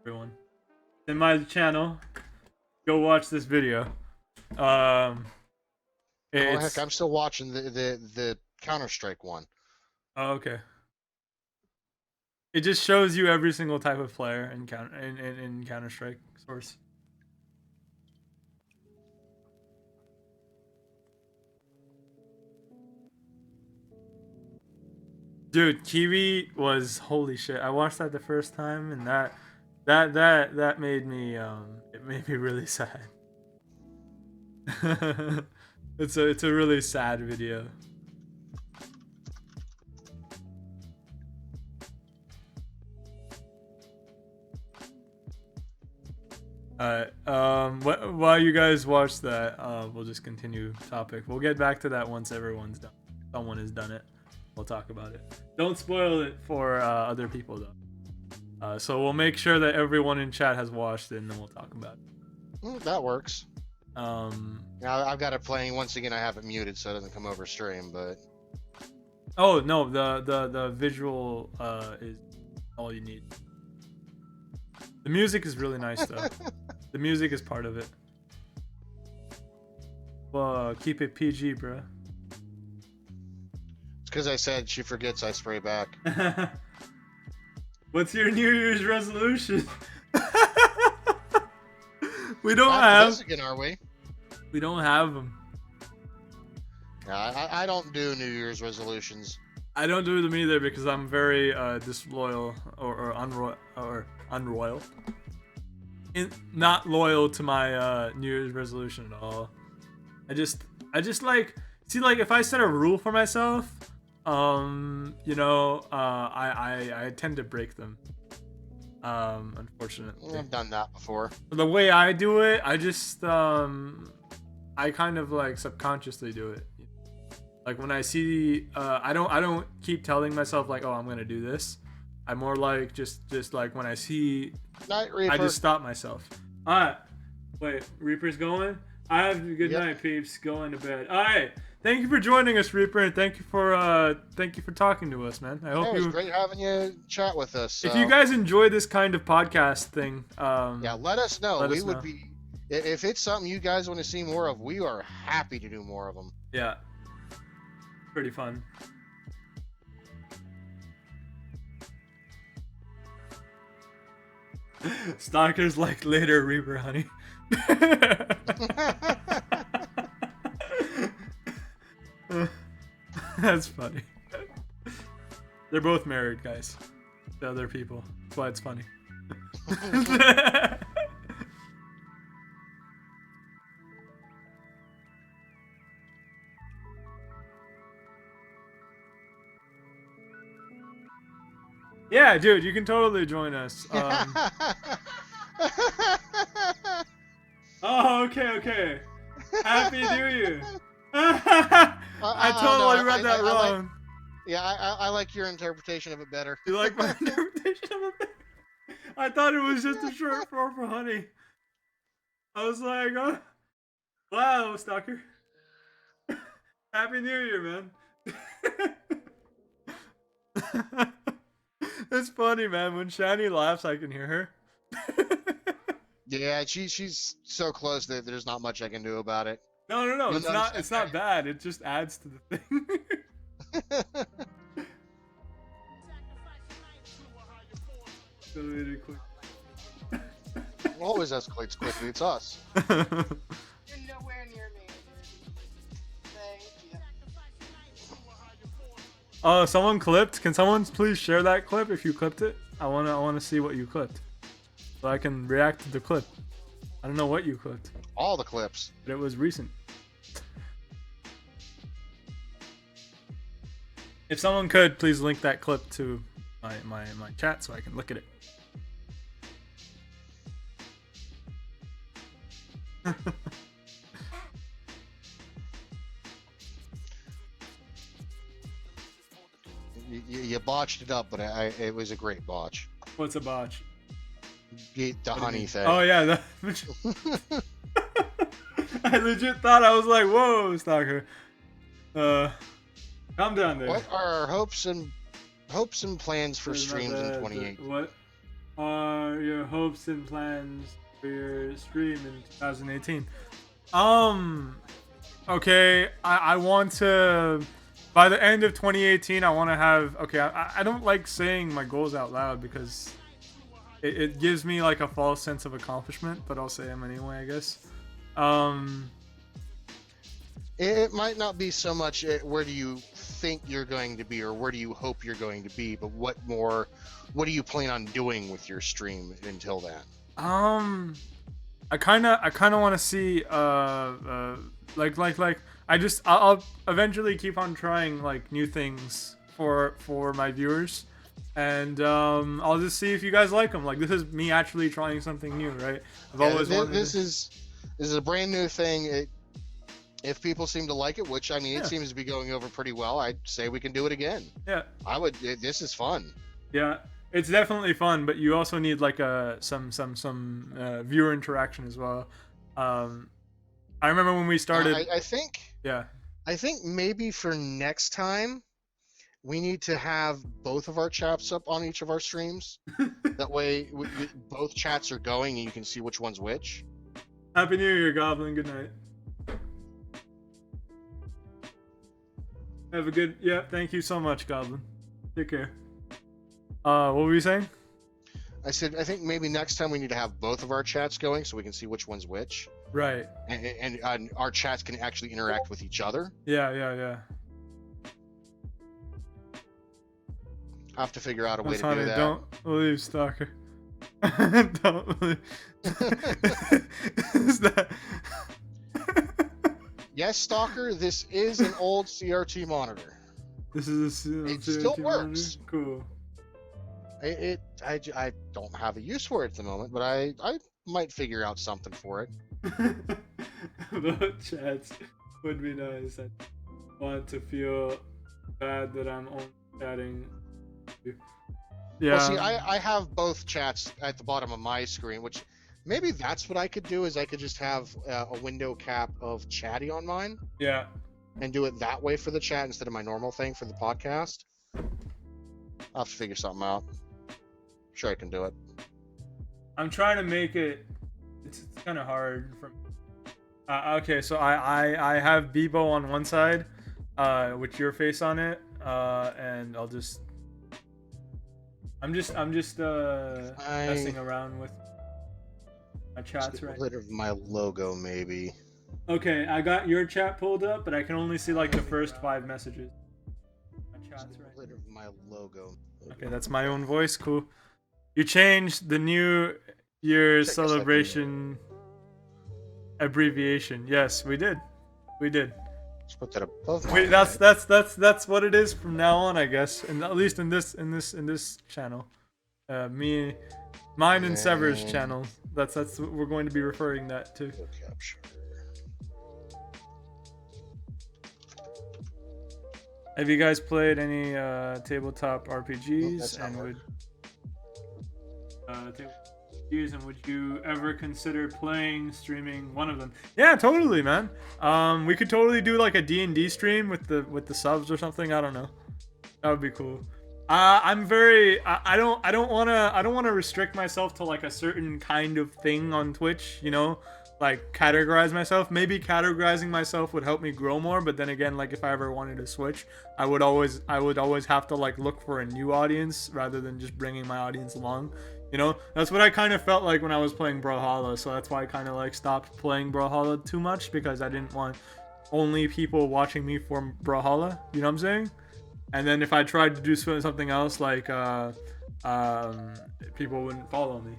Everyone, in my channel, go watch this video. Oh heck, I'm still watching the Counter-Strike one. Oh, okay. It just shows you every single type of player in Counter-Strike Source. Dude, Kiwi was holy shit. I watched that the first time, and that made me it made me really sad. It's a really sad video. While you guys watch that, we'll just continue topic. We'll get back to that once everyone's done. Someone has done it. We'll talk about it. Don't spoil it for other people though. So we'll make sure that everyone in chat has watched it, and then we'll talk about it. That works. Now I've got it playing once again. I have it muted so it doesn't come over stream, but oh no, the visual is all you need. The music is really nice though. The music is part of it. Well, keep it PG, bro. It's because I said she forgets I spray back. What's your New Year's resolution? We don't After have. this again, are we? We don't have them. Yeah, I don't do New Year's resolutions. I don't do them either because I'm very disloyal or unroyal. Not loyal to my New Year's resolution at all. I just like if I set a rule for myself, I tend to break them. Unfortunately. I've done that before. The way I do it, I just I kind of like subconsciously do it. Like when I see I don't keep telling myself like, oh, I'm gonna do this. I more like just like when I see Night Reaper. I just stop myself. Alright. Wait, Reaper's going? I have a good night, peeps. Going to bed. Alright. Thank you for joining us, Reaper, and thank you for talking to us, man. I hope it was great having you chat with us. So. If you guys enjoy this kind of podcast thing, let us know. Let we us would know. be if it's something you guys want to see more of. We are happy to do more of them. Yeah. Pretty fun. Stalkers like later, Reaper, honey. That's funny. They're both married, guys. To other people. That's why it's funny. Yeah, dude, you can totally join us. Oh, okay. Happy New Year. I totally read that wrong. I like your interpretation of it better. You like my interpretation of it? I thought it was just a short form for honey. I was like, oh, wow, stalker. Happy New Year, man. It's funny, man. When Shani laughs, I can hear her. Yeah, she's so close that there's not much I can do about it. No. It's not bad. It just adds to the thing. Escalated quick. Always escalates quickly. It's us. You're nowhere near me. Thank you. Someone clipped. Can someone please share that clip if you clipped it? I wanna see what you clipped, so I can react to the clip. I don't know what you clipped. All the clips. But it was recent. If someone could, please link that clip to my chat so I can look at it. You botched it up, but it was a great botch. What's a botch? The honey thing. Oh yeah, I legit thought I was like, whoa, stalker. Calm down there. What are our hopes and plans for streams in 2018? What are your hopes and plans for your stream in 2018? Okay, I want to, by the end of 2018, I want to have, okay, I don't like saying my goals out loud because it gives me like a false sense of accomplishment, but I'll say them anyway, I guess. It might not be so much where do you think you're going to be or where do you hope you're going to be, but what do you plan on doing with your stream until then? I kind of want to see like I'll eventually keep on trying like new things for my viewers, and I'll just see if you guys like them. Like, this is me actually trying something new, right? I've always wanted this is a brand new thing. If people seem to like it, which I mean, it seems to be going over pretty well, I'd say we can do it again. Yeah, I would. This is fun. Yeah, it's definitely fun, but you also need like some viewer interaction as well. I remember when we started. I think maybe for next time, we need to have both of our chats up on each of our streams. That way, both chats are going and you can see which one's which. Happy New Year, Goblin. Good night. Have a good. Yeah, thank you so much, Goblin. Take care. What were you saying? I said, I think maybe next time we need to have both of our chats going so we can see which one's which. Right. And our chats can actually interact with each other. Yeah. I have to figure out a way to honey, do that. Don't believe Stalker. Don't believe. Is that... Yes, Stalker, this is an old CRT monitor. This is a It still works. Cool. I don't have a use for it at the moment, but I might figure out something for it. Both chats would be nice. I want to feel bad that I'm only chatting. Yeah. Well, see, I have both chats at the bottom of my screen, which maybe that's what I could do, is I could just have a window cap of chatty on mine. Yeah. And do it that way for the chat instead of my normal thing for the podcast. I'll have to figure something out. Sure, I can do it. I'm trying to make it. It's kind of hard for. Okay, so I have Bebo on one side, with your face on it, and I'll just. I'm just messing around with my chats right now. Rid of my logo, maybe. Okay, I got your chat pulled up, but I can only see like the first 5 messages. My chat's right. Rid of my logo. Okay, that's my own voice. Cool. You changed the New Year's celebration abbreviation. Yes, we did. We did. Let's put that above my Wait, that's what it is from now on, I guess. And at least in this channel, mine and Severs channel. That's what we're going to be referring that to. Capture. Have you guys played any tabletop RPGs? And would would you ever consider streaming one of them? Yeah, totally, man. We could totally do like a D&D stream with the subs or something. I don't know. That would be cool. I don't want to restrict myself to like a certain kind of thing on Twitch, you know? Like categorize myself. Maybe categorizing myself would help me grow more, but then again, like if I ever wanted to switch, I would always have to like look for a new audience rather than just bringing my audience along. You know, that's what I kind of felt like when I was playing Brawlhalla, so that's why I kind of like stopped playing Brawlhalla too much, because I didn't want only people watching me for Brawlhalla, you know what I'm saying? And then if I tried to do something else, like people wouldn't follow me.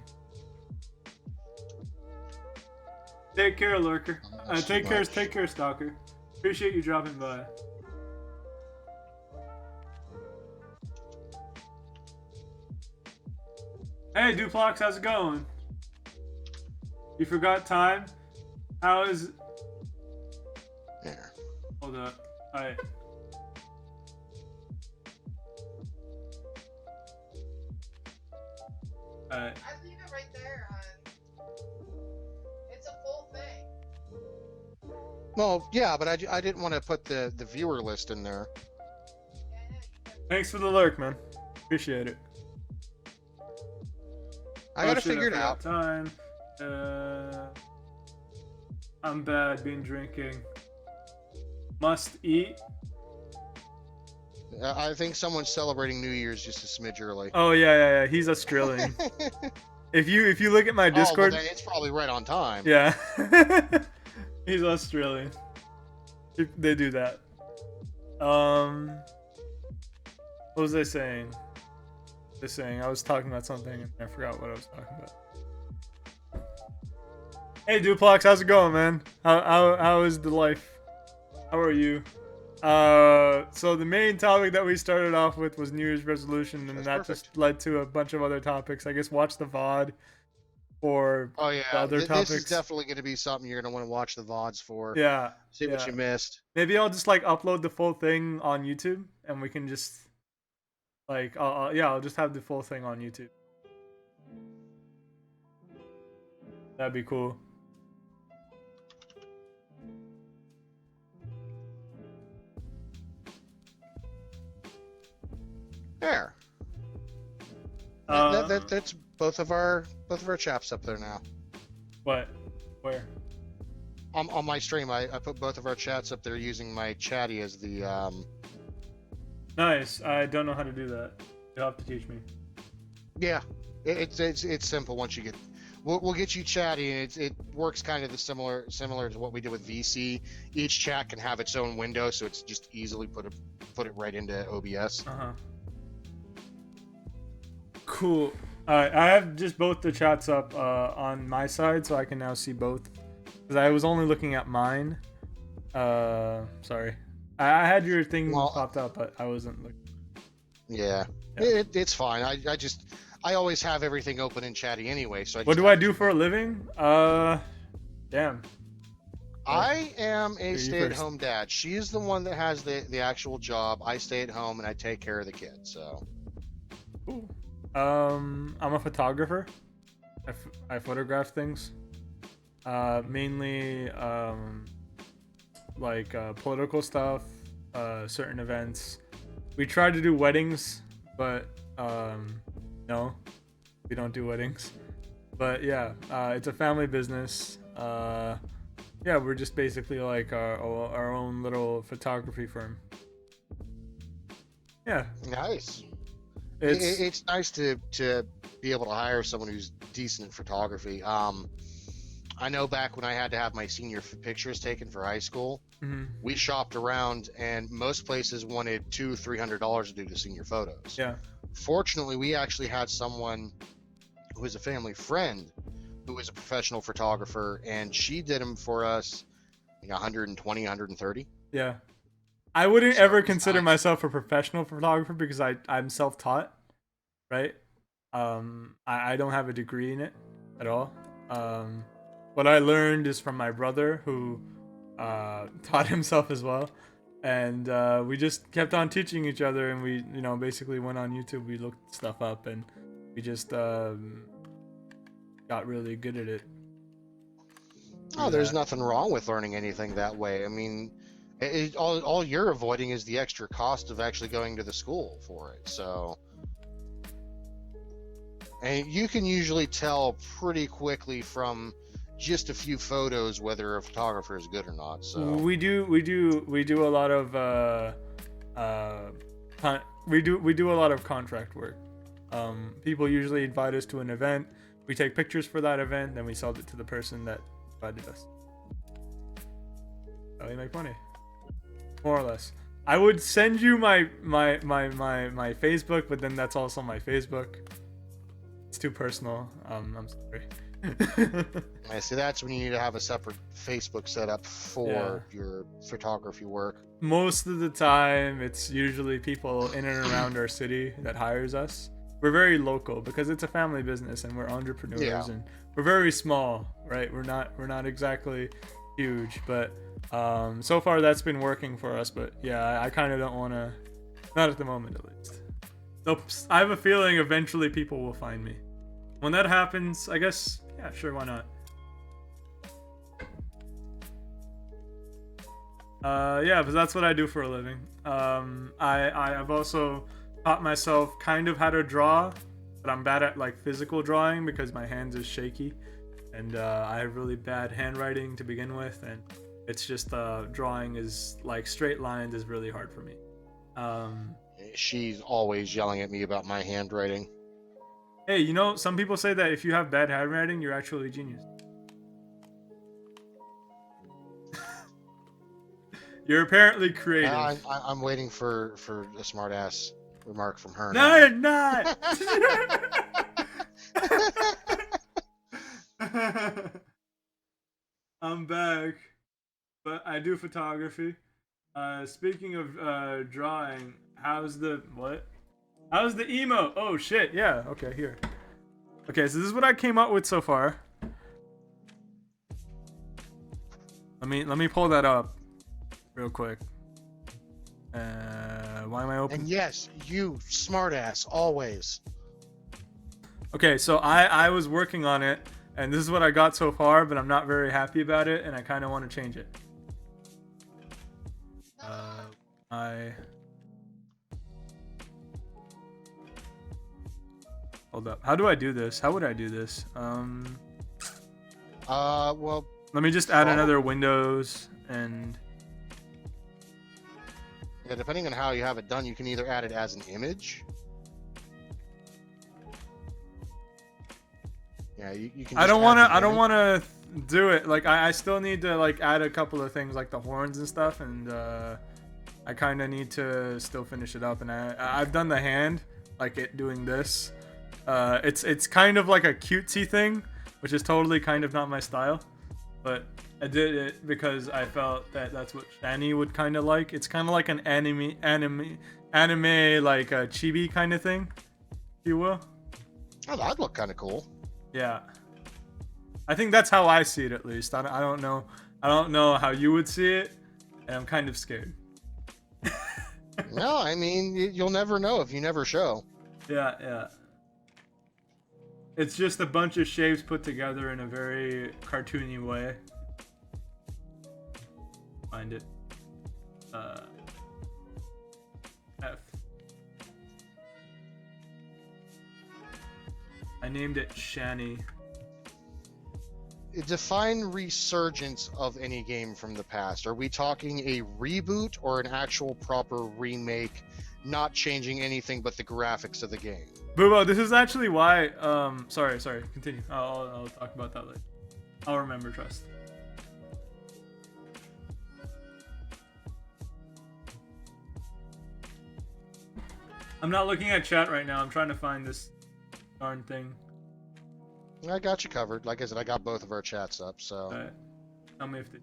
Take care, Lurker. Take care, Stalker. Appreciate you dropping by. Hey, Duplox, how's it going? You forgot time? How is... There. Hold up. Alright. Alright. I leave it right there, hon. It's a full thing. Well, yeah, but I didn't want to put the viewer list in there. Thanks for the lurk, man. Appreciate it. I gotta figure it out. Time. I'm bad. Been drinking. Must eat. I think someone's celebrating New Year's just a smidge early. Oh yeah. He's Australian. if you look at my Discord, well, it's probably right on time. Yeah. He's Australian. They do that. What was I saying? I was talking about something and I forgot what I was talking about. Hey Duplox, how's it going, man? How is the life? How are you? So the main topic that we started off with was New Year's resolution, and that just led to a bunch of other topics. I guess watch the VOD for the other topics. This is definitely going to be something you're going to want to watch the VODs for. Yeah. See what you missed. Maybe I'll just like upload the full thing on YouTube, and we can just like I'll just have the full thing on YouTube. That'd be cool. There. That's both of our chaps up there now. What? Where? On my stream, I put both of our chats up there using my chatty as the Nice. I don't know how to do that. You'll have to teach me. Yeah, it's simple once you get. We'll get you chatty, and it works kind of similar to what we did with VC. Each chat can have its own window, so it's just easily put it right into OBS. Cool. Alright, I have just both the chats up on my side, so I can now see both. Because I was only looking at mine. Sorry. I had your thing popped up, but I wasn't looking. Yeah. It's fine. I always have everything open in chatty anyway. So what do I do for a living? Damn. I am a stay-at-home dad. She's the one that has the actual job. I stay at home and I take care of the kids. So. Cool. I'm a photographer. I photograph things. Mainly like political stuff, certain events. We tried to do weddings, but no, we don't do weddings. But yeah, it's a family business. Yeah, we're just basically like our own little photography firm. Yeah. Nice. It's nice to be able to hire someone who's decent at photography. I know back when I had to have my senior pictures taken for high school, we shopped around, and most places wanted $200-300 to do the senior photos. Yeah. Fortunately, we actually had someone who was a family friend who was a professional photographer, and she did them for us, I think 120, 130. Yeah. I wouldn't ever consider myself a professional photographer because I'm self-taught, right? I don't have a degree in it at all. What I learned is from my brother, who taught himself as well, and we just kept on teaching each other, and we, basically went on YouTube, we looked stuff up, and we just got really good at it. Oh, there's nothing wrong with learning anything that way. I mean, all you're avoiding is the extra cost of actually going to the school for it. So, and you can usually tell pretty quickly from just a few photos whether a photographer is good or not. So we do a lot of we do a lot of contract work. People usually invite us to an event. We take pictures for that event, then we sell it to the person that invited us. So we make money, more or less. I would send you my Facebook, but then that's also my Facebook. It's too personal. I'm sorry. I see. That's when you need to have a separate Facebook set up for your photography work. Most of the time, it's usually people in and around our city that hires us. We're very local because it's a family business and we're entrepreneurs and we're very small, right? We're not exactly huge, but so far that's been working for us. But yeah, I kind of don't want to, not at the moment at least. So I have a feeling eventually people will find me. When that happens, I guess, yeah, sure, why not? Yeah, but that's what I do for a living. I've also taught myself kind of how to draw, but I'm bad at like physical drawing because my hands are shaky, and I have really bad handwriting to begin with, and it's just drawing is like straight lines is really hard for me. She's always yelling at me about my handwriting. Hey, some people say that if you have bad handwriting, you're actually a genius. You're apparently creative. I'm waiting for a smart ass remark from her. No, you're not. I'm back, but I do photography. Speaking of drawing, how's the emo? Oh shit, yeah. Okay, here. Okay, so this is what I came up with so far. Let me pull that up real quick. Why am I open? And yes, you smartass, always. Okay, so I was working on it, and this is what I got so far, but I'm not very happy about it, and I kind of want to change it. hold up. How do I do this? How would I do this? Well, Let me just add Follow- another Windows and yeah, depending on how you have it done, you can either add it as an image. Yeah, you can. I just don't add want to. the I don't image. want to do it. Like I still need to like add a couple of things like the horns and stuff, and I kind of need to still finish it up. And I've done the hand, like it doing this. It's kind of like a cutesy thing, which is totally kind of not my style, but I did it because I felt that that's what Shani would kind of like. It's kind of like an anime like a chibi kind of thing, if you will. Oh, that'd look kind of cool. Yeah, I think that's how I see it at least. I don't know. I don't know how you would see it, and I'm kind of scared. No, I mean you'll never know if you never show. Yeah. It's just a bunch of shapes put together in a very cartoony way. Find it. F. I named it Shani. Define resurgence of any game from the past. Are we talking a reboot or an actual proper remake, not changing anything but the graphics of the game? Boobo, this is actually why. Sorry. Continue. I'll talk about that later. I'll remember. Trust. I'm not looking at chat right now. I'm trying to find this darn thing. I got you covered. Like I said, I got both of our chats up, so. Alright. Tell me if they...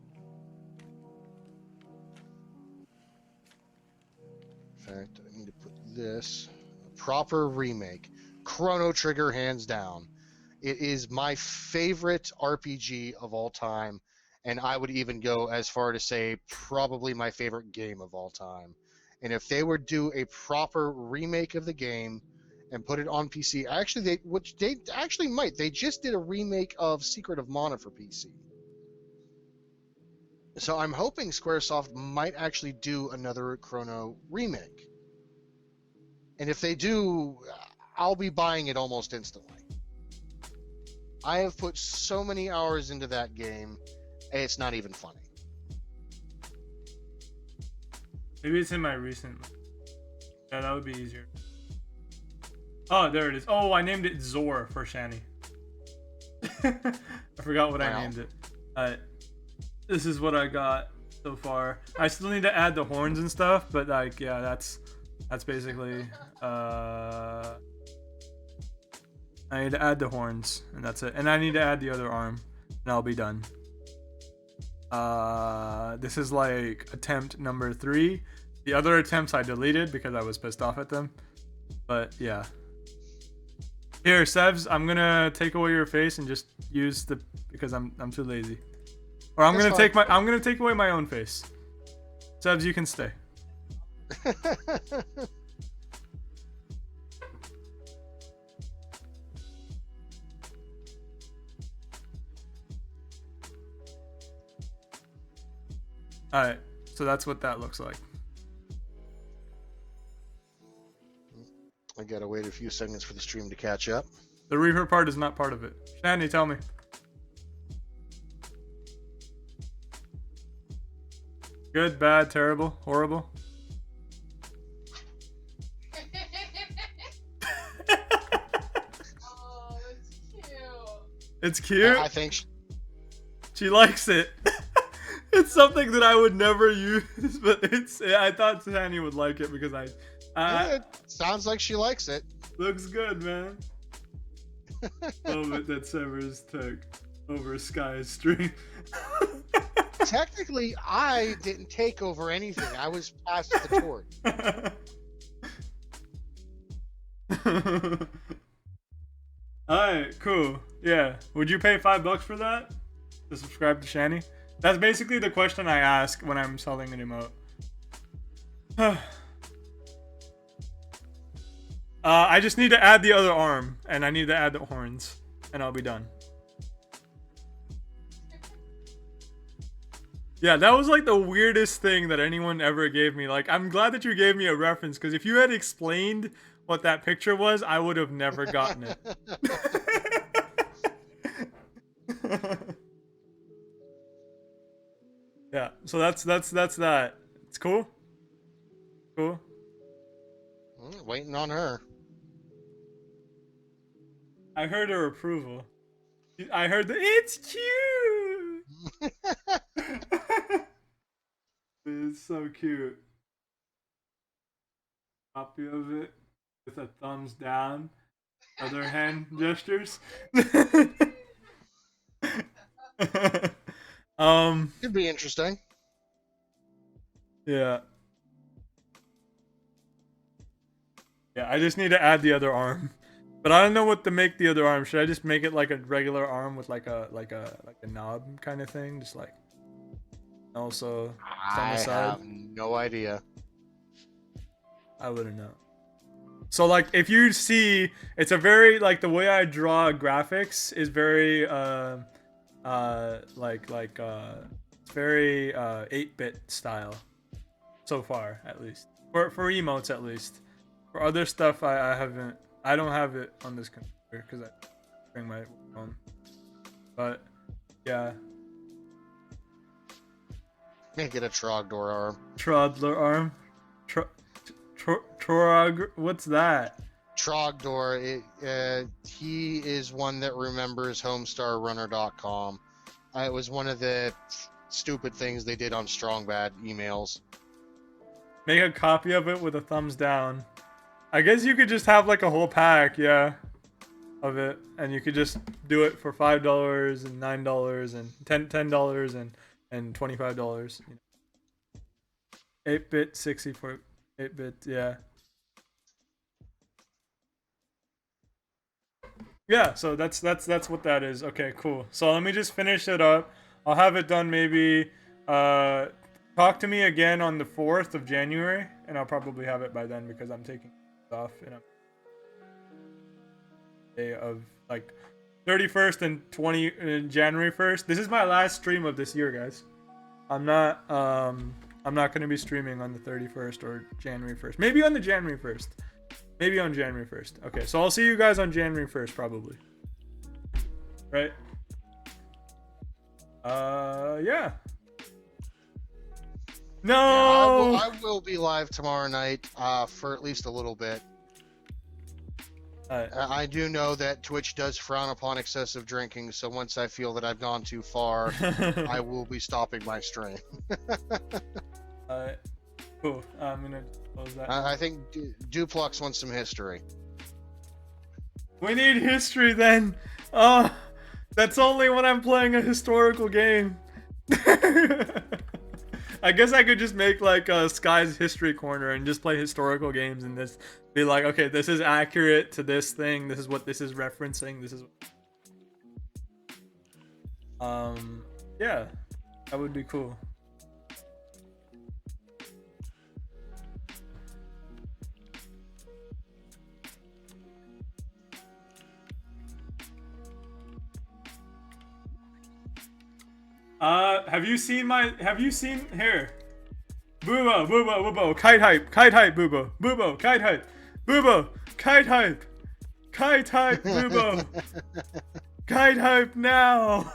In fact, I need to put this. Proper remake. Chrono Trigger, hands down. It is my favorite RPG of all time, and I would even go as far to say probably my favorite game of all time. And if they would do a proper remake of the game and put it on PC, they actually might. They just did a remake of Secret of Mana for PC. So I'm hoping Squaresoft might actually do another Chrono remake. And if they do, I'll be buying it almost instantly. I have put so many hours into that game, it's not even funny. Maybe it's in my recent... Yeah, that would be easier. Oh, there it is. Oh, I named it Zor for Shani. I forgot what I named it. This is what I got so far. I still need to add the horns and stuff, but like, yeah, that's basically. I need to add the horns, and that's it. And I need to add the other arm, and I'll be done. This is like attempt number 3. The other attempts I deleted because I was pissed off at them. But yeah. Here, Sevs, I'm gonna take away your face and just use the because I'm too lazy. Or I'm gonna take away my own face. Sevs, you can stay. Alright, so that's what that looks like. I gotta wait a few seconds for the stream to catch up. The Reaper part is not part of it. Shani, tell me. Good, bad, terrible, horrible? Oh, that's cute. It's cute? I think She likes it. It's something that I would never use, but I thought Shani would like it because it sounds like she likes it. looks good, man. Moment that Severs took over Sky's stream. Technically, I didn't take over anything. I was passed the torch. Alright, cool. Yeah. Would you pay $5 for that? To subscribe to Shani? That's basically the question I ask when I'm selling an emote. I just need to add the other arm, and I need to add the horns, and I'll be done. Yeah, that was like the weirdest thing that anyone ever gave me. Like, I'm glad that you gave me a reference, because if you had explained what that picture was, I would have never gotten it. Yeah, so that's that. It's cool. Cool. Waiting on her. I heard her approval. I heard the it's cute. It's so cute. Copy of it with a thumbs down. Other hand gestures. Could be interesting. Yeah. Yeah, I just need to add the other arm. But I don't know what to make the other arm. Should I just make it like a regular arm with like a knob kind of thing? Just like also I have no idea. I wouldn't know. So like if you see, it's a very like the way I draw graphics is very it's very 8-bit style so far, at least for emotes at least. For other stuff I don't have it on this computer because I bring my phone. But yeah, Make it a Trogdor arm. Trogdor arm. Trog. What's that? Trogdor, he is one that remembers HomestarRunner.com. It was one of the stupid things they did on Strong Bad emails. Make a copy of it with a thumbs down. I guess you could just have like a whole pack, yeah, of it, and you could just do it for $5 and $9 and $10 and $25. 8-bit, 64, 8-bit, yeah. Yeah, so that's what that is. Okay, cool. So let me just finish it up. I'll have it done maybe. Talk to me again on the 4th of January, and I'll probably have it by then because I'm taking off in a day of like 31st and January 1st. This is my last stream of this year, guys. I'm not going to be streaming on the 31st or January 1st. Maybe on the January 1st. Maybe on January 1st. Okay, so I'll see you guys on January 1st probably. Right? Yeah. No. Yeah, I will be live tomorrow night for at least a little bit. I do know that Twitch does frown upon excessive drinking, so once I feel that I've gone too far, I will be stopping my stream. Cool. I'm gonna close that. I think Duplux wants some history. We need history then. Oh, that's only when I'm playing a historical game. I guess I could just make like a Sky's History Corner and just play historical games and this be like, okay, this is accurate to this thing. This is what this is referencing. This is. Yeah, that would be cool. Have you seen here? Boobo, kite hype, Boobo, kite hype, Boobo, kite hype, Boobo, kite hype now.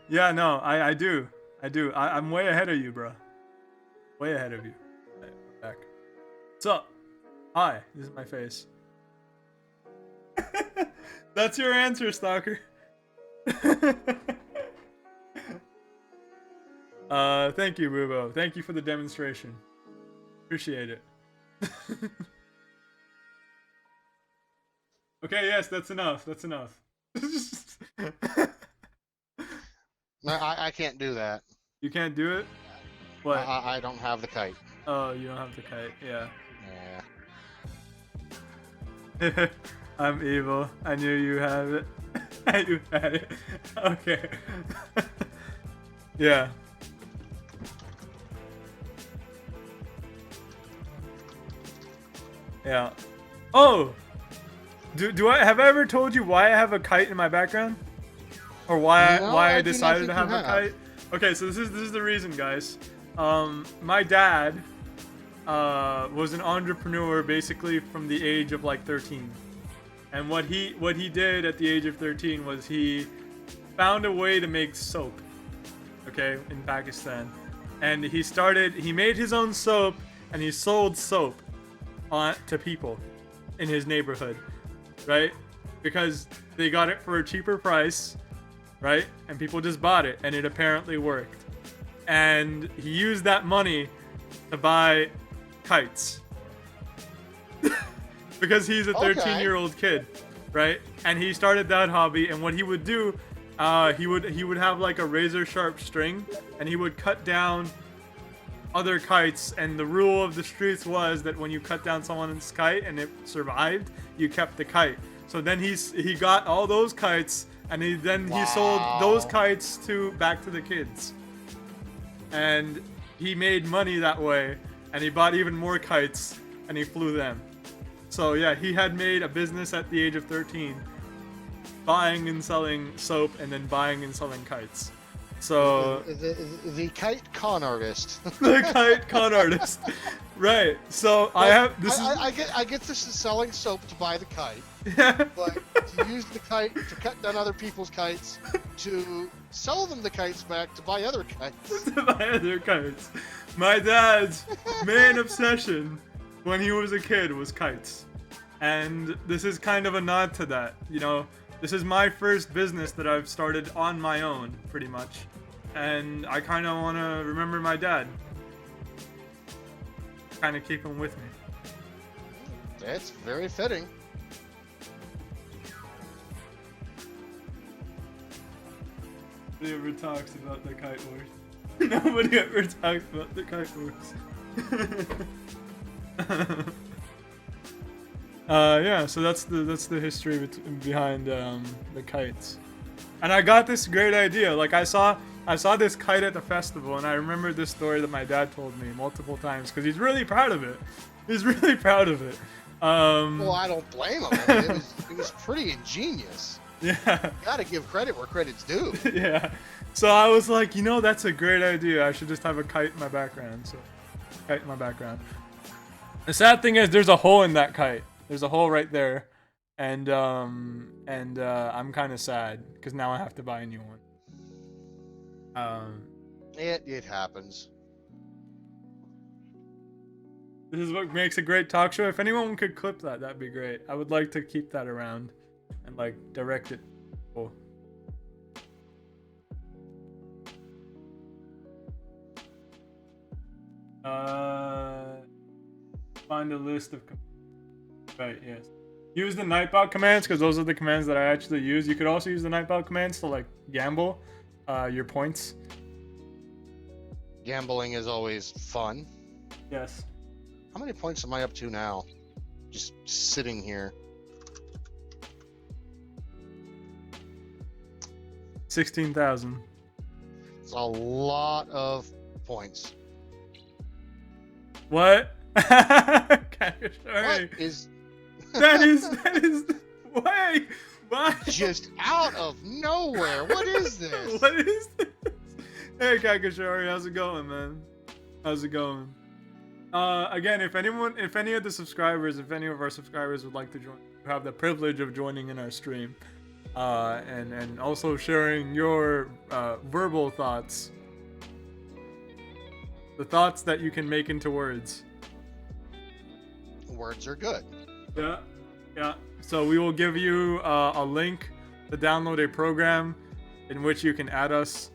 Yeah, no, I do. I'm way ahead of you, bro. Way ahead of you. Okay, we're back. What's up? Hi, this is my face. That's your answer, stalker. Thank you, Boobo. Thank you for the demonstration. Appreciate it. Okay, yes, that's enough. That's enough. No, I can't do that. You can't do it? What? I don't have the kite. Oh, you don't have the kite. Yeah. Yeah. I'm evil. I knew you have it. You had it. Okay. Yeah. Yeah. Oh! Do I have I ever told you why I have a kite in my background, or why No, I I do not decided think to you have a have. kite? Okay, so this is the reason, guys. My dad was an entrepreneur basically from the age of like 13, and what he did at the age of 13 was he found a way to make soap. Okay, in Pakistan, and he made his own soap, and he sold soap to people in his neighborhood, right? Because they got it for a cheaper price, right? And people just bought it, and it apparently worked. And he used that money to buy kites. Because he's a 13-year-old kid, right? And he started that hobby, and what he would do, he would have like a razor sharp string, and he would cut down other kites, and the rule of the streets was that when you cut down someone's kite and it survived, you kept the kite. So then he got all those kites, and he sold those kites back to the kids, and he made money that way, and he bought even more kites, and he flew them. So yeah, he had made a business at the age of 13, buying and selling soap, and then buying and selling kites. So the kite con artist. the kite con artist, right? So I have this. I get this is selling soap to buy the kite, Yeah. but to use the kite to cut down other people's kites, to sell them the kites back to buy other kites. To buy other kites. My dad's main obsession when he was a kid was kites, and this is kind of a nod to that. You know, this is my first business that I've started on my own, pretty much. And I kind of want to remember my dad. Kind of keep him with me. That's very fitting. Nobody ever talks about the kite horse. Nobody ever talks about the kite horse. Yeah, so that's the history behind the kites. And I got this great idea. Like I saw this kite at the festival, and I remember this story that my dad told me multiple times because he's really proud of it. He's really proud of it. Well, I don't blame him. I mean, it was pretty ingenious. Yeah. You gotta give credit where credit's due. Yeah. So I was like, that's a great idea. I should just have a kite in my background. So, kite in my background. The sad thing is, there's a hole in that kite. There's a hole right there, and I'm kind of sad because now I have to buy a new one. It happens. This is what makes a great talk show. If anyone could clip that, that'd be great. I would like to keep that around and like direct it. Cool. Find a list of. Right. Yes. Use the Nightbot commands because those are the commands that I actually use. You could also use the Nightbot commands to like gamble your points. Gambling is always fun. Yes. How many points am I up to now? Just sitting here. 16,000. It's a lot of points. What? Sorry. What is That is why just out of nowhere? What is this? What is this? Hey Kakashari, how's it going, man? How's it going? Again, if any of our subscribers would like to join, have the privilege of joining in our stream, and also sharing your verbal thoughts, the thoughts that you can make into words. Words are good. Yeah. So we will give you a link to download a program in which you can add us,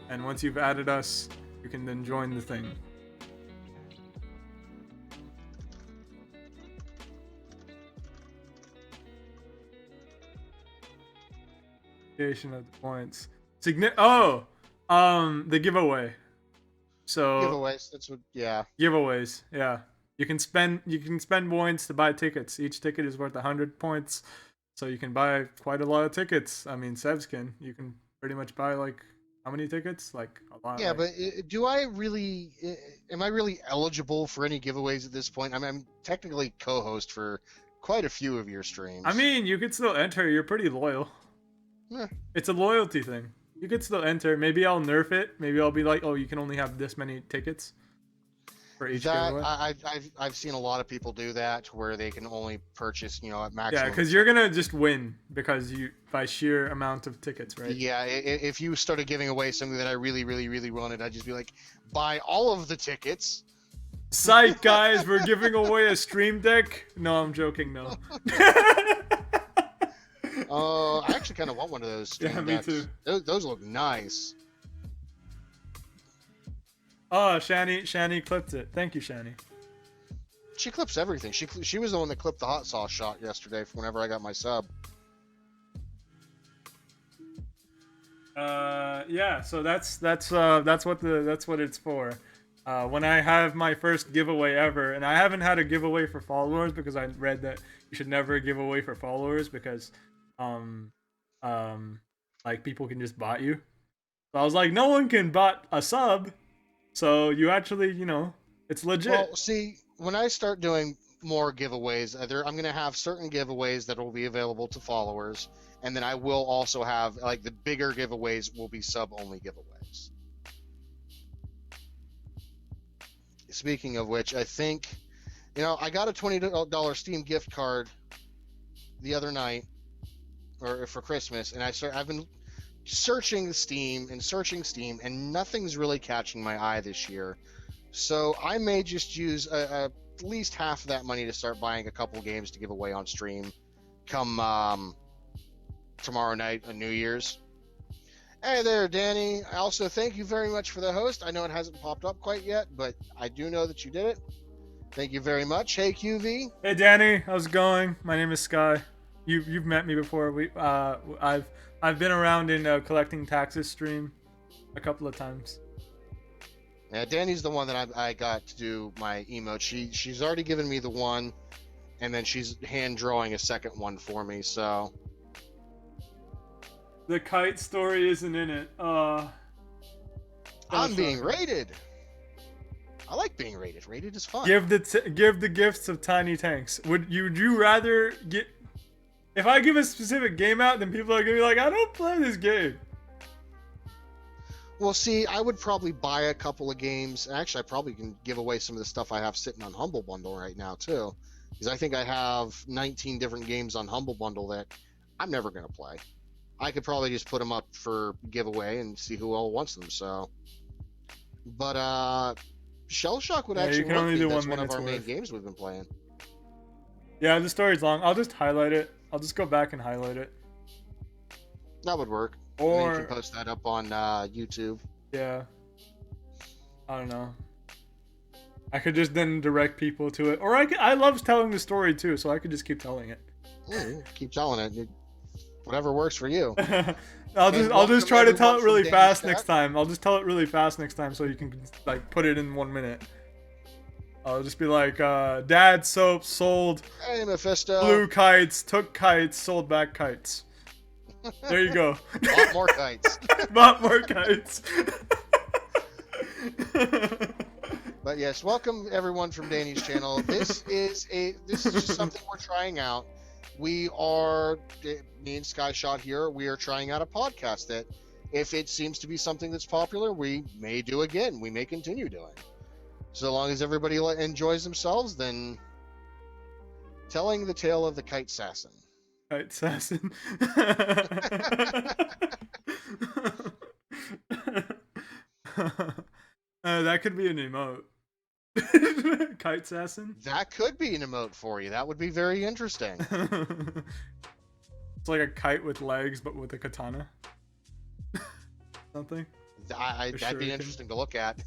and once you've added us, you can then join the thing. Of the points. The giveaway. So Giveaways. That's what. Yeah. giveaways. Yeah. You can spend points to buy tickets. Each ticket is worth 100 points. So you can buy quite a lot of tickets. I mean, Sevs can. You can pretty much buy like how many tickets? Like a lot. Yeah, like, but do I really? Am I really eligible for any giveaways at this point? I mean, I'm technically co-host for quite a few of your streams. I mean, you could still enter. You're pretty loyal. Eh. It's a loyalty thing. You could still enter. Maybe I'll nerf it. Maybe I'll be like, oh, you can only have this many tickets for each giveaway. I've seen a lot of people do that, where they can only purchase, at maximum. Yeah, because you're gonna just win because you by sheer amount of tickets, right? Yeah, if you started giving away something that I really, really, really wanted, I'd just be like, buy all of the tickets. Psych, guys, we're giving away a stream deck. No, I'm joking. No. I actually kind of want one of those. Yeah, me too. Those look nice. Oh, Shani clipped it. Thank you, Shani. She clips everything. She was the one that clipped the hot sauce shot yesterday whenever I got my sub. Yeah. So that's what it's for. When I have my first giveaway ever, and I haven't had a giveaway for followers because I read that you should never give away for followers because, like people can just bot you. So I was like, no one can bot a sub, so you actually, it's legit. Well, see, when I start doing more giveaways, I'm going to have certain giveaways that will be available to followers, and then I will also have, like, the bigger giveaways will be sub-only giveaways. Speaking of which, I think, I got a $20 Steam gift card the other night, or for Christmas, and I've been searching Steam, and nothing's really catching my eye this year. So I may just use at least half of that money to start buying a couple games to give away on stream come tomorrow night on New Year's. Hey there, Danny. Also, thank you very much for the host. I know it hasn't popped up quite yet, but I do know that you did it. Thank you very much. Hey, QV. Hey, Danny. How's it going? My name is Sky. You've met me before. I've been around in collecting taxes stream a couple of times. Yeah, Danny's the one that I got to do my emote. She's already given me the one, and then she's hand drawing a second one for me. So the kite story isn't in it. I'm being rated. I like being rated. Rated is fun. Give the gifts of tiny tanks. Would you rather get? If I give a specific game out, then people are gonna be like, I don't play this game. Well, see, I would probably buy a couple of games. Actually, I probably can give away some of the stuff I have sitting on Humble Bundle right now, too. Because I think I have 19 different games on Humble Bundle that I'm never going to play. I could probably just put them up for giveaway and see who all wants them, so. But, Shell Shock would actually you can only do that's 1 one of our minute's main worth. games we've been playing. Yeah, the story's long. I'll just highlight it. I'll just go back and highlight it. That would work. Or and then you can post that up on YouTube. Yeah. I don't know. I could just then direct people to it, or I love telling the story too, so I could just keep telling it. Keep telling it. Whatever works for you. I'll just try to tell it really fast next time. I'll just tell it really fast next time, so you can like put it in 1 minute. I'll just be like, Dad soap sold. Hey, Mephisto. Blue kites, took kites, sold back kites. There you go. Bought more kites. Bought more kites. But yes, welcome everyone from Danny's channel. This is just something we're trying out. Me and SkyShot here, we are trying out a podcast that, if it seems to be something that's popular, we may do again. We may continue doing. So long as everybody enjoys themselves, then telling the tale of the kite assassin. Kite assassin. That could be an emote. Kite assassin. That could be an emote for you. That would be very interesting. It's like a kite with legs, but with a katana. Something. That'd be interesting to look at.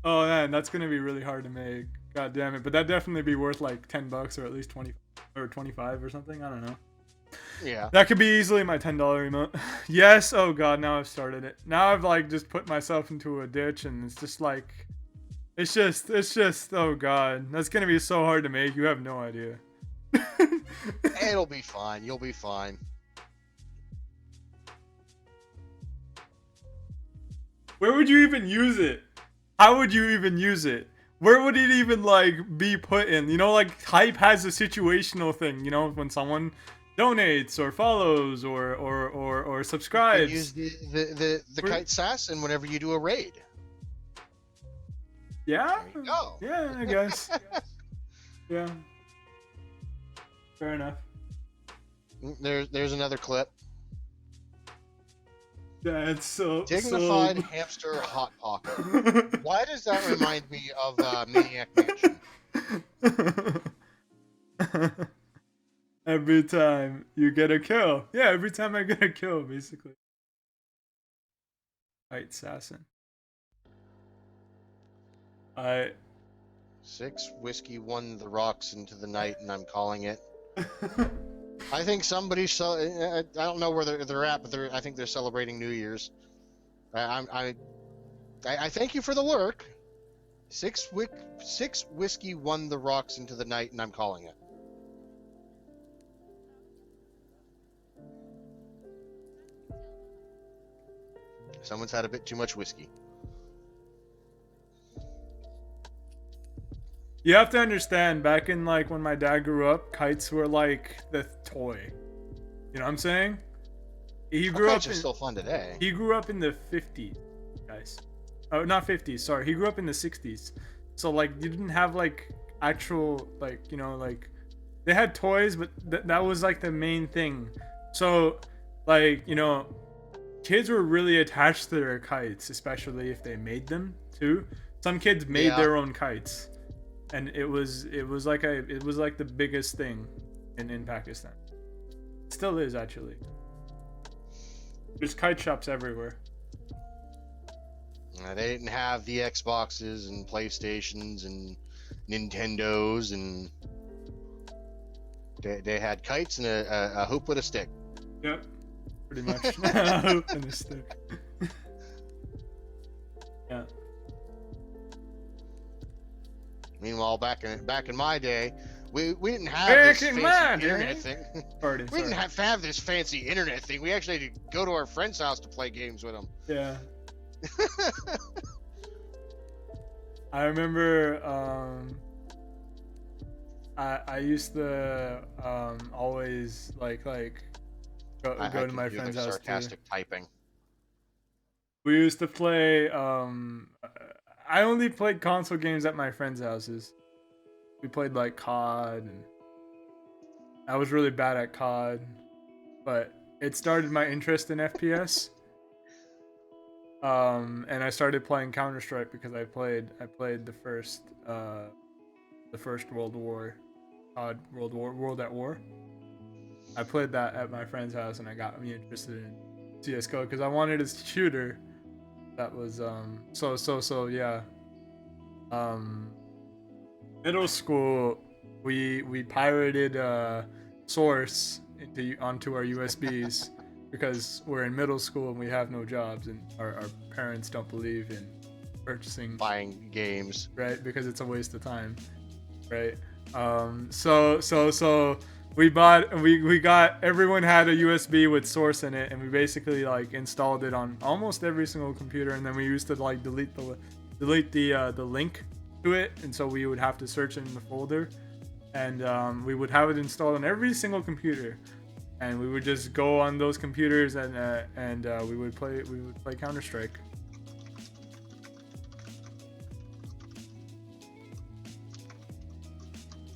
Oh man, that's gonna be really hard to make. God damn it! But that'd definitely be worth like $10 or at least 20 or 25 or something. I don't know. Yeah. That could be easily my $10 emote. Yes. Oh god, now I've started it. Now I've like just put myself into a ditch, and it's just like, it's just. Oh god, that's gonna be so hard to make. You have no idea. It'll be fine. You'll be fine. Where would you even use it? How would you even use it? where would it even like be put in? You know, like hype has a situational thing. You know, when someone donates or follows or You subscribes. use the kite assassin whenever you do a raid. Yeah. There you go. Yeah, I guess. Yeah. Fair enough. There's another clip. Yeah, it's so Dignified hamster hot pocket. Why does that remind me of Maniac Mansion? Every time you get a kill. Yeah, every time I get a kill, basically. Kite assassin. 6 whiskey, 1 the rocks into the night, and I'm calling it. I think somebody I don't know where they're at, but I think they're celebrating New Year's. I thank you for the work. 6 whiskey, 1 the rocks into the night, and I'm calling it. Someone's had a bit too much whiskey. You have to understand, back in like when my dad grew up, kites were like the toy. You know what I'm saying? He grew Kites up are in, still fun today. He grew up in the 50s, guys. Oh, not 50s, sorry. He grew up in the 60s. So like you didn't have like actual like, you know, like they had toys, but that was like the main thing. So like, you know, kids were really attached to their kites, especially if they made them too. Some kids made their own kites. And it was like the biggest thing in Pakistan. It still is, actually. There's kite shops everywhere. They didn't have the Xboxes and PlayStations and Nintendos, and they had kites and a hoop with a stick. Yep, pretty much. A hoop and a stick. Yeah. Meanwhile, back in my day, we didn't have Back this in fancy my internet day? thing. Pardon, We didn't sorry. have this fancy internet thing. We actually had to go to our friend's house to play games with them. Yeah. I remember I used to always like go I to can my do friend's the house too. sarcastic typing. We used to play I only played console games at my friends' houses. We played like COD, and I was really bad at COD, but it started my interest in FPS. And I started playing Counter-Strike because I played the first World War, COD World at War. I played that at my friend's house, and I got me interested in CS:GO because I wanted a shooter. That was yeah. Middle school, we pirated Source onto our USBs because we're in middle school and we have no jobs, and our parents don't believe in purchasing Buying games. right, because it's a waste of time, right? So we got, everyone had a USB with Source in it, and we basically like installed it on almost every single computer, and then we used to like delete the link to it, and so we would have to search in the folder, and we would have it installed on every single computer, and we would just go on those computers and we would play Counter-Strike.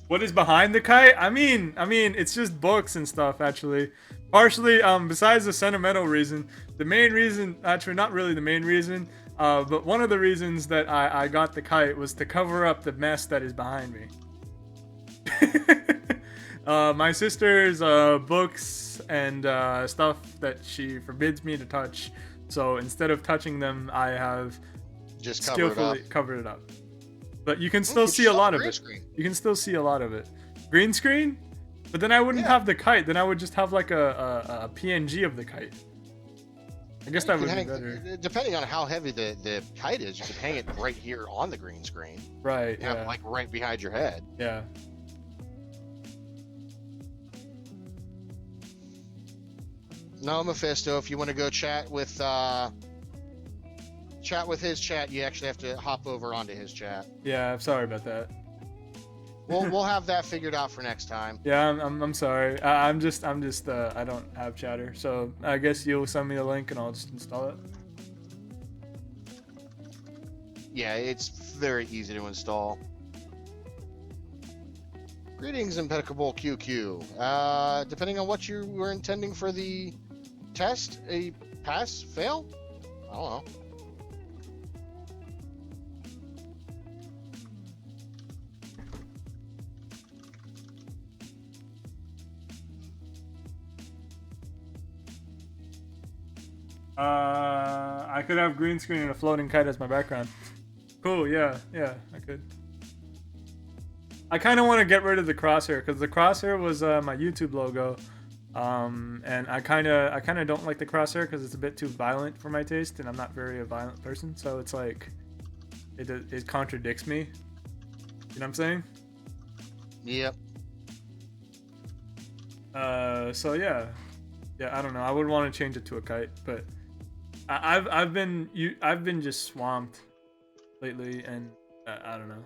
What is behind the kite? I mean, it's just books and stuff, actually. Partially, besides the sentimental reason, the main reason, actually not really the main reason, but one of the reasons that I got the kite was to cover up the mess that is behind me. My sister's books and stuff that she forbids me to touch. So instead of touching them, I have Just skillfully covered it up. But you can still see a lot of it. You can still see a lot of it. Green screen? But then I wouldn't have the kite. Then I would just have like a PNG of the kite. I guess that would be better. Depending on how heavy the kite is, you could hang it right here on the green screen. Right, Have yeah. it like right behind your head. Yeah. No, Mephisto, if you want to go chat with chat with his chat, you actually have to hop over onto his chat. Yeah, I'm sorry about that. We'll have that figured out for next time. Yeah, I'm sorry. I'm just I don't have Chatter, so I guess you'll send me the link and I'll just install it. Yeah, it's very easy to install. Greetings, Impeccable QQ. Depending on what you were intending for the test, a pass, fail? I don't know. I could have green screen and a floating kite as my background. Cool, yeah, I could. I kind of want to get rid of the crosshair because the crosshair was my YouTube logo, and I kind of don't like the crosshair because it's a bit too violent for my taste, and I'm not very a violent person, so it's like it contradicts me. You know what I'm saying? Yep. So yeah, I don't know. I would want to change it to a kite, but I've been just swamped lately, and I don't know.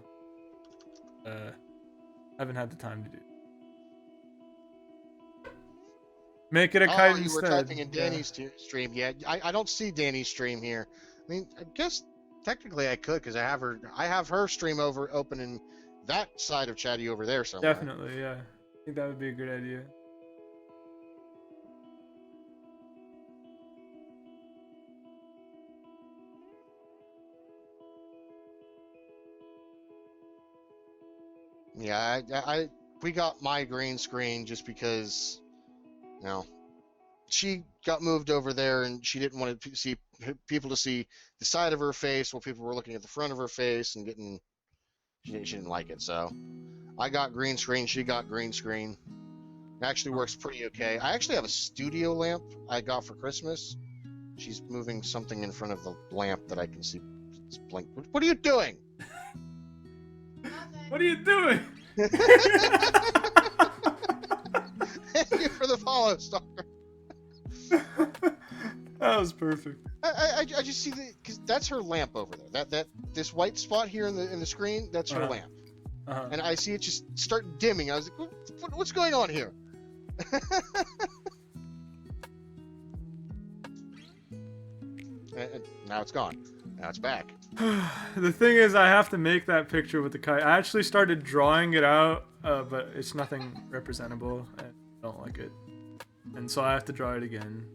I haven't had the time to do it. Make it a kite instead. You were typing in Danny's stream. Yeah, I don't see Danny's stream here. I mean, I guess technically I could because I have her stream open in that side of Chatty over there somewhere. Definitely, yeah. I think that would be a good idea. Yeah, we got my green screen just because, you know, she got moved over there and she didn't want to see people to see the side of her face while people were looking at the front of her face and she didn't like it. So I got green screen, she got green screen. It actually works pretty okay. I actually have a studio lamp I got for Christmas. She's moving something in front of the lamp that I can see. It's blink. What are you doing? What are you doing? Thank you for the follow, Stalker. That was perfect. I just see because that's her lamp over there. That this white spot here in the screen, that's her lamp. And I see it just start dimming. I was like, what's going on here? and now it's gone. Now it's back. The thing is, I have to make that picture with the kite. I actually started drawing it out, but it's nothing representable. I don't like it. And so I have to draw it again.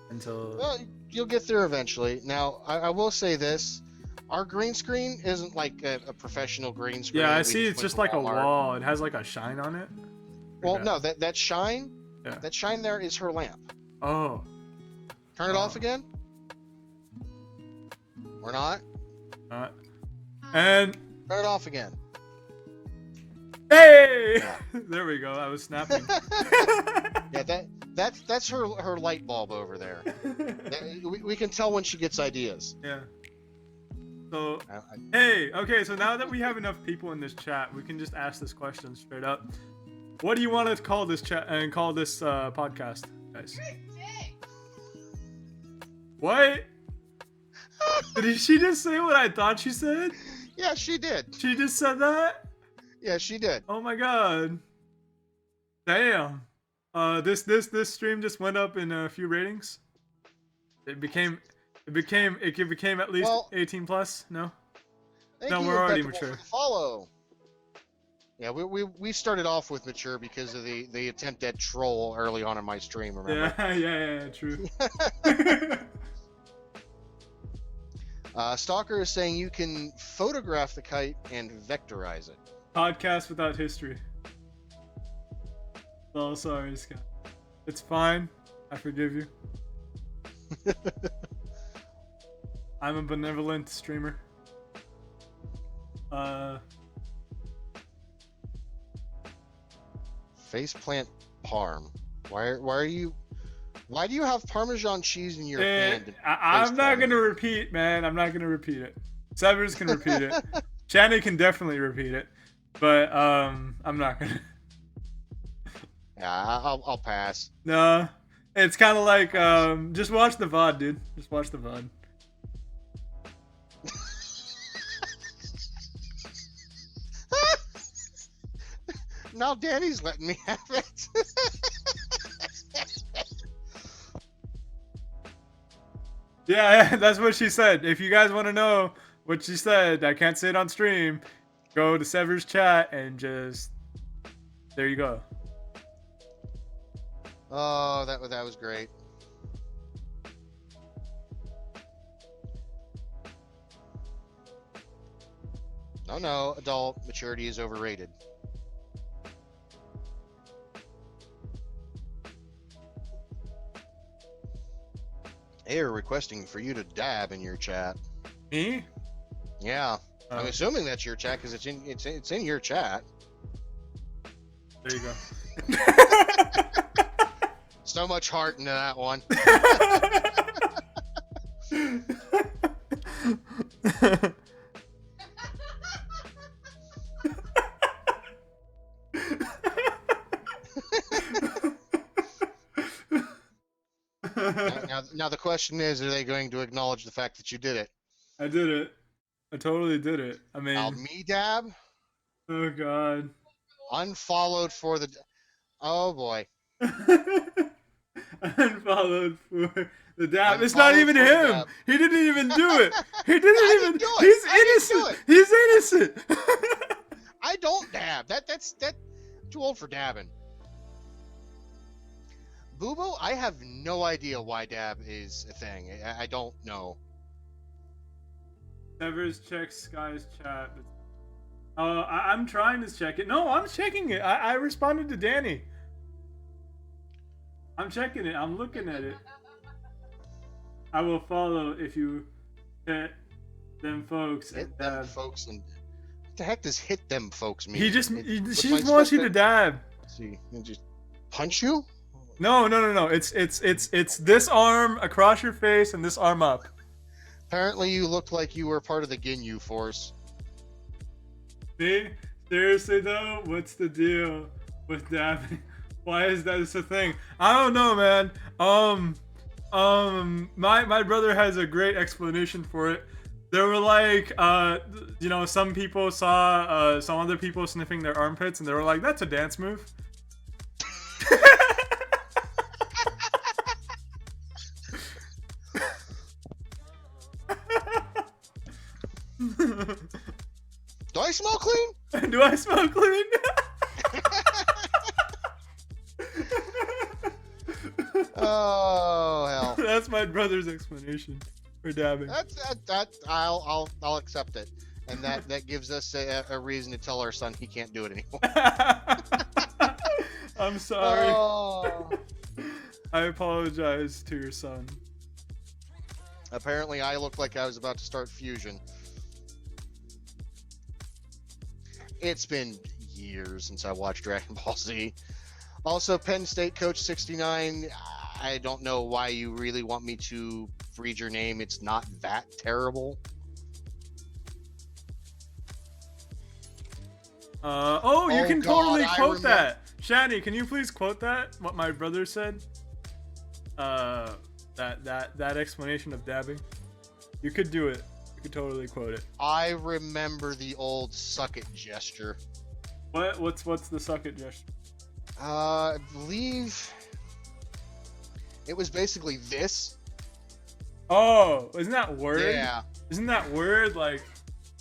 Until... Well, you'll get there eventually. Now, I will say this. Our green screen isn't like a professional green screen. Yeah, I see it's just like a wall. It has like a shine on it. Well, no, that shine, that shine there is her lamp. Oh. Turn it off again. Or not. And turn it off again. Hey! Yeah. There we go. I was snapping. Yeah, that's her light bulb over there. We can tell when she gets ideas. Yeah. So, hey, okay, so now that we have enough people in this chat, we can just ask this question straight up. What do you want to call this chat and call this podcast, guys? What? Did she just say what I thought she said? Yeah, she did. She just said that? Yeah, she did. Oh my god. Damn. This stream just went up in a few ratings. It became at least 18 plus. No. No, we're already mature. Follow. Yeah, we started off with mature because of the attempt at troll early on in my stream. Remember? Yeah, true. Stalker is saying you can photograph the kite and vectorize it. Podcast without history. Oh, sorry, Scott. It's fine. I forgive you. I'm a benevolent streamer. Faceplant parm. Why do you have Parmesan cheese in your hand? I'm not gonna repeat, man. I'm not gonna repeat it. Severs can repeat it. Channy can definitely repeat it, but I'm not gonna. Yeah, I'll pass. No. It's kind of like just watch the VOD, dude. Just watch the VOD. Now Danny's letting me have it. Yeah, that's what she said. If you guys want to know what she said, I can't say it on stream. Go to Severs chat and just there you go. Oh, that was great. No, adult maturity is overrated. They are requesting for you to dab in your chat. Me? Yeah, I'm Oh. assuming that's your chat because it's in your chat. There you go. So much heart into that one. Now the question is, are they going to acknowledge the fact that you did it? I did it. I totally did it. I mean, Now me dab, oh god. unfollowed for the. Oh boy. Unfollowed for the dab. It's not Unfollowed even for the him. dab. He didn't even do it. He didn't I even. didn't do it. He's I didn't do innocent. He's innocent. I don't dab. That's too old for dabbing. Boobo, I have no idea why dab is a thing. I don't know. Severs checks Sky's chat. But... I'm trying to check it. No, I'm checking it. I responded to Danny. I'm checking it. I'm looking at it. I will follow if you hit them folks. Hit and them dab. folks and what the heck does hit them folks mean? He just What she am I just supposed wants you to dab. see? And just punch you? No. It's this arm across your face and this arm up. Apparently, you looked like you were part of the Ginyu Force. See? Seriously though, what's the deal with dabbing? Why is that a thing? I don't know, man. My brother has a great explanation for it. There were like, some people saw some other people sniffing their armpits, and they were like, "That's a dance move." Do I smell clean? Do I smell clean? Oh hell! That's my brother's explanation for dabbing. That I'll accept it, and that gives us a reason to tell our son he can't do it anymore. I'm sorry. Oh. I apologize to your son. Apparently, I looked like I was about to start fusion. It's been years since I watched Dragon Ball Z. Also, Penn State Coach 69, I don't know why you really want me to read your name. It's not that terrible. You can God, totally I quote remem- that. Shani, can you please quote that? What my brother said? That explanation of dabbing. You could do it. You could totally quote it. I remember the old suck it gesture. What's the suck it gesture? I believe it was basically this. Oh, isn't that word? Yeah. Isn't that word like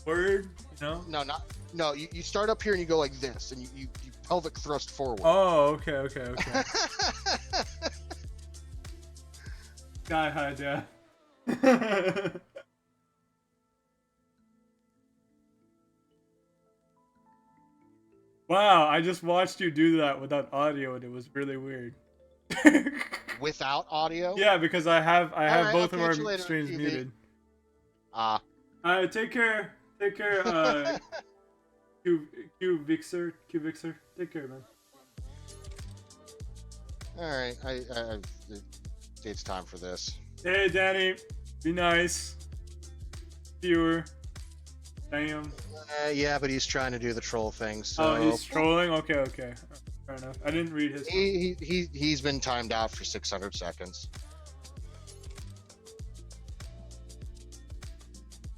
word? You know? No. You start up here and you go like this, and you pelvic thrust forward. Oh, okay. Sky high, dad. Wow, I just watched you do that without audio, and it was really weird. Without audio? Yeah, because I have Alright, both I'll of our catch you later, streams QV. muted. Ah. Take care, Q Vixer, take care, man. Alright, it's time for this. Hey, Danny, be nice. Viewer. Damn. Yeah, but he's trying to do the troll thing, so... Oh, he's trolling? Okay. Fair enough. I didn't read his. He's been timed out for 600 seconds.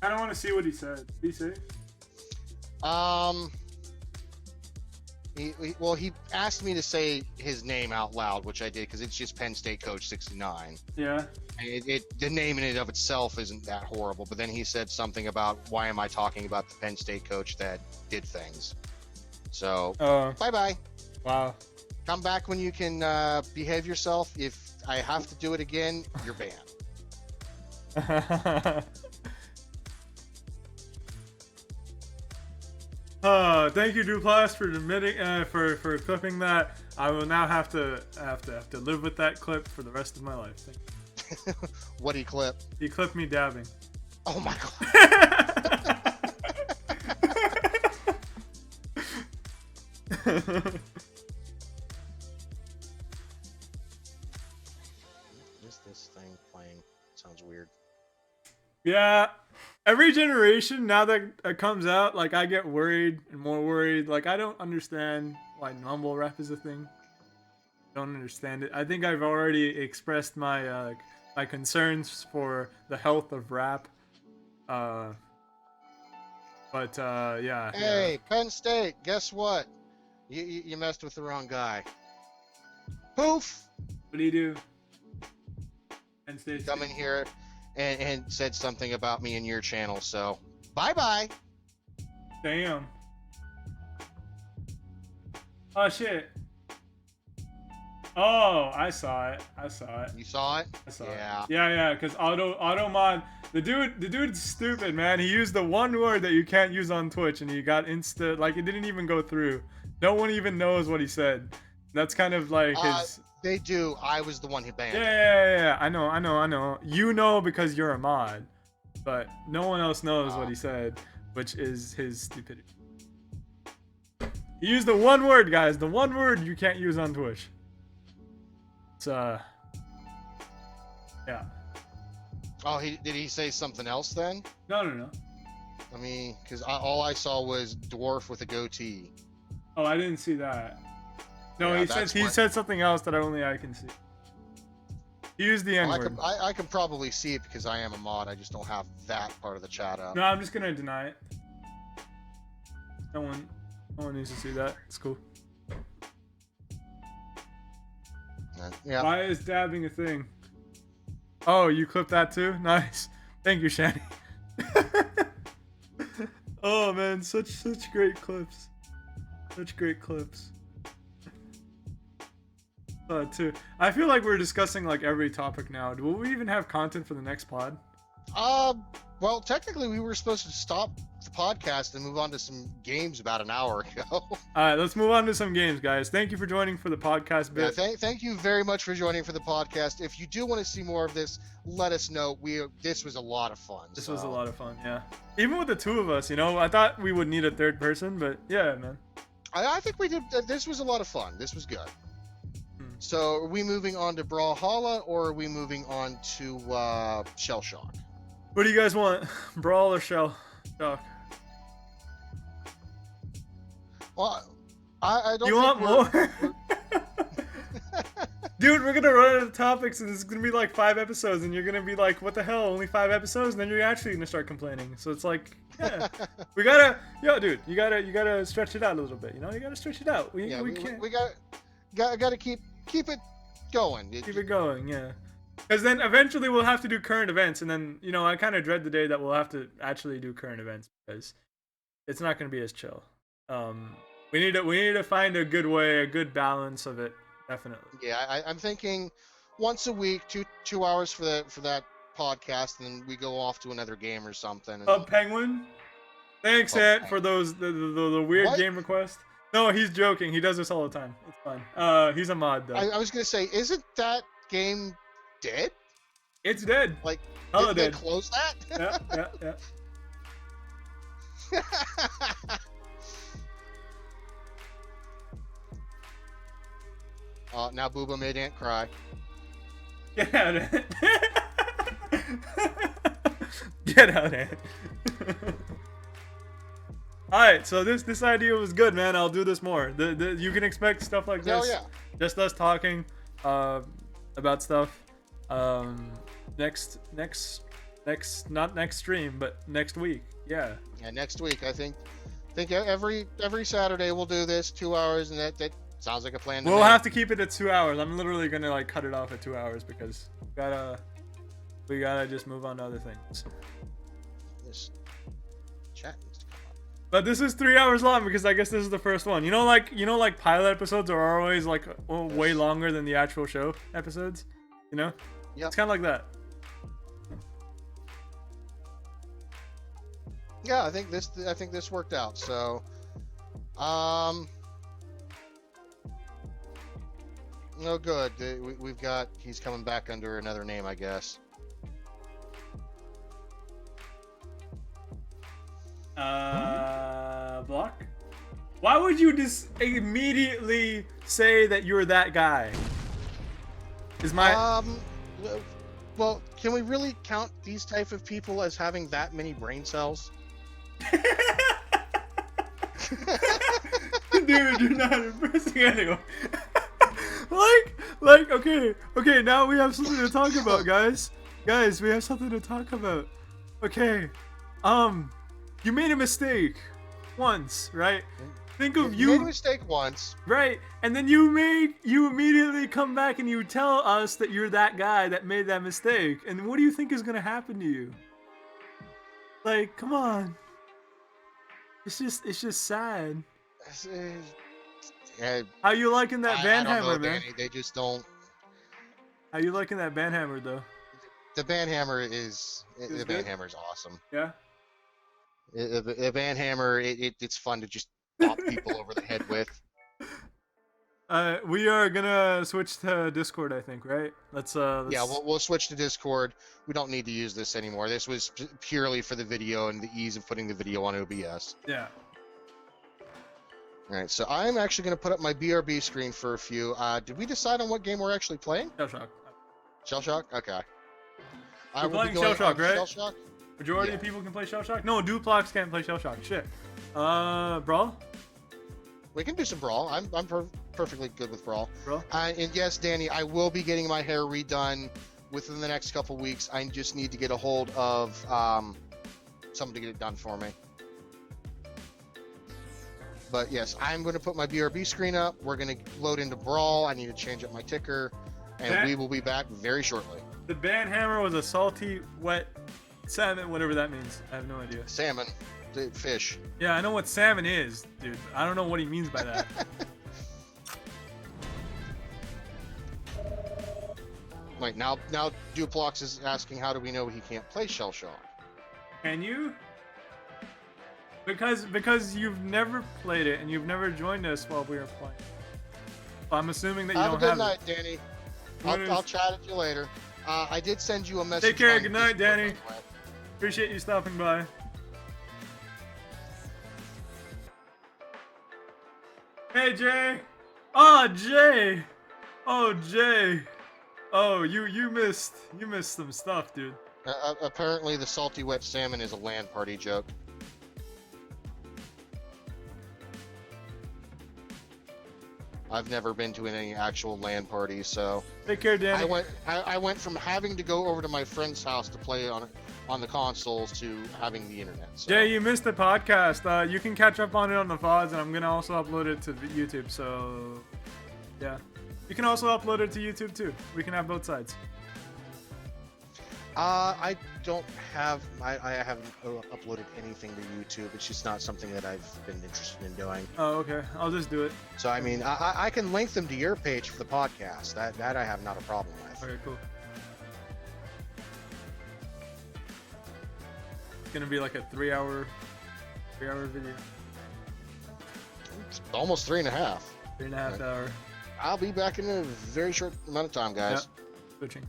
I don't want to see what he said. Did he say? He asked me to say his name out loud, which I did because it's just Penn State Coach 69. Yeah. And the name in and of itself isn't that horrible, but then he said something about why am I talking about the Penn State coach that did things. So, bye-bye. Wow. Come back when you can behave yourself. If I have to do it again, you're banned. Thank you, Duplass, for admitting for clipping that. I will now have to live with that clip for the rest of my life. Thank you. What he clip? He clipped me dabbing. Oh my god. Is this thing playing? Sounds weird. Yeah. Every generation now that it comes out, like I get worried and more worried. Like I don't understand why mumble rap is a thing. Don't understand it. I think I've already expressed my my concerns for the health of rap. Yeah. Hey, Penn State, guess what? You messed with the wrong guy. Poof! What do you do? Penn State. Come in here and said something about me in your channel, so bye-bye. Damn. Oh shit. Oh, I saw it. You saw it? I saw Yeah. it. Yeah, because Automod, the dude's stupid, man. He used the one word that you can't use on Twitch, and he got like it didn't even go through. No one even knows what he said. That's kind of like his. They do. I was the one who banned it. Yeah. I know. You know because you're a mod, but no one else knows what he said, which is his stupidity. He used the one word, guys. The one word you can't use on Twitch. It's yeah. Oh, did he say something else then? No. I mean, because all I saw was dwarf with a goatee. Oh, I didn't see that. No, Yeah, he said something else that only I can see. He used the N-word. I can probably see it because I am a mod. I just don't have that part of the chat up. No, I'm just gonna deny it. No one needs to see that. It's cool. Yeah. Why is dabbing a thing? Oh, you clipped that too? Nice. Thank you, Shani. Oh man, such great clips. Such great clips. Too. I feel like we're discussing like every topic now. Will we even have content for the next pod? Well, technically we were supposed to stop the podcast and move on to some games about an hour ago. All right, let's move on to some games, guys. Thank you for joining for the podcast bit. Yeah, thank you very much for joining for the podcast. If you do want to see more of this, let us know. This was a lot of fun. This was a lot of fun, yeah. Even with the two of us, I thought we would need a third person, but yeah, man. I think we did. This was a lot of fun. This was good. So, are we moving on to Brawlhalla, or are we moving on to Shell Shock? What do you guys want? Brawl or Shell Shock? Well, I don't. You want more? Dude, we're gonna run out of topics, and this is gonna be like 5 episodes, and you're gonna be like, "What the hell? Only 5 episodes?" And then you're actually gonna start complaining. So it's like, yeah, we gotta, dude, you gotta stretch it out a little bit. You gotta stretch it out. We can't. We gotta keep it going. Keep it going, yeah. Because then eventually we'll have to do current events, and then I kind of dread the day that we'll have to actually do current events because it's not gonna be as chill. We need to find a good way, a good balance of it. Definitely. Yeah, I'm thinking once a week, two hours for that podcast, and then we go off to another game or something. Penguin. Thanks, Ant, for those the weird game request. No, he's joking. He does this all the time. It's fun. He's a mod though. I was gonna say, isn't that game dead? It's dead. Like, hella did dead. they close that? Yeah. Now Booba made Ant cry. Get out, Ant. Get out, Ant. All right, so this idea was good, man. I'll do this more. You can expect stuff like this. Oh yeah. Just us talking about stuff. Next, not next stream, but next week. Yeah. Yeah, next week I think every Saturday we'll do this 2 hours, and that sounds like a plan. We'll have to keep it at 2 hours. I'm literally gonna like cut it off at 2 hours because we gotta just move on to other things. This chat needs to come up. But this is 3 hours long because I guess this is the first one. You know, like pilot episodes are always like way longer than the actual show episodes. You know? Yeah. It's kind of like that. Yeah, I think this worked out. So, no good. We've got he's coming back under another name, I guess. Block? Why would you just immediately say that you're that guy? Is my well, can we really count these type of people as having that many brain cells? Dude, you're not impressing anyone. okay, now we have something to talk about, guys. Guys, we have something to talk about. Okay, you made a mistake once, right? Think of You made a mistake once. right? And then you immediately come back and you tell us that you're that guy that made that mistake. And what do you think is gonna happen to you? Like, come on. It's just sad. How you liking that band I don't hammer, know, man? Danny. They just don't. How you liking that band hammer, though? The band hammer is band hammer is awesome. Yeah. The band hammer, it's fun to just pop people over the head with. We are gonna switch to Discord, I think, right? Let's Yeah, we'll switch to Discord. We don't need to use this anymore. This was purely for the video and the ease of putting the video on OBS. Yeah. All right, so I'm actually going to put up my BRB screen for a few. Did we decide on what game we're actually playing? Shell Shock. Shell Shock? Okay. We're playing Shell Shock, right? Shell Shock? Majority of people can play Shell Shock? No, Duplox can't play Shell Shock. Shit. Brawl? We can do some Brawl. I'm perfectly good with Brawl. Brawl? And yes, Danny, I will be getting my hair redone within the next couple weeks. I just need to get a hold of someone to get it done for me. But yes, I'm going to put my BRB screen up. We're going to load into Brawl. I need to change up my ticker. And we will be back very shortly. The band hammer was a salty, wet salmon, whatever that means. I have no idea. Salmon. Fish. Yeah, I know what salmon is, dude. I don't know what he means by that. Wait, now Duplox is asking how do we know he can't play Shell Shock? Can you? Because you've never played it and you've never joined us while we were playing. I'm assuming that you Have a don't good have night, it. Danny. I'll chat at you later. I did send you a message. Take care. on Good night, Discord, Danny. by the way. Appreciate you stopping by. Hey, Jay. Oh, Jay. Oh, Jay. Oh, you missed some stuff, dude. Apparently, the salty wet salmon is a LAN party joke. I've never been to any actual LAN parties, so Take care, Danny. I went from having to go over to my friend's house to play on the consoles to having the internet. So. Jay, you missed the podcast. You can catch up on it on the VODs, and I'm gonna also upload it to YouTube. So, yeah, you can also upload it to YouTube too. We can have both sides. I don't have. I haven't uploaded anything to YouTube. It's just not something that I've been interested in doing. Oh, okay. I'll just do it. So I mean, I can link them to your page for the podcast. That I have not a problem with. Okay, cool. It's gonna be like a 3-hour video. It's almost 3.5. 3.5 hour. I'll be back in a very short amount of time, guys. Yep. Switching.